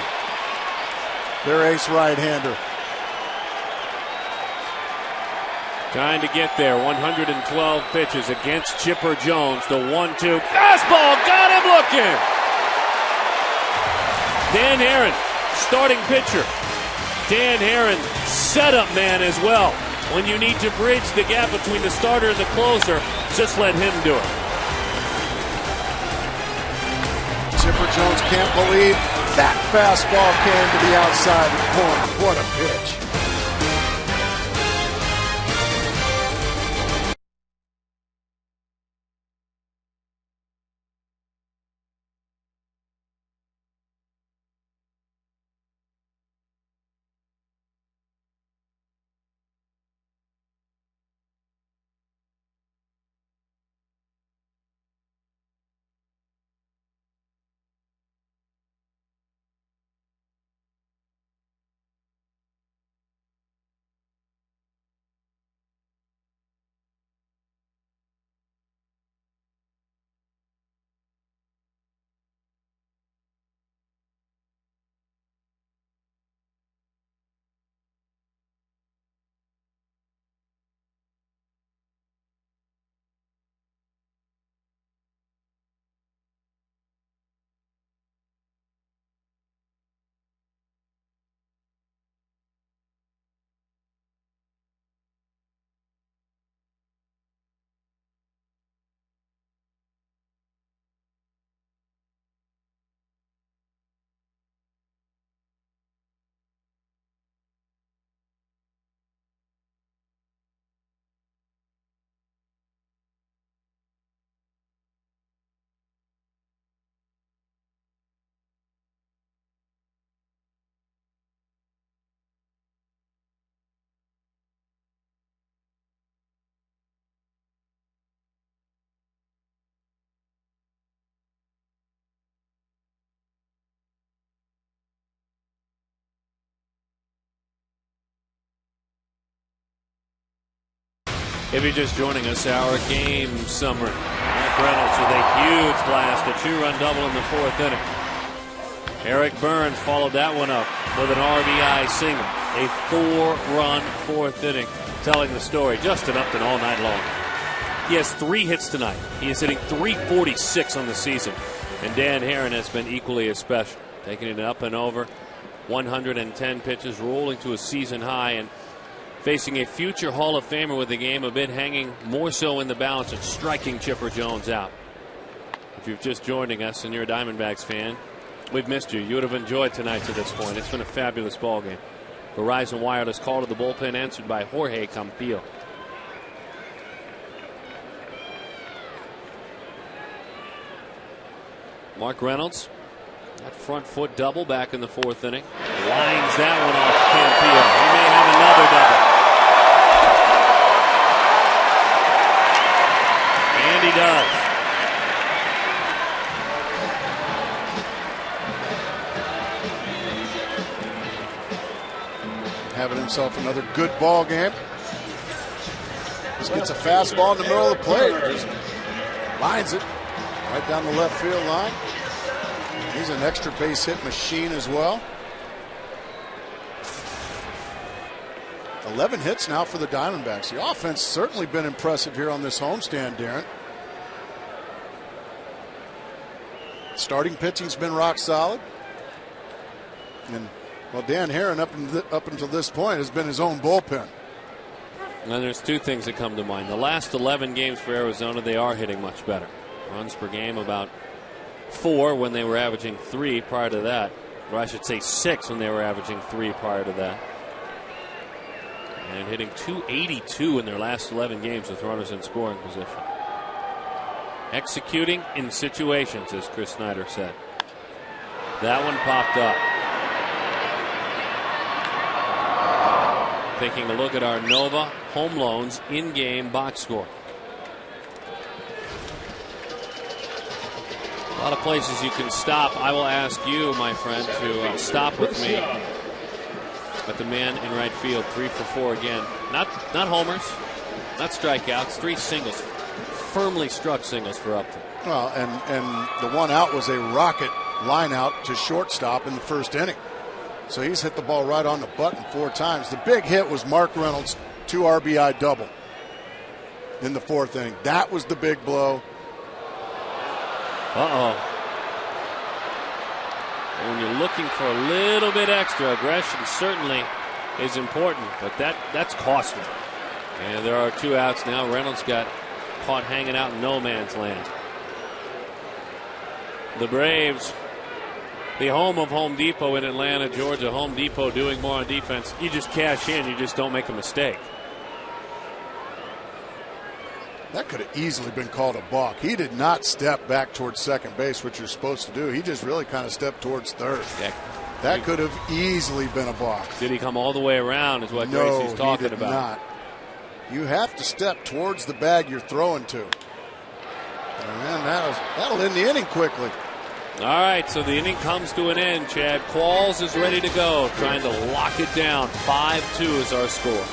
their ace right-hander. Trying to get there. 112 pitches against Chipper Jones. The 1-2 fastball got him looking. Dan Herron, starting pitcher. Dan Herron, setup man as well. When you need to bridge the gap between the starter and the closer, just let him do it. Chipper Jones can't believe that fastball came to the outside corner. What a pitch. If you're just joining us, our game summary. Mike Reynolds with a huge blast, a 2-run double in the 4th inning. Eric Burns followed that one up with an RBI single. A 4-run 4th inning, telling the story. Justin Upton all night long. He has 3 hits tonight. He is hitting .346 on the season. And Dan Herron has been equally as special. Taking it up and over. 110 pitches, rolling to a season high, and facing a future Hall of Famer with the game a bit hanging more so in the balance and striking Chipper Jones out. If you're just joining us and you're a Diamondbacks fan, we've missed you. You would have enjoyed tonight to this point. It's been a fabulous ball game. Verizon Wireless call to the bullpen answered by Jorge Campillo. Mark Reynolds, that front foot double back in the 4th inning. Lines that one off Campillo. He may have another double. And he does. Having himself another good ball game. Just gets a fastball in the middle of the plate. Just lines it right down the left field line. He's an extra base hit machine as well. 11 hits now for the Diamondbacks. The offense certainly been impressive here on this homestand, Darren. Starting pitching's been rock solid. And, well, Dan Herron up until this point has been his own bullpen. And there's two things that come to mind. The last 11 games for Arizona, they are hitting much better. Runs per game about 4 when they were averaging 3 prior to that. Or I should say 6 when they were averaging 3 prior to that. And hitting .282 in their last 11 games with runners in scoring position. Executing in situations, as Chris Snyder said. That one popped up. Taking a look at our Nova Home Loans in-game box score. A lot of places you can stop. I will ask you, my friend, to stop with me at the man in right field. 3 for 4 again. Not homers, not strikeouts, 3 singles. Firmly struck singles for Upton. Well, and the one out was a rocket line out to shortstop in the first inning. So he's hit the ball right on the button 4 times. The big hit was Mark Reynolds' 2 RBI double in the 4th inning. That was the big blow. When you're looking for a little bit extra, aggression certainly is important, but that's costly. And there are 2 outs now. Reynolds got caught hanging out in no man's land. The Braves, the home of Home Depot in Atlanta, Georgia. Home Depot doing more on defense. You just cash in, you just don't make a mistake. That could have easily been called a balk. He did not step back towards second base, which you're supposed to do. He just really kind of stepped towards third. That could have easily been a balk. Did he come all the way around is what Gracie's talking about. Not. You have to step towards the bag you're throwing to. And that'll end the inning quickly. All right, so the inning comes to an end. Chad Qualls is ready to go, trying to lock it down. 5-2 is our score.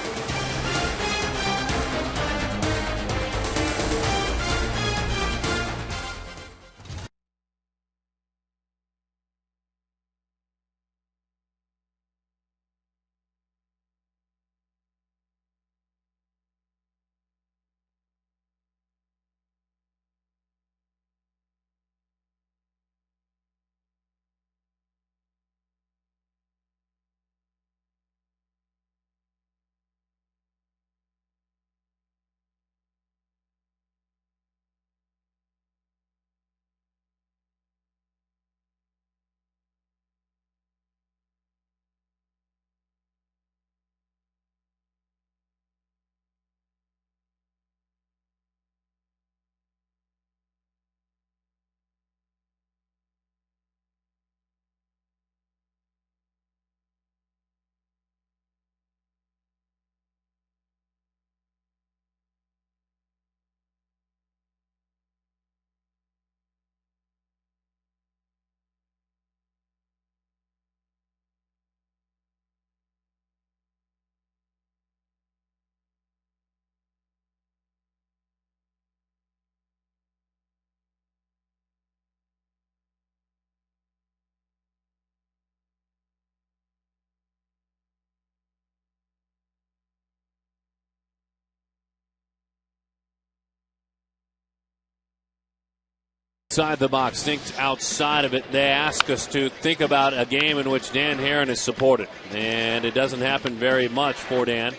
Inside the box, think outside of it. They ask us to think about a game in which Dan Herron is supported. And it doesn't happen very much for Dan,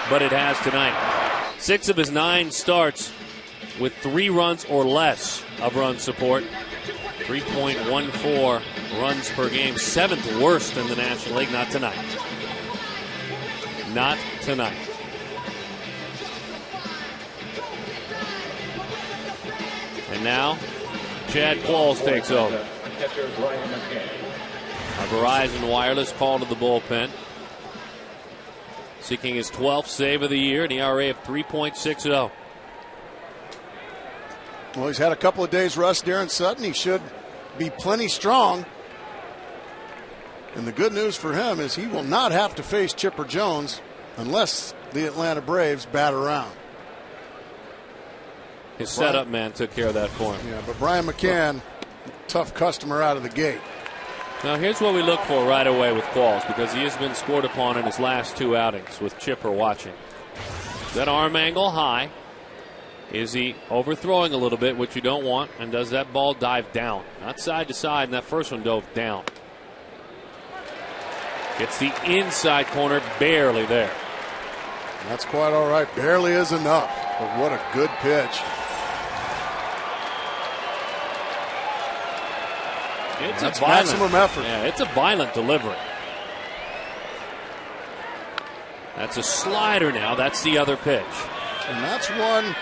but it has tonight. 6 of his 9 starts with 3 runs or less of run support. 3.14 runs per game. 7th worst in the National League. Not tonight. Not tonight. And now Chad Qualls takes over. A Verizon Wireless call to the bullpen. Seeking his 12th save of the year, an ERA of 3.60. Well, he's had a couple of days rest, Darren Sutton. He should be plenty strong. And the good news for him is he will not have to face Chipper Jones unless the Atlanta Braves bat around. His setup man took care of that for him. Yeah, but Brian McCann, tough customer out of the gate. Now here's what we look for right away with Qualls, because he has been scored upon in his last 2 outings with Chipper watching. That arm angle high. Is he overthrowing a little bit, which you don't want, and does that ball dive down? Not side to side, and that first one dove down. Gets the inside corner, barely there. That's quite all right. Barely is enough, but what a good pitch. That's maximum effort. Yeah, it's a violent delivery. That's a slider now. That's the other pitch. And that's one.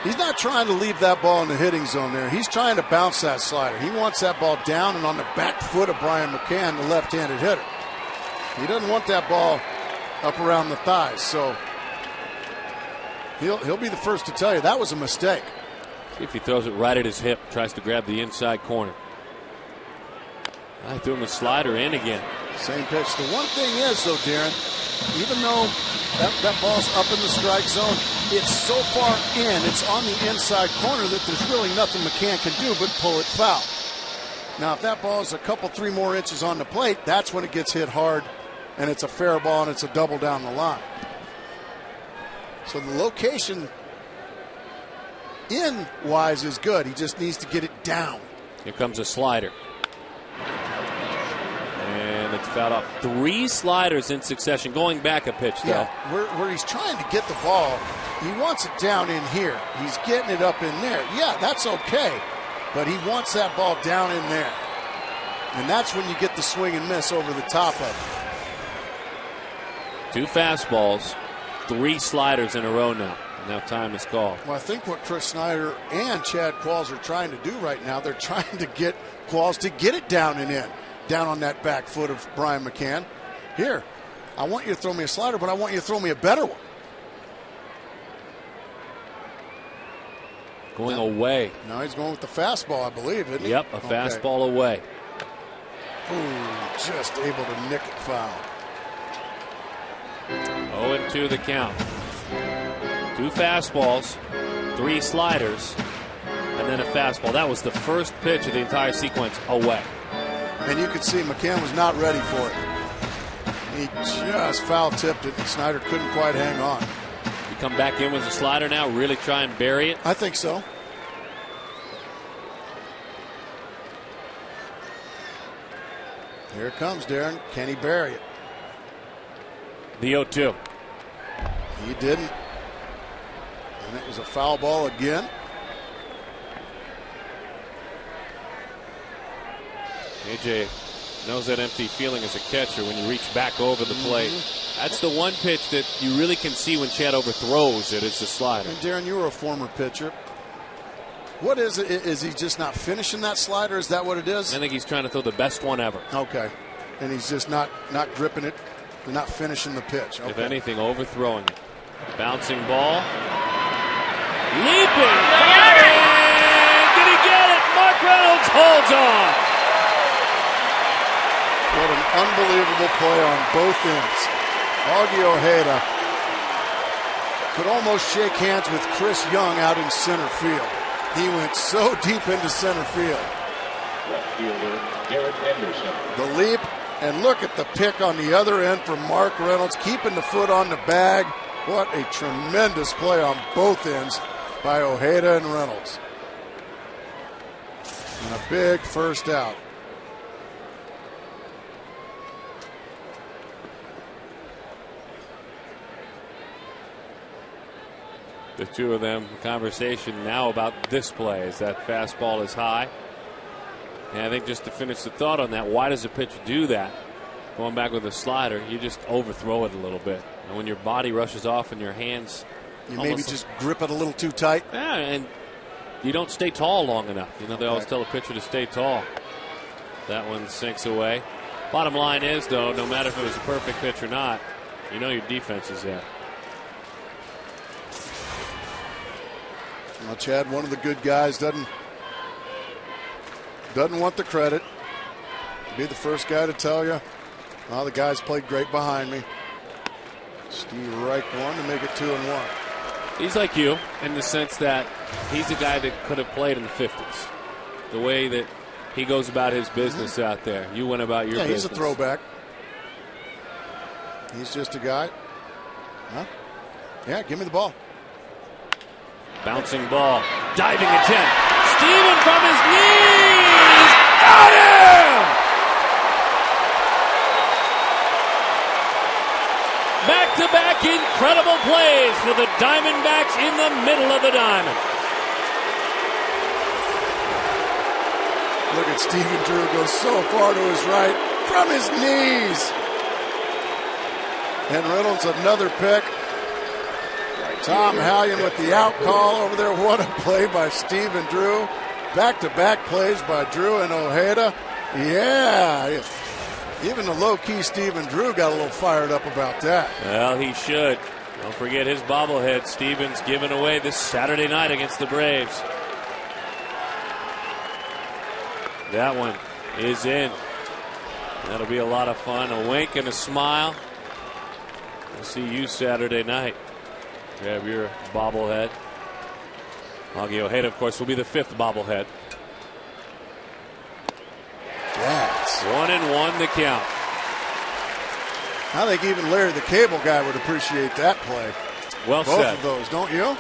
He's not trying to leave that ball in the hitting zone there. He's trying to bounce that slider. He wants that ball down and on the back foot of Brian McCann, the left-handed hitter. He doesn't want that ball up around the thighs. So he'll be the first to tell you that was a mistake. See if he throws it right at his hip, tries to grab the inside corner. I threw him a slider in again. Same pitch. The one thing is, though, Darren, even though that ball's up in the strike zone, it's so far in, it's on the inside corner that there's really nothing McCann can do but pull it foul. Now, if that ball is a couple, 3 more inches on the plate, that's when it gets hit hard, and it's a fair ball, and it's a double down the line. So the location in-wise is good. He just needs to get it down. Here comes a slider. And it's fouled off. 3 sliders in succession. Going back a pitch, though. Yeah, where he's trying to get the ball, he wants it down in here. He's getting it up in there. Yeah, that's okay. But he wants that ball down in there. And that's when you get the swing and miss over the top of it. 2 fastballs, 3 sliders in a row now. Now time is called. Well, I think what Chris Snyder and Chad Qualls are trying to do right now, they're trying to get Qualls to get it down and in. Down on that back foot of Brian McCann. Here, I want you to throw me a slider, but I want you to throw me a better one. Going away. Now he's going with the fastball, I believe, isn't he? Yep, a fastball away. Ooh, just able to nick it foul. 0-2 the count. 2 fastballs, 3 sliders, and then a fastball. That was the first pitch of the entire sequence away. And you could see McCann was not ready for it. He just foul-tipped it, and Snyder couldn't quite hang on. You come back in with a slider now, really try and bury it? I think so. Here it comes, Darren. Can he bury it? The 0-2. He didn't. And it was a foul ball again. AJ knows that empty feeling as a catcher when you reach back over the plate. That's the one pitch that you really can see when Chad overthrows it. It's the slider. And Darren, you were a former pitcher. What is it? Is he just not finishing that slider? Is that what it is? I think he's trying to throw the best one ever. Okay. And he's just not gripping it, not finishing the pitch. Okay. If anything, overthrowing it. Bouncing ball. Leaping. Did he get it? Mark Reynolds holds on. What an unbelievable play on both ends. Augie Ojeda could almost shake hands with Chris Young out in center field. He went so deep into center field. Left fielder Garrett Anderson. The leap, and look at the pick on the other end from Mark Reynolds, keeping the foot on the bag. What a tremendous play on both ends by Ojeda and Reynolds. And a big first out. The two of them, conversation now about this play as that fastball is high. And I think just to finish the thought on that, why does a pitcher do that? Going back with a slider, you just overthrow it a little bit. And when your body rushes off and your hands, you maybe just grip it a little too tight. Yeah, and you don't stay tall long enough. You know, they always tell a pitcher to stay tall. That one sinks away. Bottom line is, though, no matter if it was a perfect pitch or not, you know your defense is there. Well, Chad, one of the good guys, doesn't want the credit. Be the first guy to tell you, the guys played great behind me. Steve Reich one to make it 2-1. He's like you in the sense that he's a guy that could have played in the 50s. The way that he goes about his business out there. You went about your business. He's a throwback. He's just a guy. Huh? Yeah, give me the ball. Bouncing ball. Diving attempt. Steven from his knees. Got him! Back-to-back incredible plays for the Diamondbacks in the middle of the diamond. Look at Stephen Drew go so far to his right from his knees. And Reynolds another pick. Tom Hallion with the out call over there. What a play by Stephen Drew. Back-to-back plays by Drew and Ojeda. Yeah. Even the low-key Stephen Drew got a little fired up about that. Well, he should. Don't forget his bobblehead. Stevens given away this Saturday night against the Braves. That one is in. That'll be a lot of fun. A wink and a smile. We'll see you Saturday night. Grab your bobblehead. Augie Ojeda, of course, will be the 5th bobblehead. Yes. 1-1 the count. I think even Larry the Cable Guy would appreciate that play. Well Both said. of those, don't you?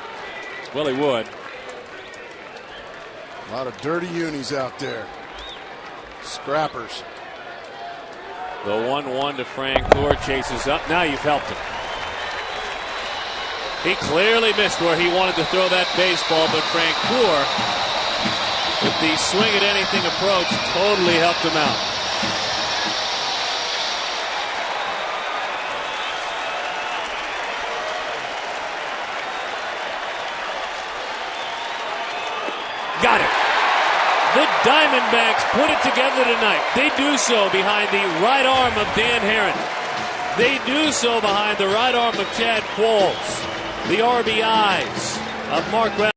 Well, he would. A lot of dirty unis out there. Scrappers. The 1-1 to Francoeur chases up. Now you've helped him. He clearly missed where he wanted to throw that baseball, but Francoeur, with the swing at anything approach, totally helped him out. Got it. The Diamondbacks put it together tonight. They do so behind the right arm of Dan Herron. They do so behind the right arm of Chad Qualls. The RBIs of Mark Brown.